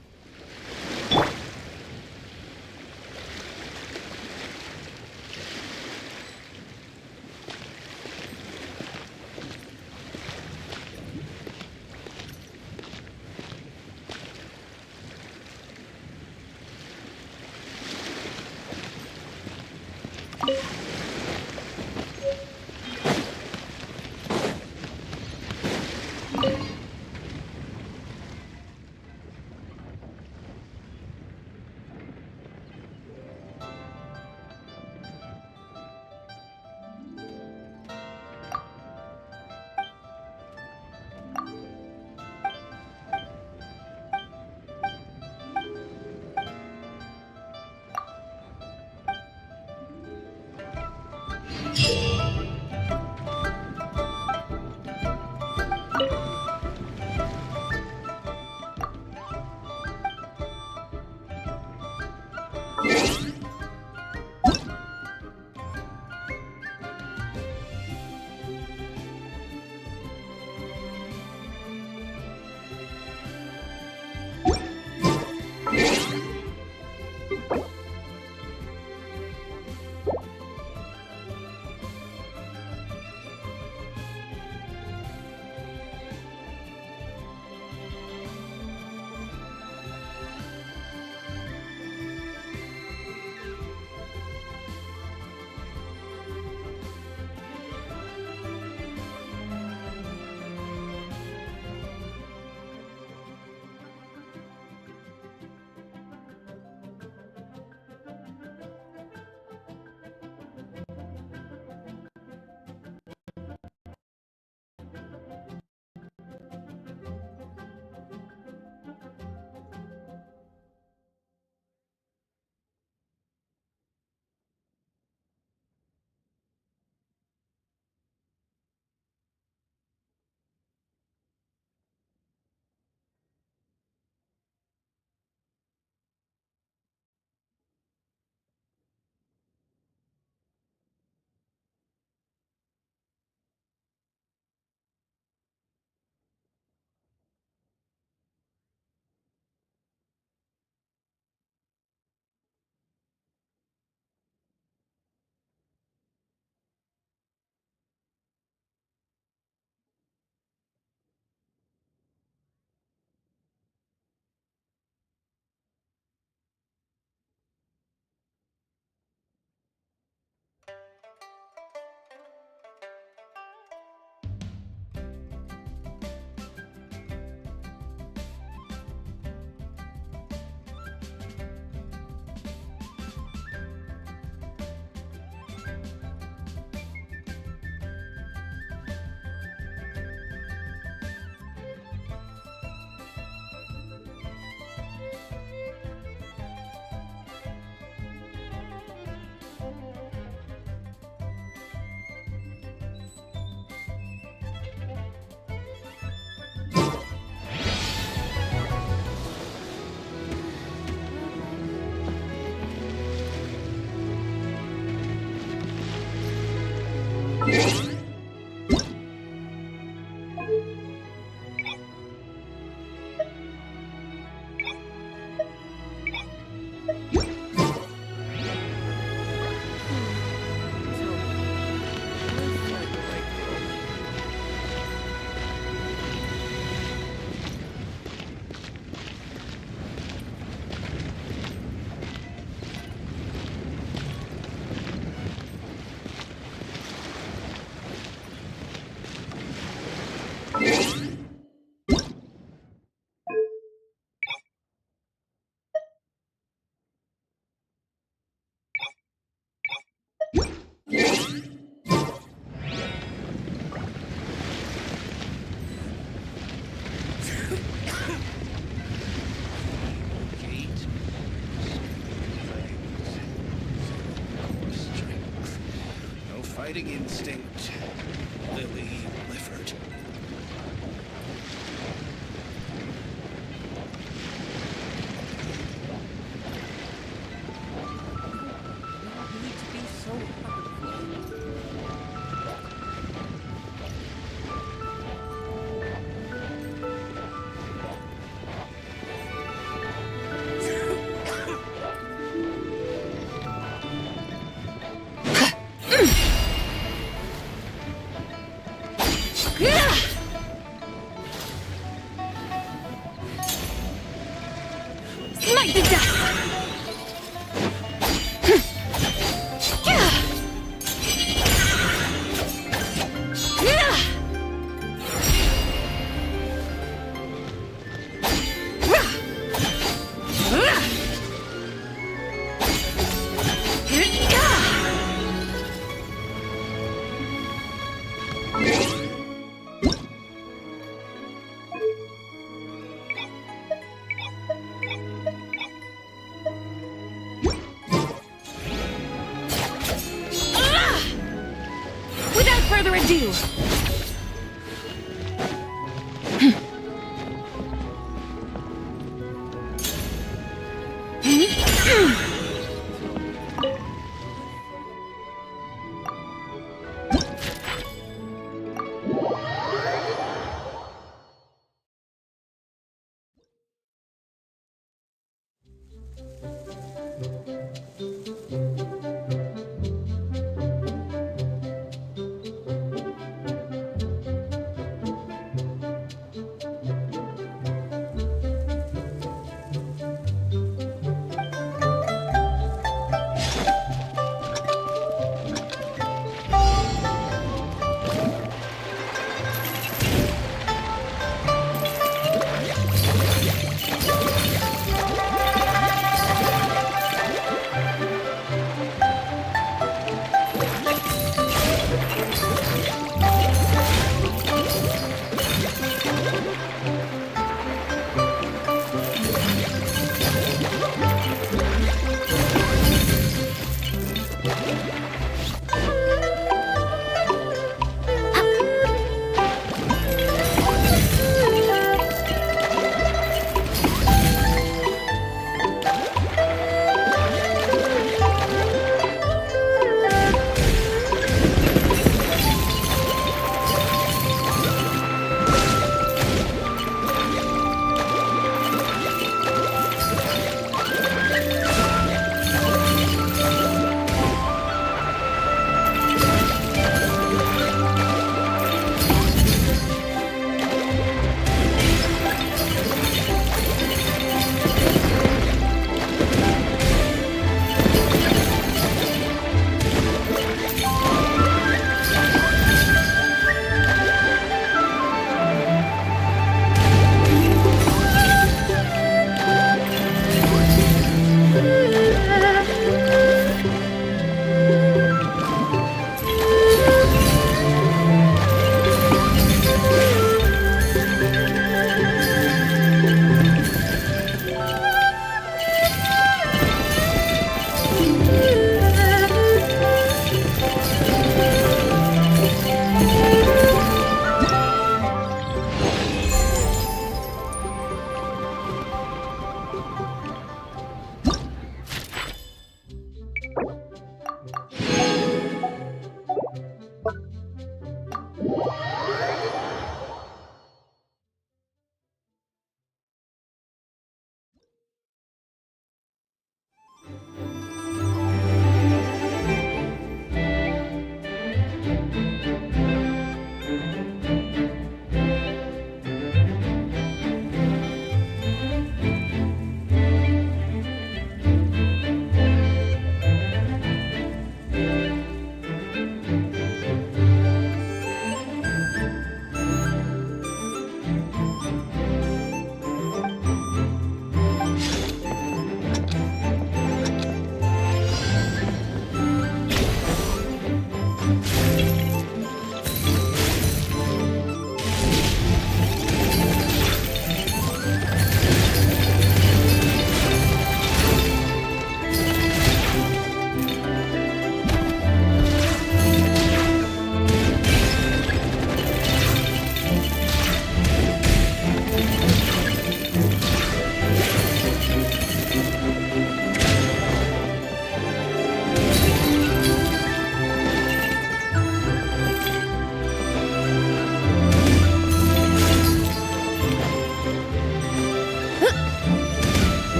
fighting instinct, Lily Lifford. Smite the dust! Without further ado,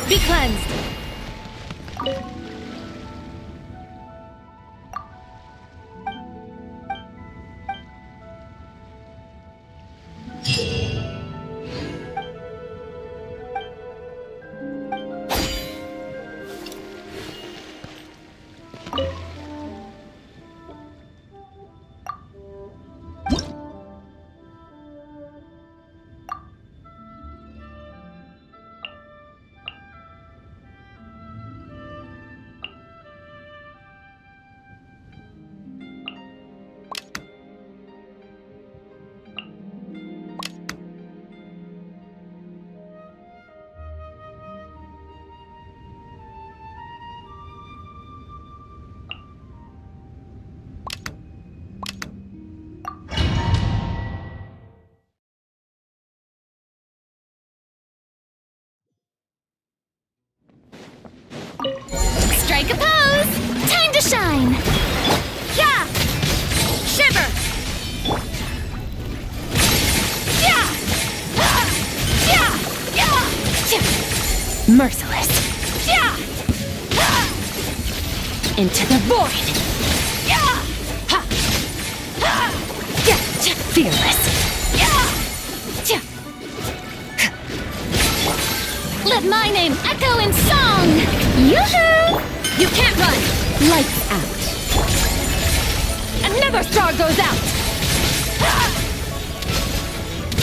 Be cleansed. Strike a pose! Time to shine! Yeah! Shiver! Yeah! Yeah! Yeah! Merciless! Yeah! Into the void! Yeah! Yeah! Fearless! Yeah! Let my name echo in song! Yoo-hoo! You can't run! Lights out. Another star goes out!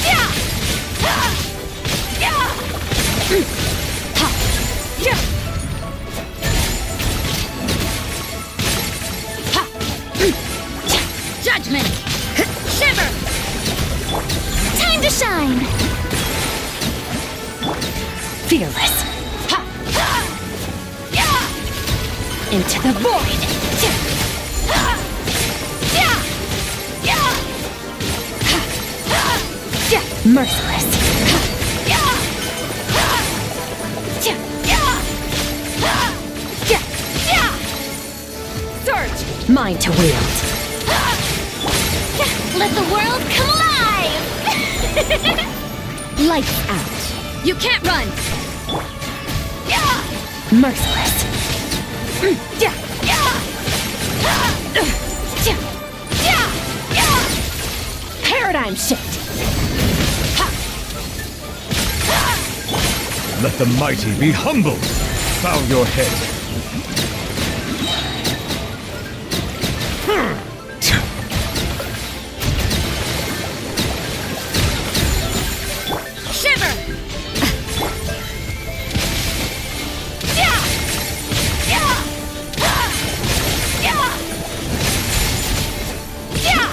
Yeah! Yeah! Yeah! Judgment! Shiver! Time to shine! Fearless! Yeah! Into the void! Yeah! Yeah! Merciless! Yeah! Yeah! Surge! Mine to wield! Let the world come alive! Lights out! You can't run! Yeah! Merciless! Yeah! Yeah! Paradigm shift! Let the mighty be humbled. Bow your head. Shiver! Yeah! Yeah! Yeah! Yeah!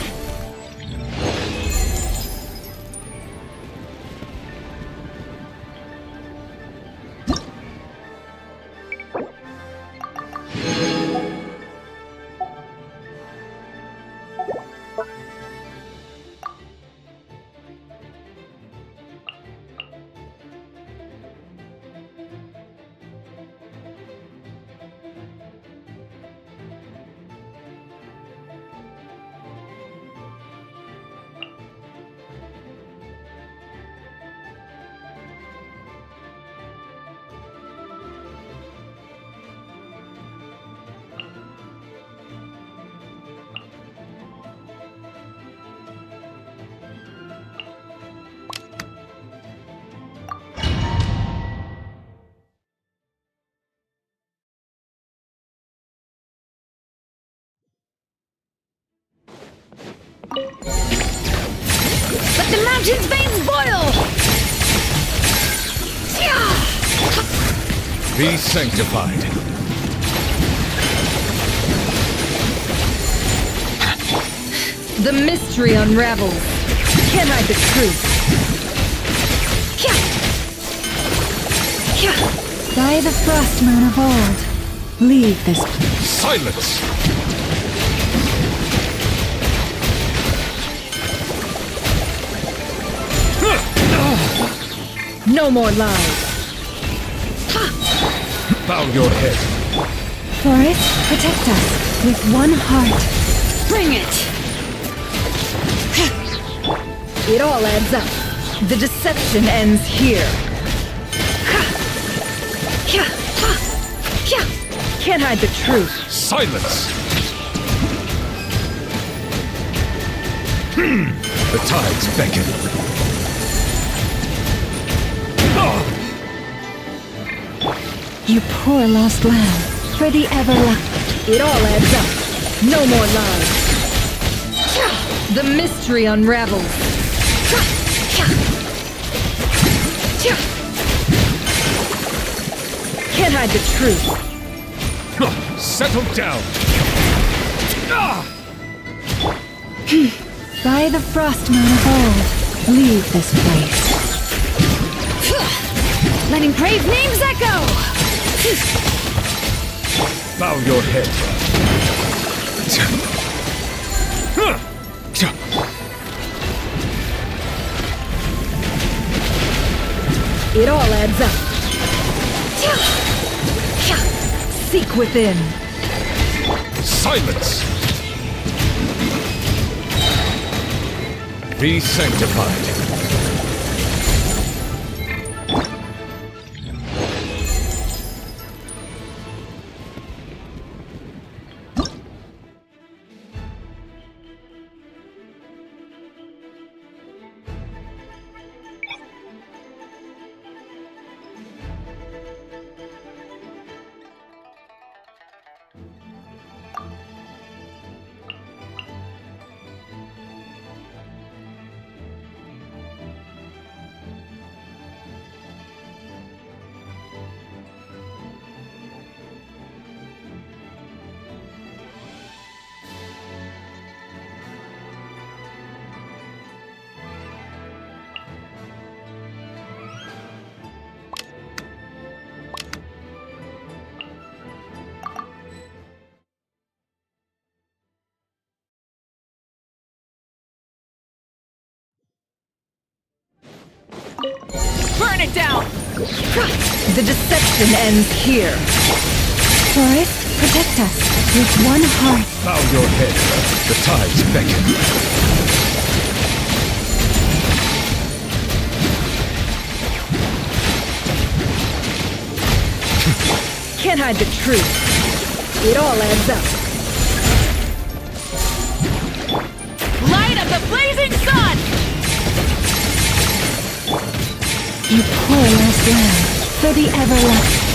Let the mountain's veins boil! Be sanctified. The mystery unravels. Can't hide the truth. By the frost moon of old, leave this. Silence! No more lies. Bow your head. Forest, protect us with one heart. Bring it! It all adds up. The deception ends here. Can't hide the truth. Silence! The tides beckon. You poor lost lamb, for the everlasting. It all adds up. No more lies. The mystery unravels. Can't hide the truth. Settle down. By the frost moon of old, leave this place. Letting brave names echo! Bow your head. It all adds up. Seek within. Silence! Be sanctified. Burn it down! The deception ends here. Forest, protect us with one heart. Bow your head. The tides beckon. Can't hide the truth. It all adds up. Light of the blazing sun! You poor lost lamb, for the everlasting.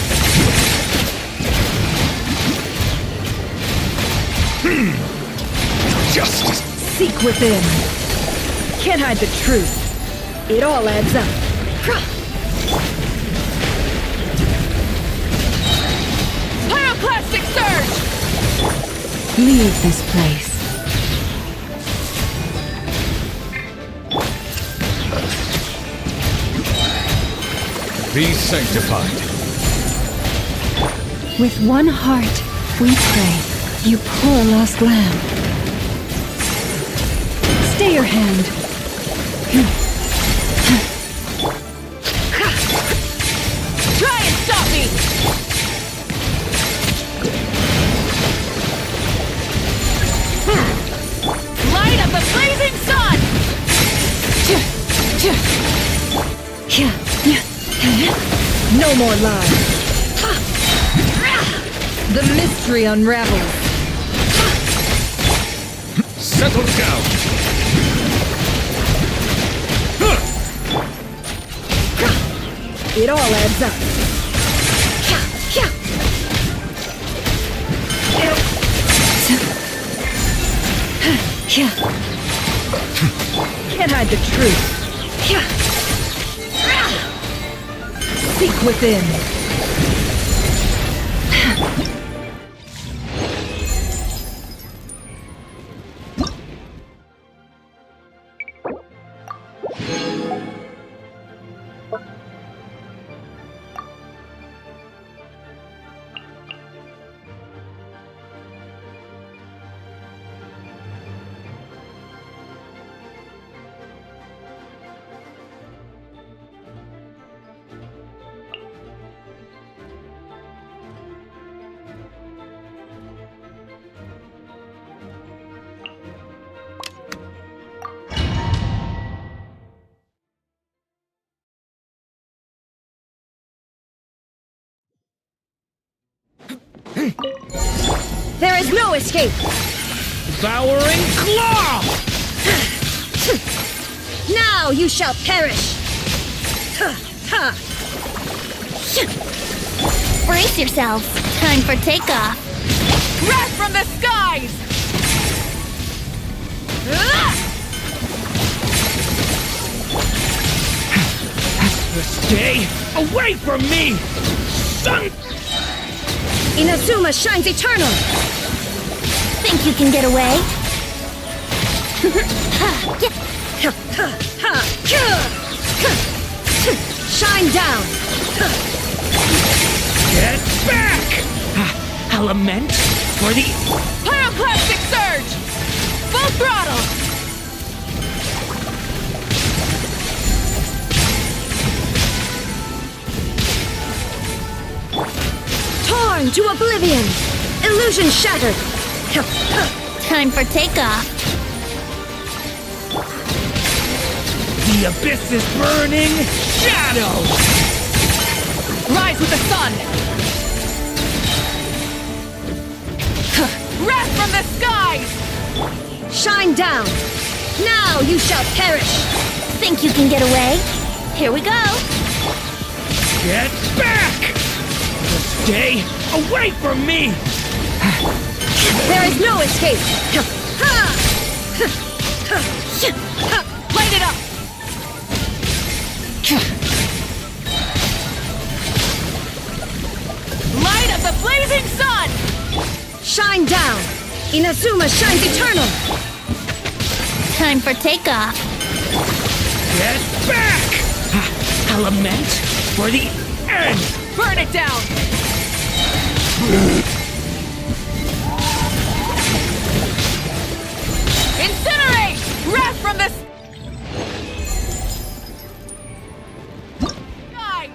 Justice! Seek within. Can't hide the truth. It all adds up. Pyroclastic surge! Leave this place. Be sanctified. With one heart, we pray, you poor lost lamb. Stay your hand. Try and stop me! Light of the blazing sun! No more lies. The mystery unravels. Settle down. It all adds up. Can't hide the truth. Seek within. There is no escape! Devouring Claw! Now you shall perish! Brace yourselves. Time for takeoff. Wrath from the skies! Stay away from me! Son! Inazuma shines eternal! Think you can get away? Shine down! Get back! I'll lament for the Pyroclastic surge! Full throttle! Torn to oblivion! Illusion shattered! Time for takeoff. The abyss is burning! Shadow! Rise with the sun! Wrath from the skies! Shine down! Now you shall perish! Think you can get away? Here we go. Get back! Stay away from me! There is no escape! Light it up! Light of the blazing sun! Shine down! Inazuma shines eternal! Time for takeoff. Get back! I'll lament for the end! Burn it down! Incinerate! Wrath from the sky!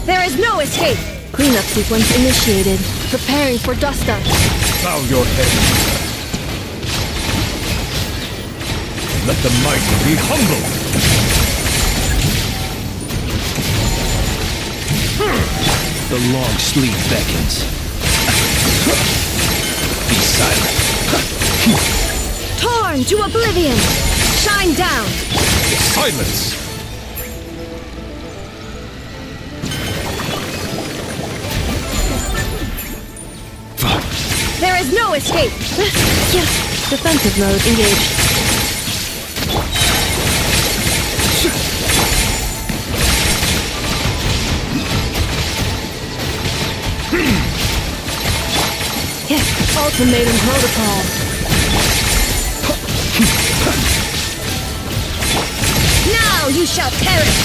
There is no escape! Cleanup sequence initiated. Preparing for dust up. Bow your head. Let the mighty be humble. The long sleep beckons. Be silent. Torn to oblivion! Shine down! Silence! There is no escape! Yes, defensive mode engaged. Yes, ultimatum protocol. Now you shall perish!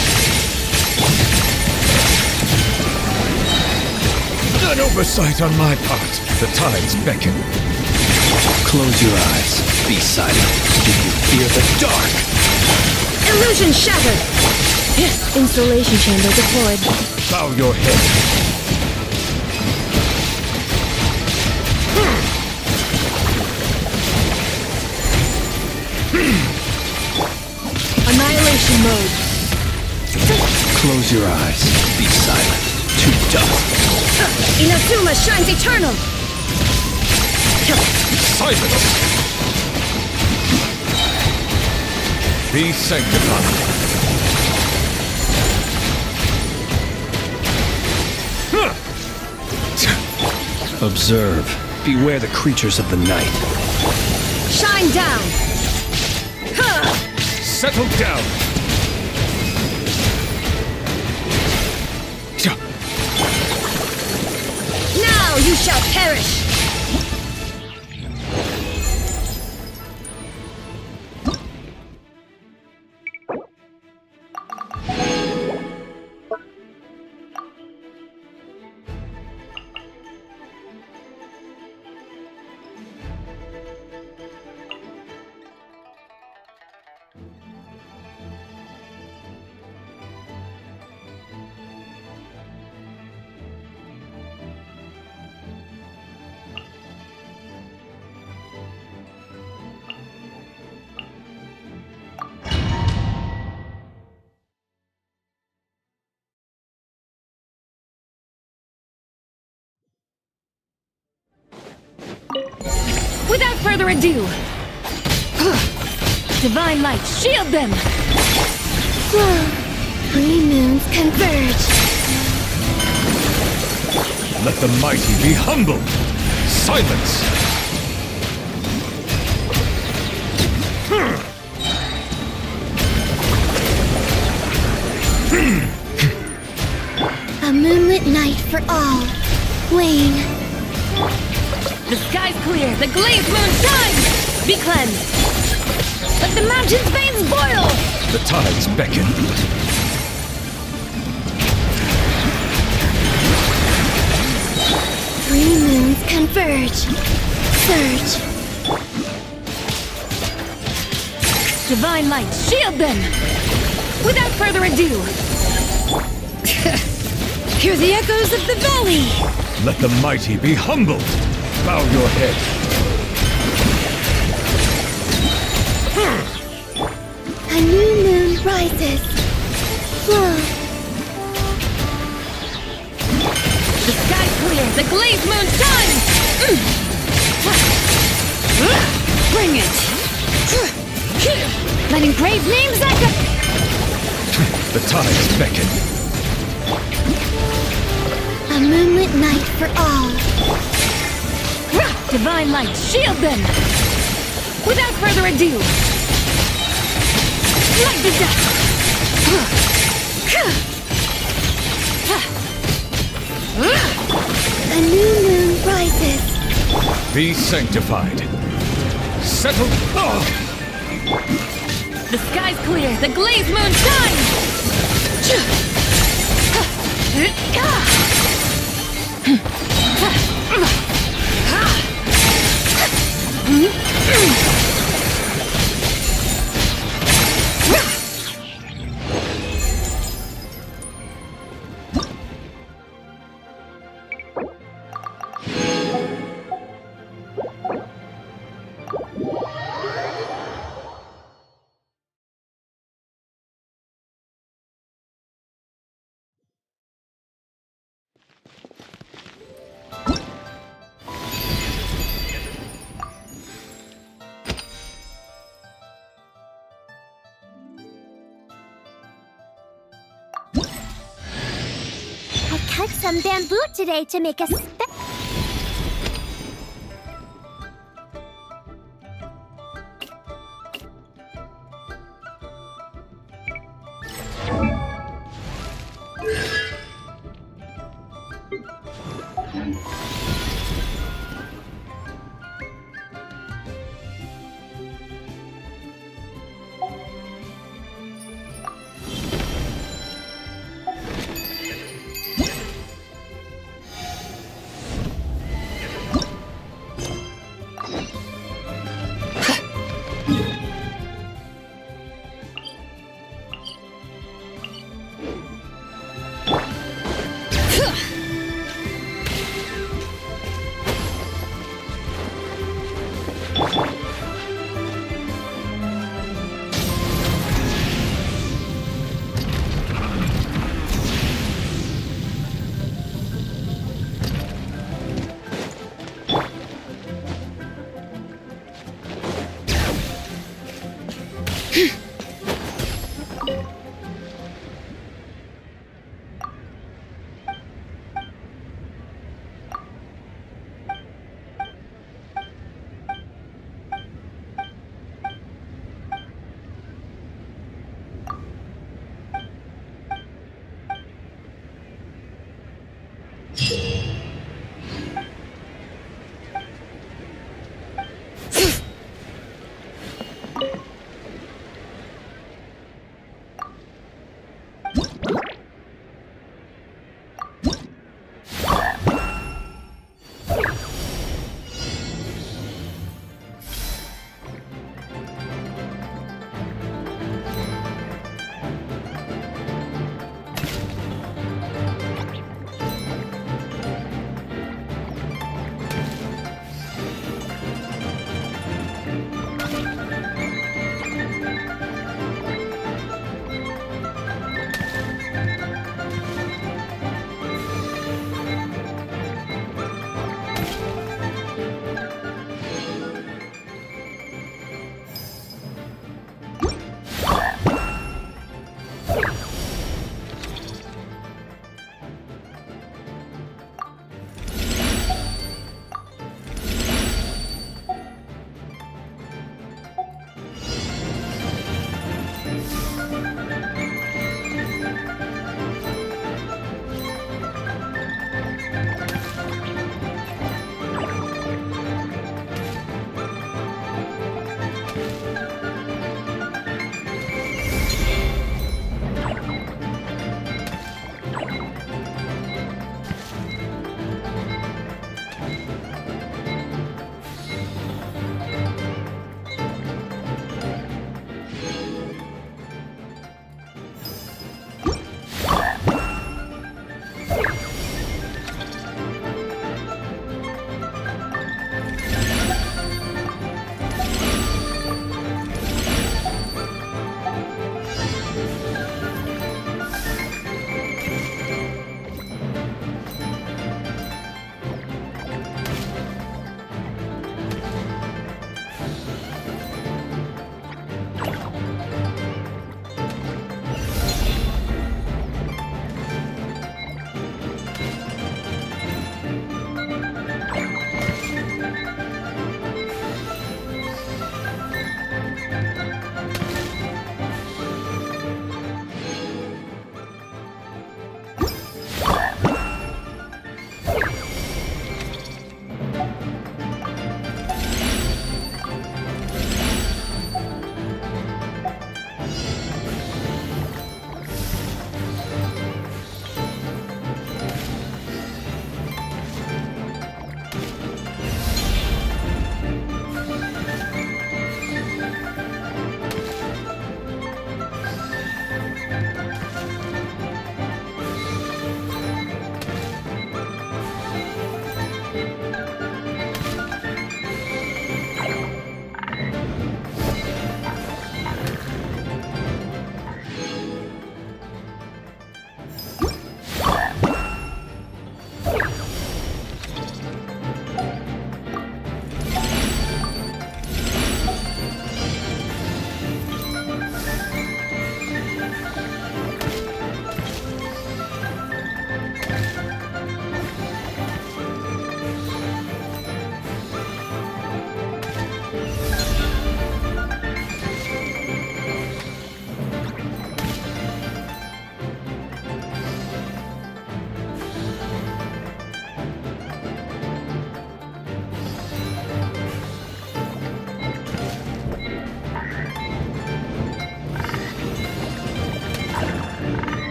An oversight on my part. The tides beckon. Close your eyes. Be silent. Do you fear the dark? Illusion shattered! Installation chamber deployed. Bow your head. Annihilation mode. Close your eyes. Be silent. To dust. Inazuma shines eternal! Silence! Be sanctified. Observe. Beware the creatures of the night. Shine down! Settle down. Now you shall perish! Without further ado, divine light, shield them! Three moons converge. Let the mighty be humbled! Silence! A moonlit night for all. Wane. The sky's clear, the glazed moon shines! Be cleansed! Let the mountain's veins boil! The tides beckon. Three moons converge. Surge. Divine light, shield them! Without further ado, hear the echoes of the valley! Let the mighty be humbled! Bow your head. A new moon rises. Flow. The sky's clear, the glazed moon shines! Bring it! Letting brave names echo! The tides beckon. A moonlit night for all. Divine light, shield them! Without further ado, light the dust! A new moon rises. Be sanctified. Settle. The sky's clear, the glazed moon I cut some bamboo today to make a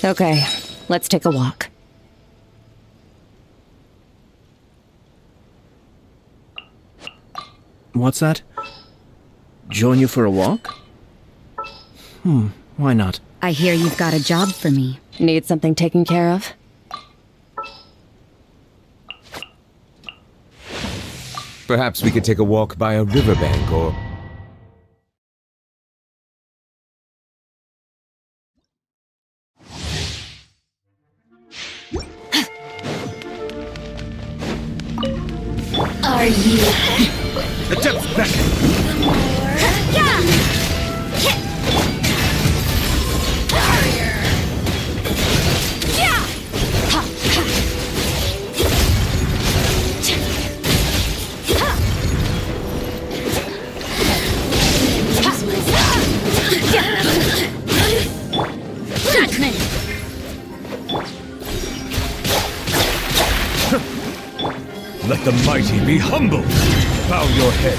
Okay, let's take a walk. What's that? Join you for a walk? Why not? I hear you've got a job for me. Need something taken care of? Perhaps we could take a walk by a riverbank or... Are you? The depth's back! Let the mighty be humble. Bow your head.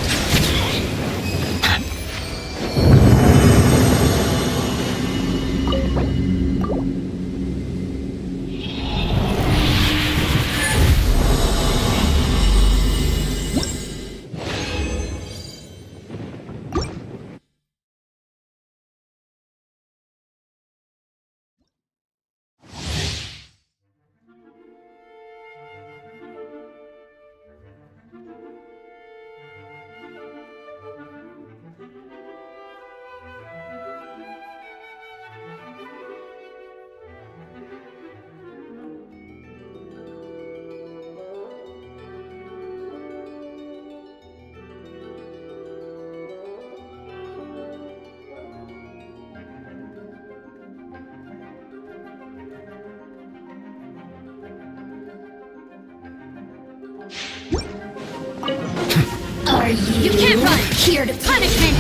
Are you can't run! here to punishment?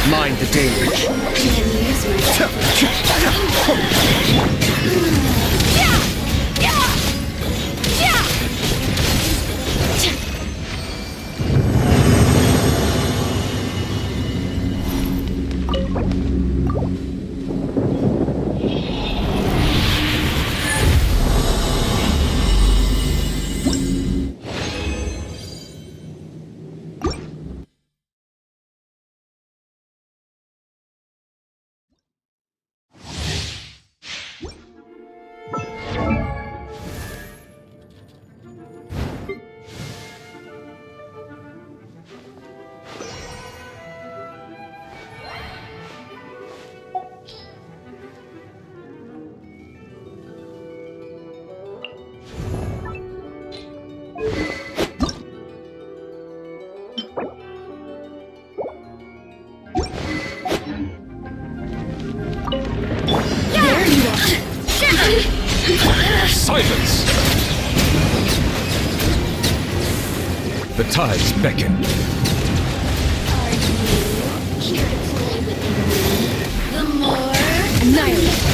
Mind the damage. Silence! The tides beckon. Here to play with me. The more Annihilate.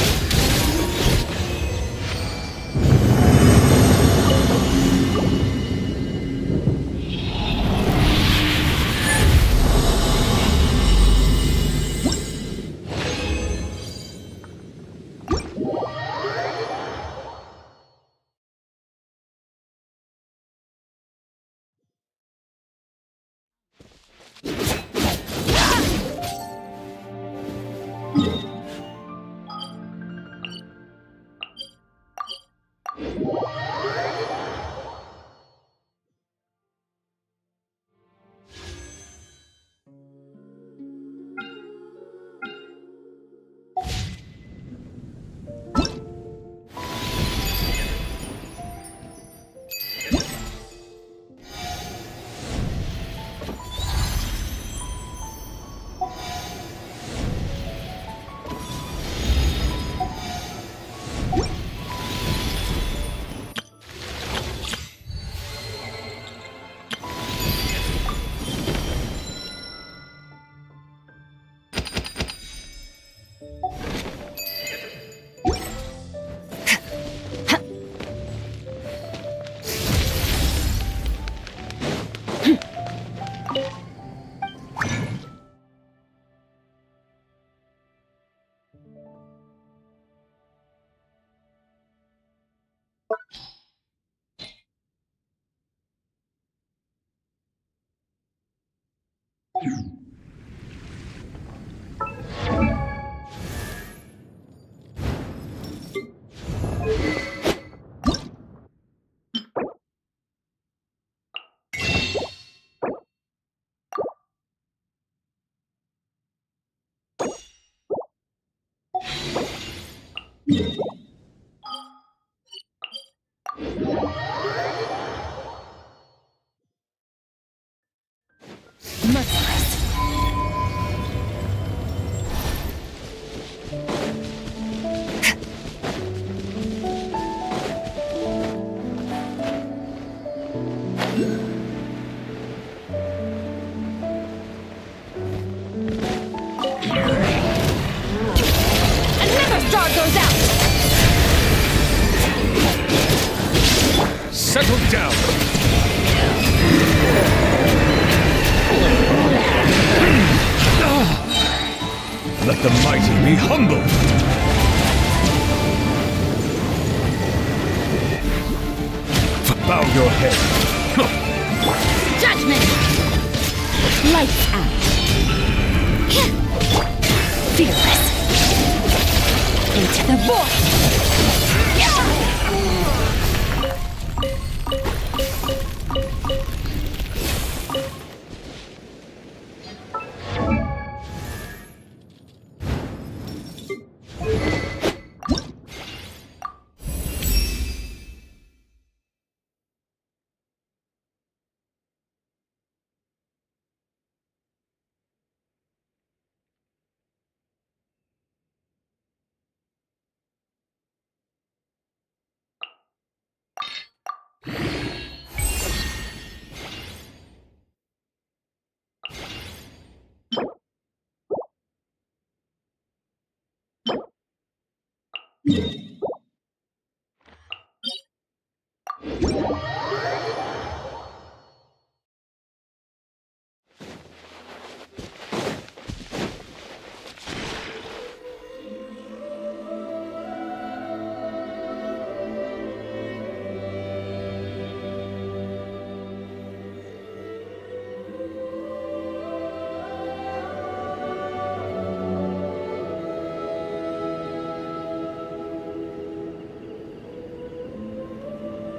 Settle down! Let the mighty be humble! Bow your head! Judgment! Lights out. Fearless. Into the void!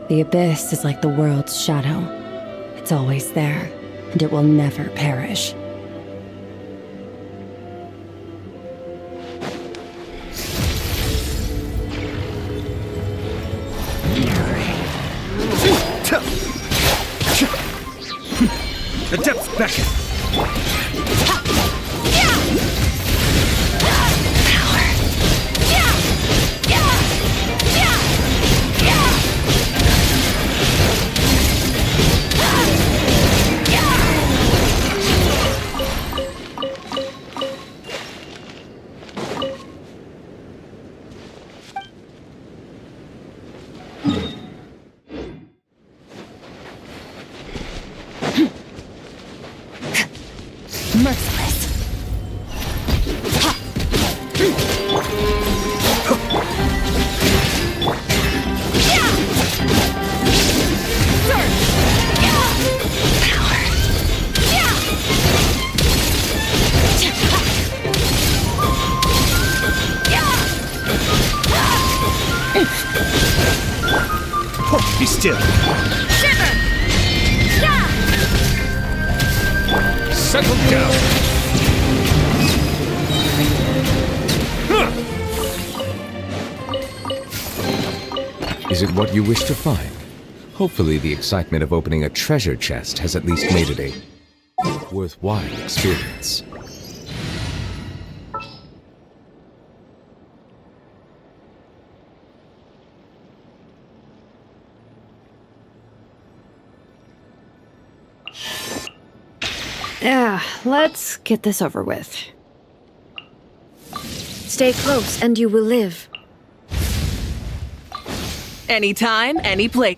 The abyss is like the world's shadow. It's always there, and it will never perish. The depths beckon! Merciless. Be still! Shiver! Settle down! Is it what you wish to find? Hopefully the excitement of opening a treasure chest has at least made it a worthwhile experience. Yeah, let's get this over with. Stay close and you will live. Anytime, any place.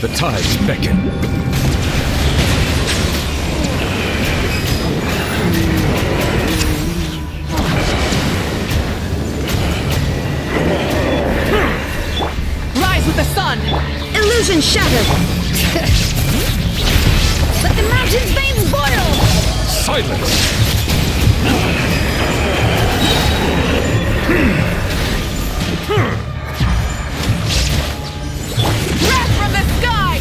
The tides beckon. Rise with the sun! Illusion shattered! Silence! Wrath from the sky!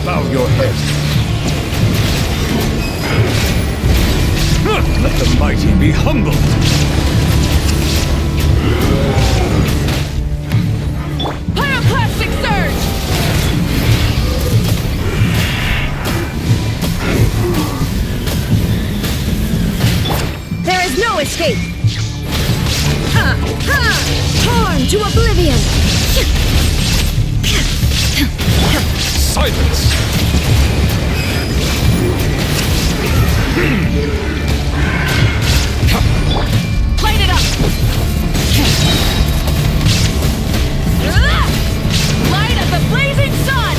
Bow your head. Let the mighty be humbled. Pyroclastic surge! There is no escape! Ha! Ha! Torn to oblivion! Silence! Light it up! Light of the blazing sun!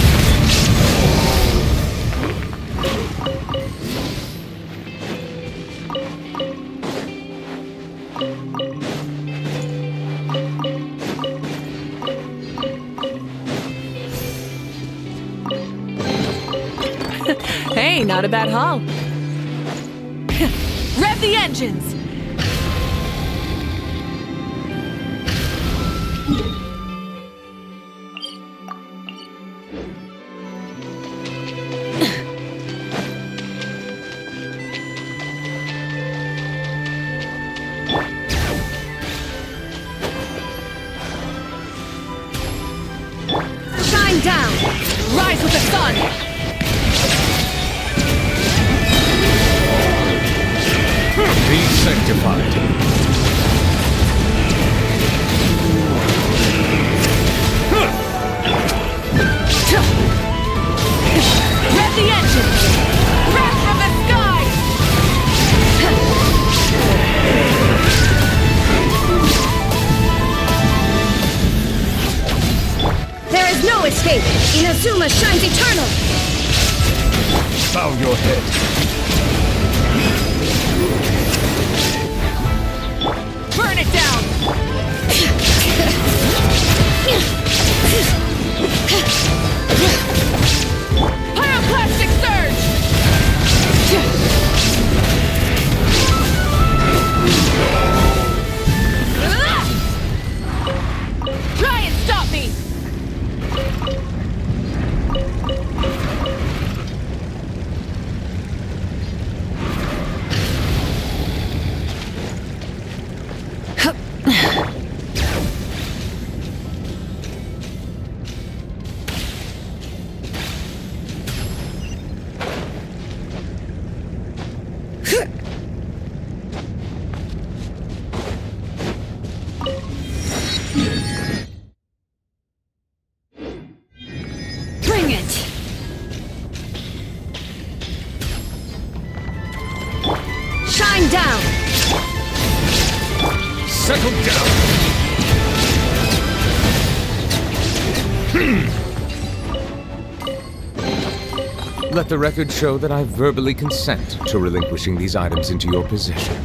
Hey, not a bad haul. Rev the engines! Shine down! Rise with the sun! Be sanctified. Rev the engines! Wrath from the sky! There is no escape! Inazuma shines eternal! Bow your head. Burn it down! Pyroclastic surge! Try and stop me! Bring it! Shine down! Settle down. Let the record show that I verbally consent to relinquishing these items into your possession.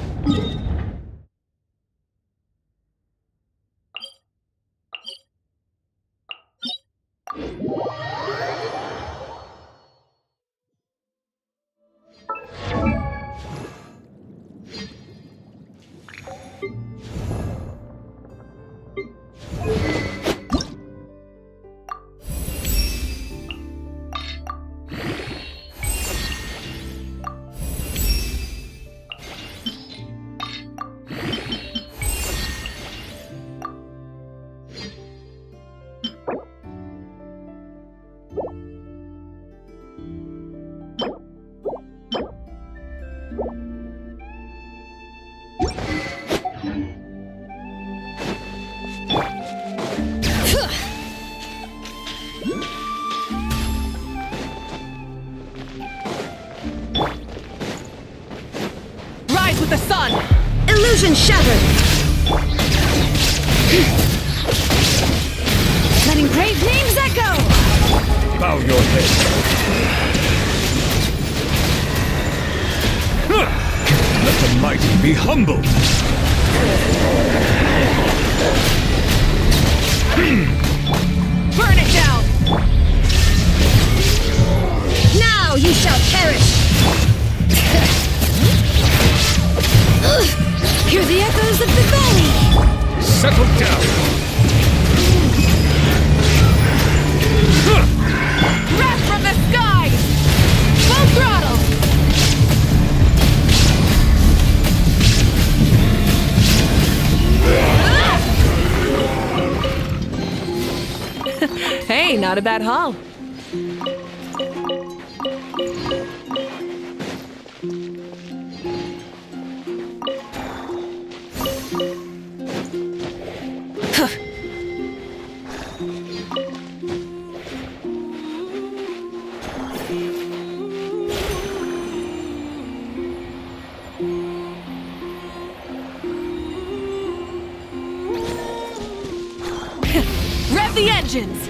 Rise with the sun! Illusion shattered! Bow your head. Let the mighty be humbled. Burn it down! Now you shall perish! Hear the echoes of the valley! Settle down. Wrath from the sky! Full throttle! Hey, not a bad haul. Rev the engines!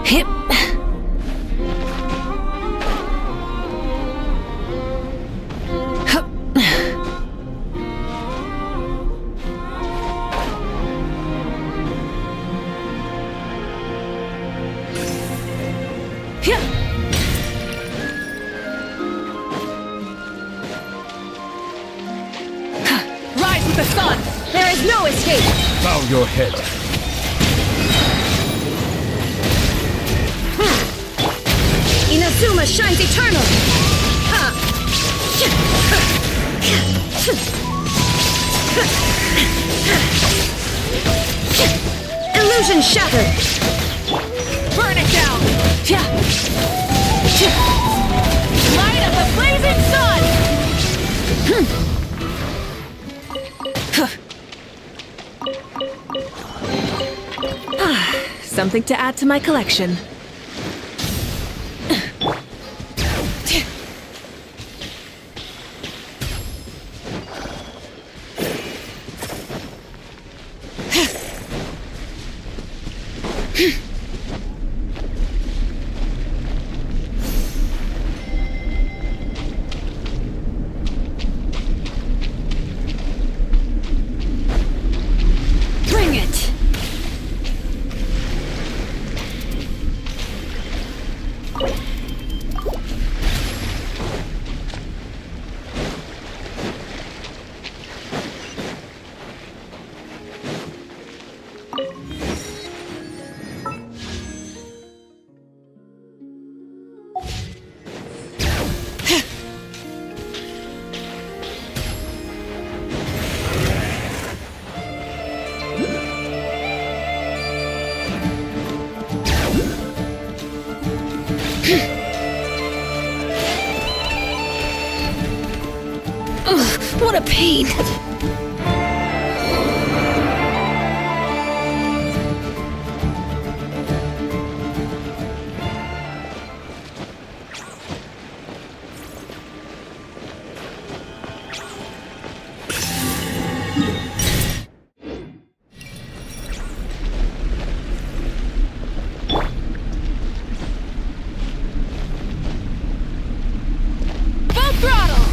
Hip. Hup. Hyah. Rise with the sun! There is no escape! Bow your head. Inazuma shines eternal! Illusion shattered! Burn it down! Light of the blazing sun! Something to add to my collection. Bring it! Ugh, what a pain! Full throttle!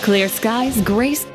Clear skies, grace.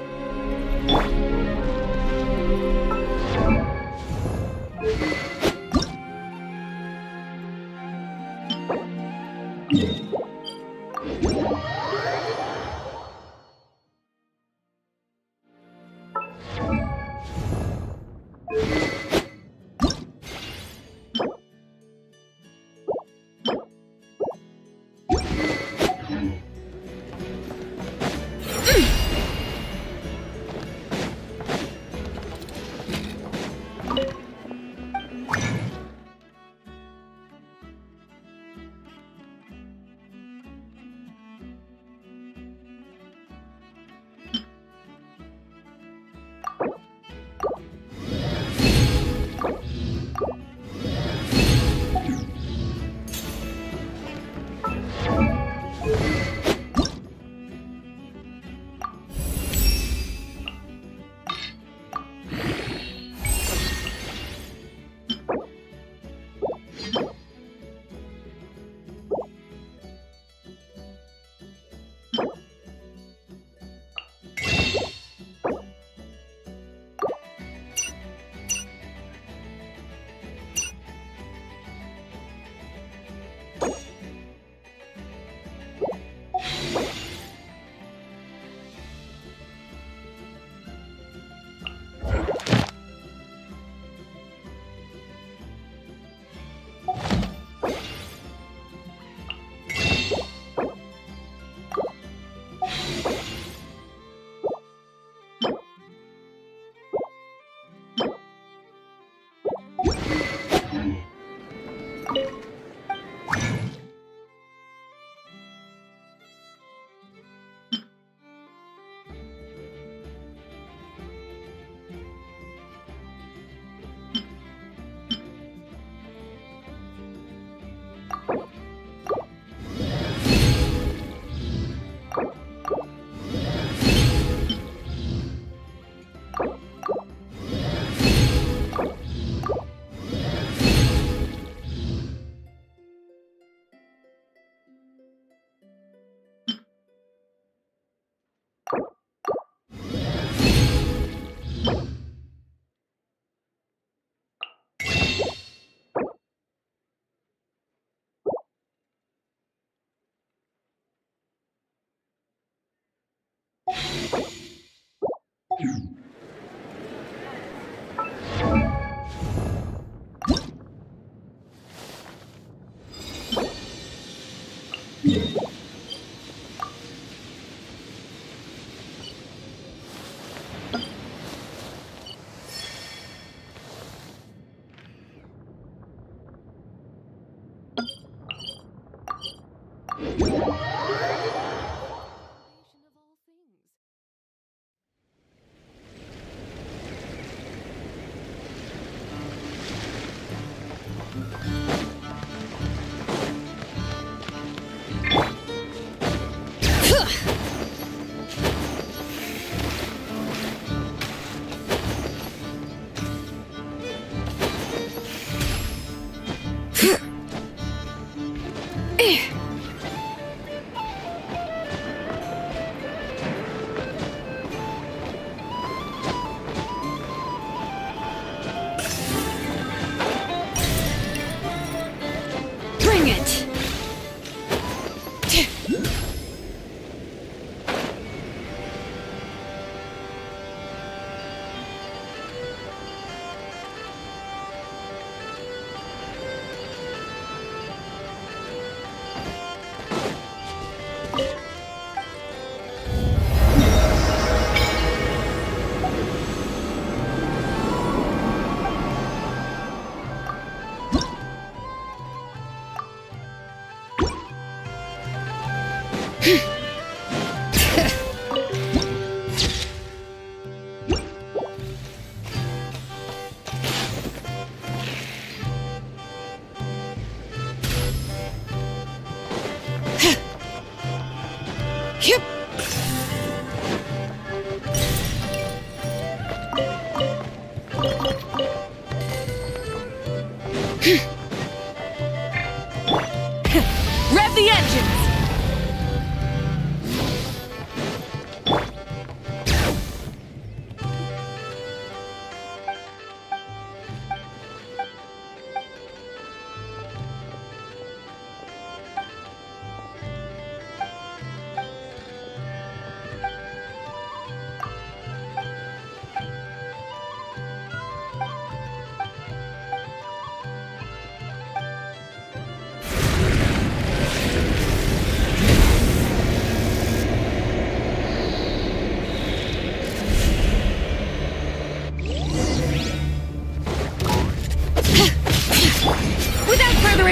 Bring it! Yep. Rev the engines!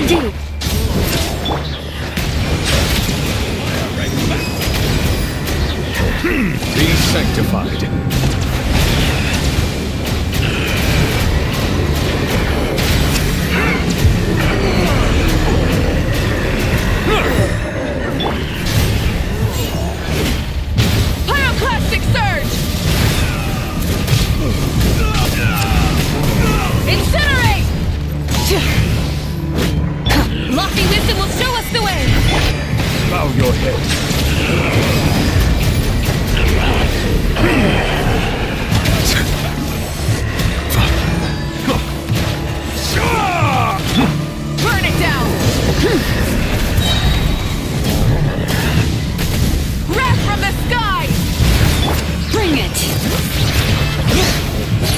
Be sanctified. Pyroclastic surge! Incinerate! Lofty wisdom will show us the way! Bow your head. Burn it down! Wrath from the sky! Bring it!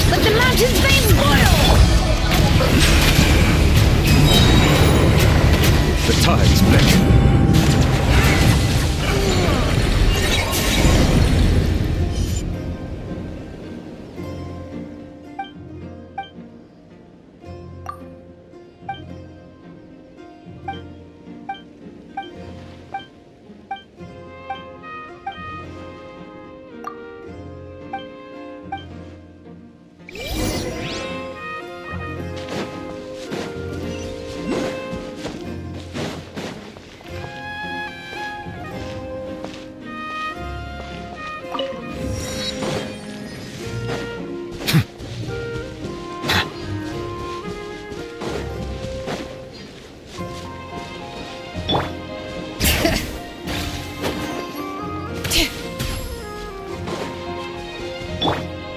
Let the mountain's veins boil! The tides beckon.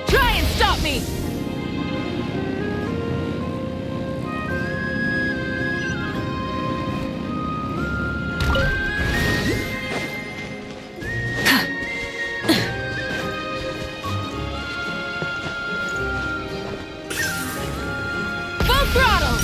Try and stop me! Full throttle!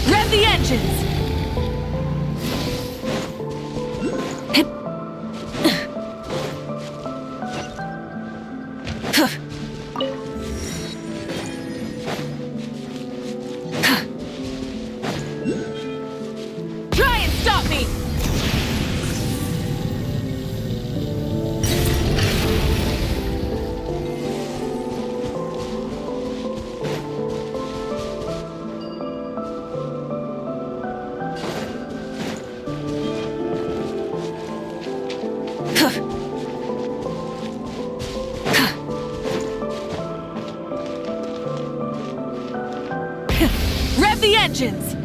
Rev the engines! Try and stop me! Rev the engines!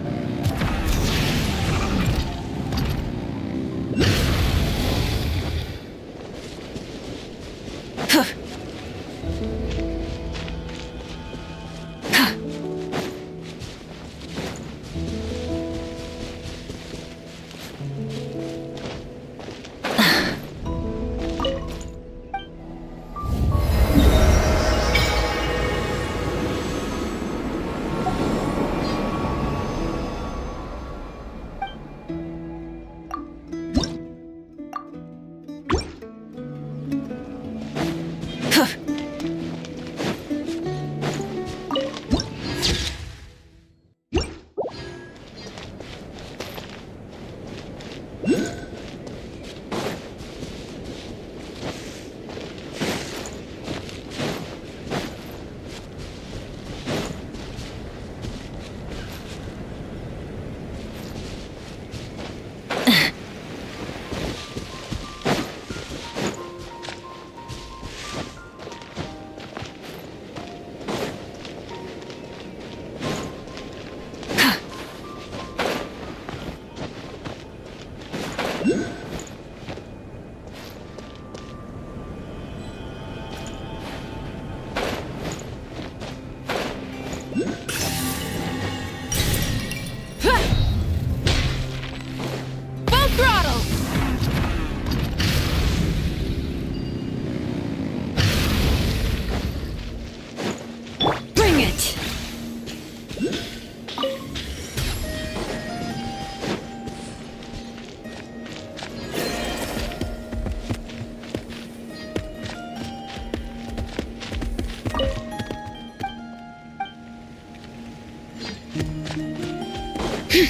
Light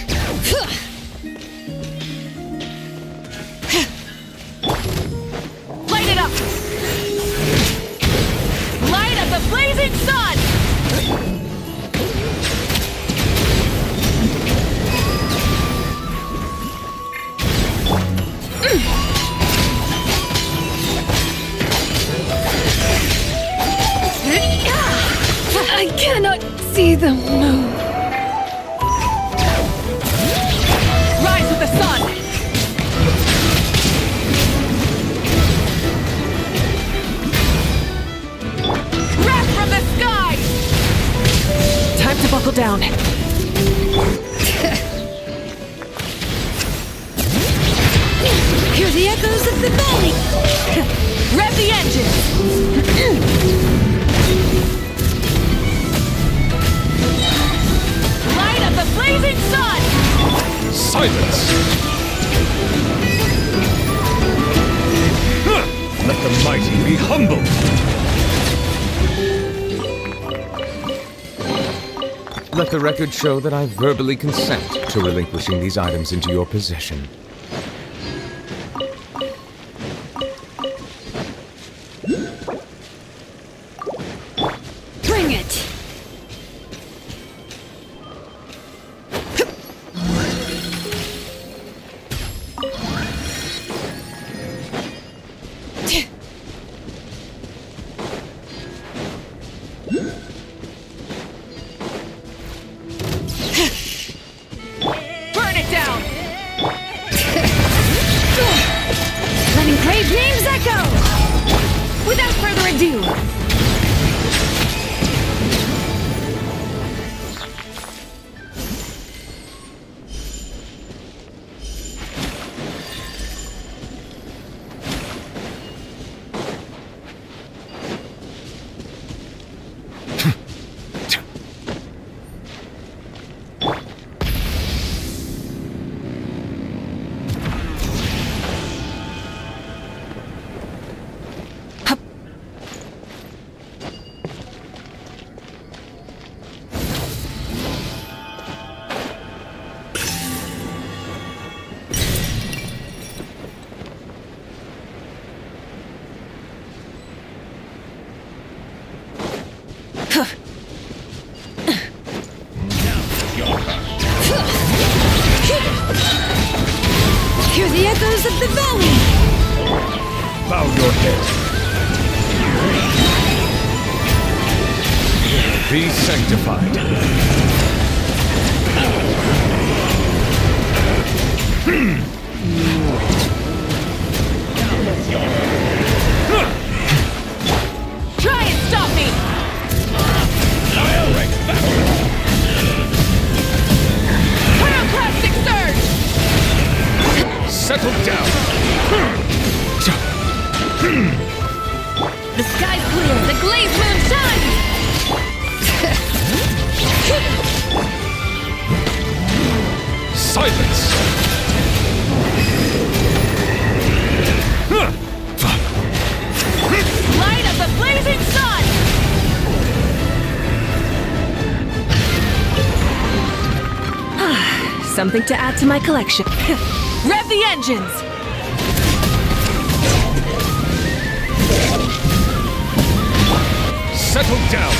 it up! Light up the blazing sun! I cannot see the moon. Rise with the sun! Wrath from the sky! Time to buckle down. Hear the echoes of the valley! Rev the engine! Light up the blazing sun! Silence! Let the mighty be humble! Let the record show that I verbally consent to relinquishing these items into your possession. Bring it! Burn it down! Letting brave names echo! Without further ado, hear the echoes of the valley! Bow your head. Be sanctified. Try and stop me! Pyroclastic surge! Settle down. The sky's clear! The glazed moon shines! Silence. Light of the blazing sun! Something to add to my collection. Rev the engines! Settle down.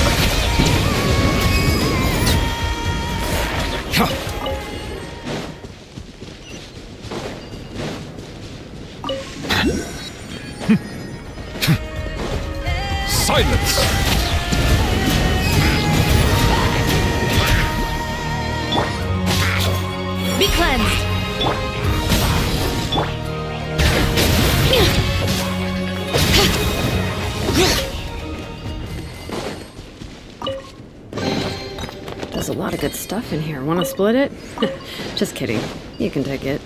Silence. Be cleansed! There's a lot of good stuff in here. Want to split it? Just kidding. You can take it.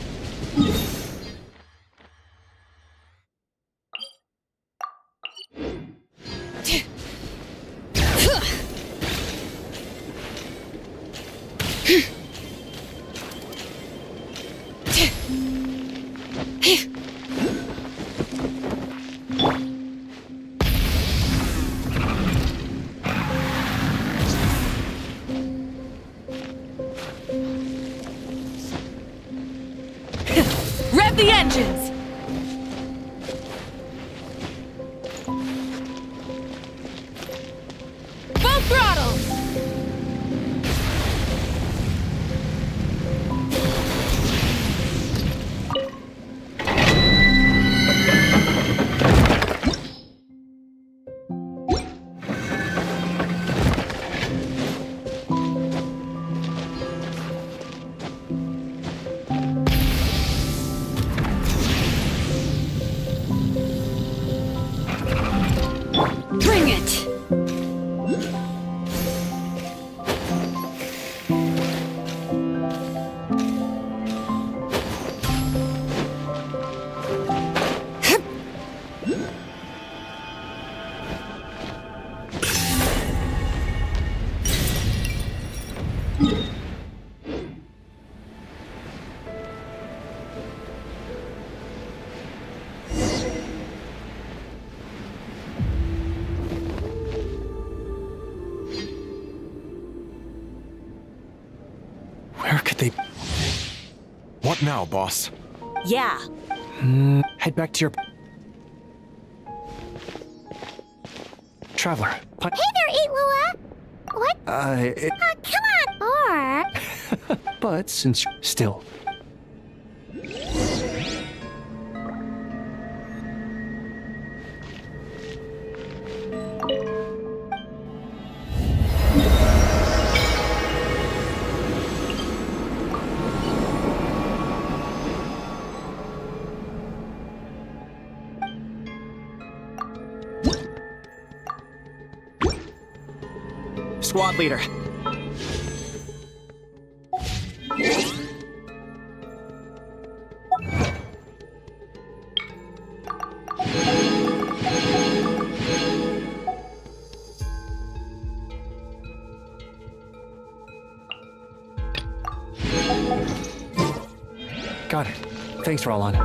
They... What now, boss? Yeah. Head back to your... Traveler, Hey there, Eatwilla! What? Come on! Or... but since you're still... Squad leader. Got it. Thanks, Roland.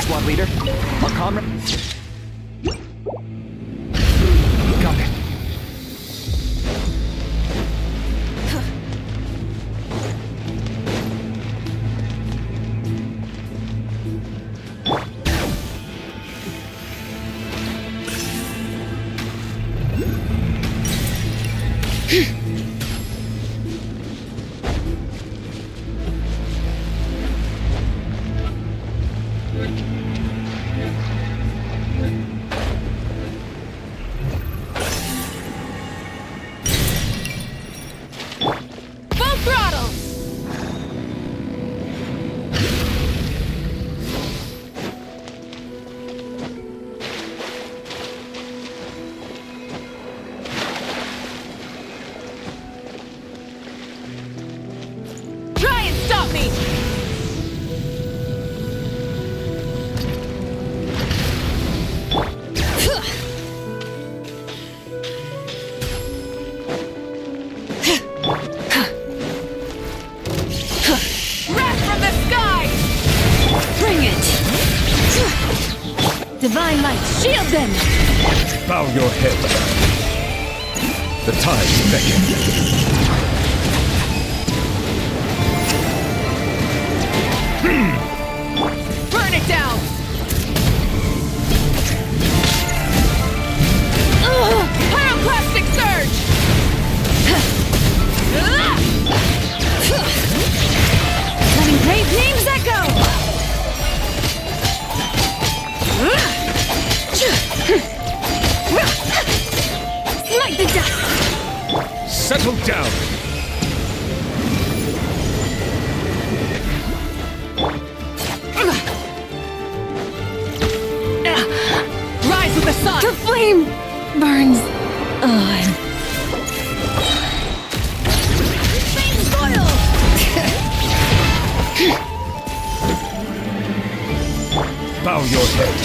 Squad leader, our comrade. Got it. Full throttle! Try and stop me! Wrath from the sky! Bring it! Divine light, shield them! Bow your head. The tides beckon. Burn it down! Pyroclastic surge! Letting great names echo! Smite the dust! Settle down. Rise with the sun! The flame burns on. Flames boil! Bow your head.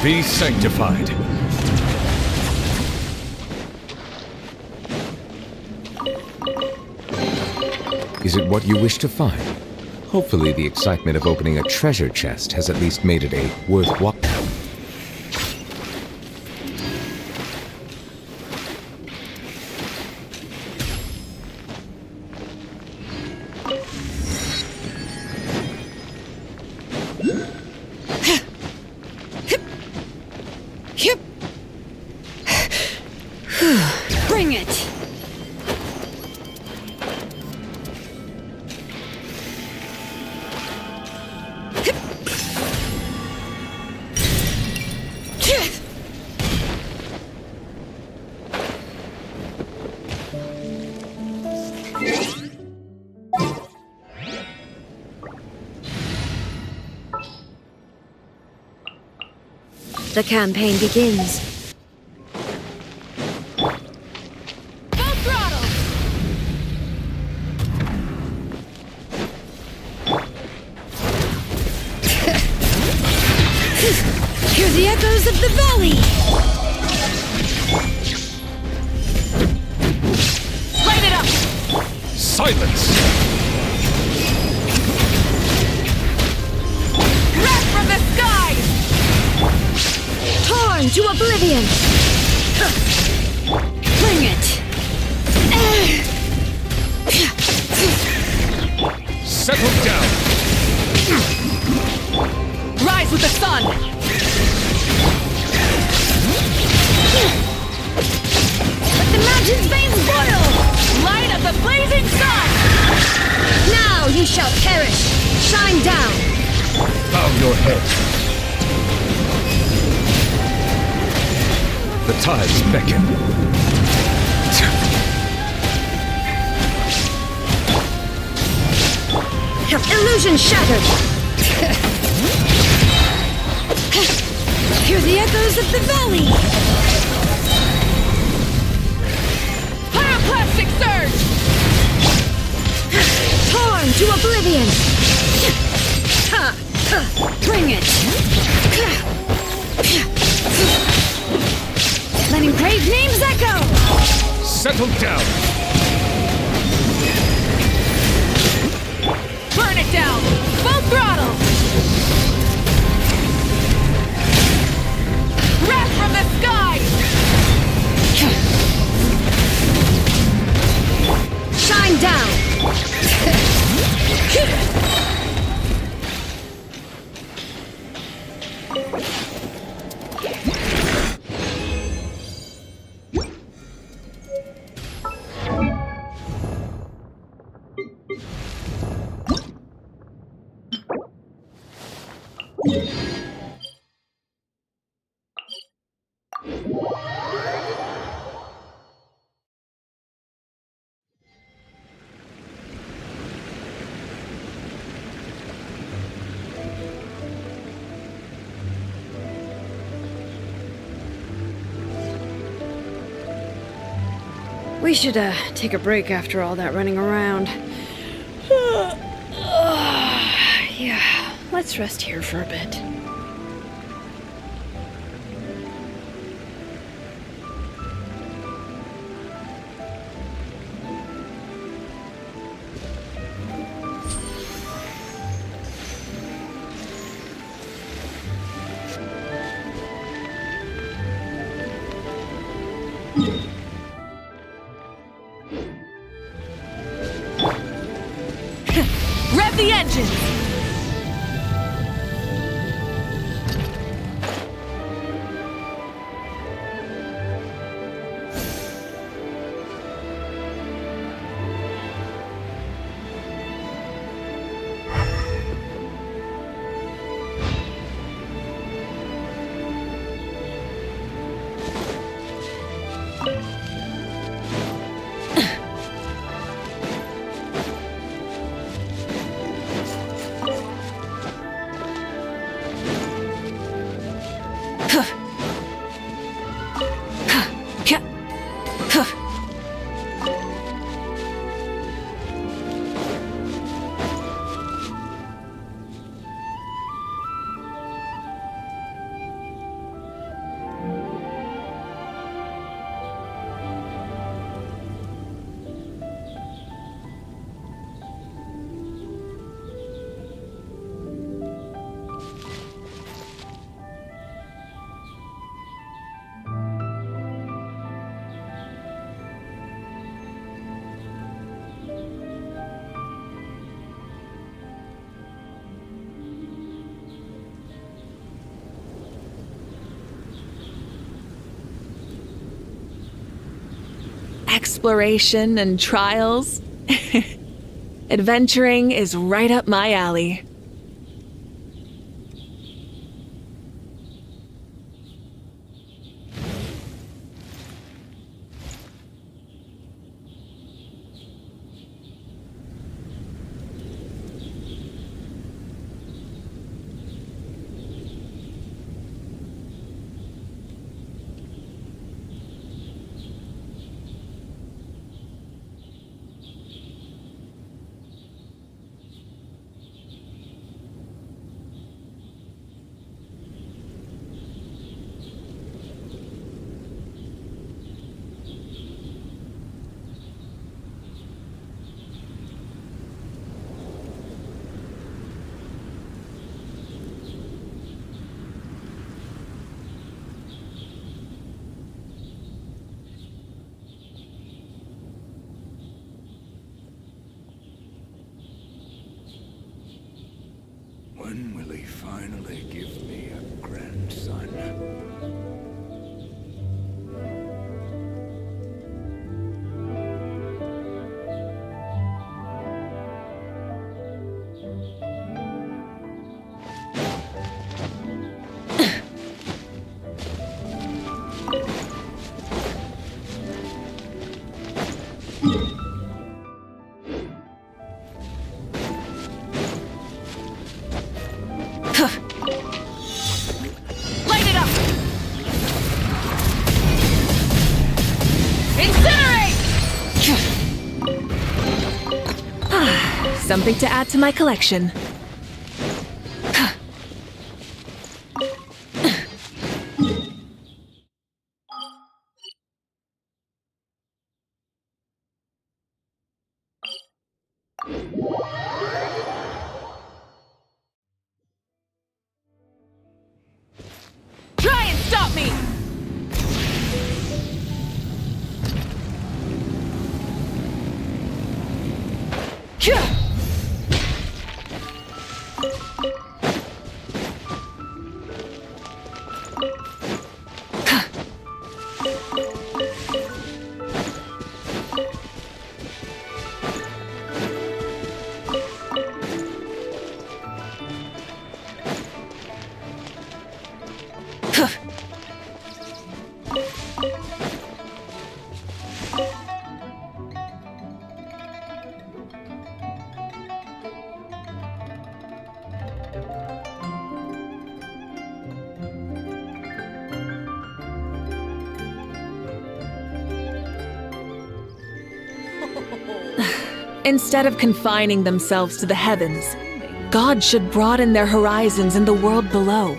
Be sanctified. Is it what you wish to find? Hopefully the excitement of opening a treasure chest has at least made it a worthwhile. Bring it! The campaign begins. Full throttle! Hear the echoes of the valley! Light it up! Silence! Wrath from the skies! Torn to oblivion! Bring it! Settle down! Rise with the sun! Let the mountain's veins boil! Light of the blazing sun! Now you shall perish! Shine down! Bow your head. The tides beckon. Illusion shattered! Hear the echoes of the valley! Pyroclastic surge! Torn to oblivion! Bring it! Letting brave names echo! Settle down! Burn it down! Full throttle! Wrath from the skies! Shine down! We should, take a break after all that running around. Yeah, let's rest here for a bit. Rev the engines! exploration and trials. Adventuring is right up my alley. When will he finally give me a grandson? Light it up! Incinerate! Something to add to my collection. Try and stop me! Instead of confining themselves to the heavens, God should broaden their horizons in the world below.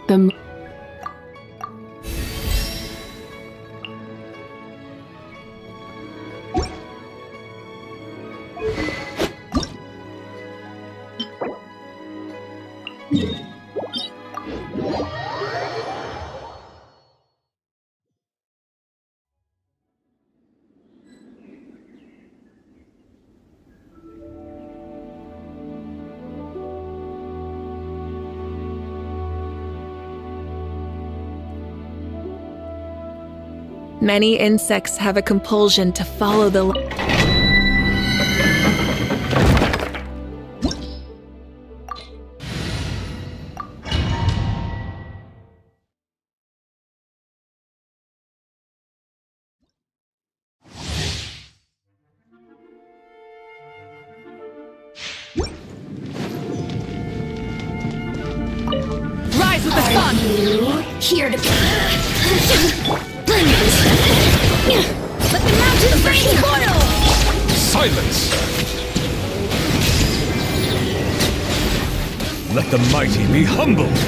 The Many insects have a compulsion to follow the Rise with the sun! Here to be. Let the mountains rain portal! Silence! Let the mighty be humbled!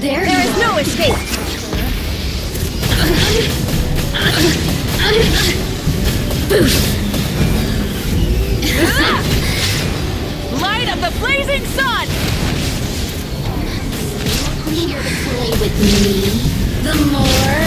There is no escape! Light of the blazing sun! Here to play with me, the more...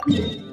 you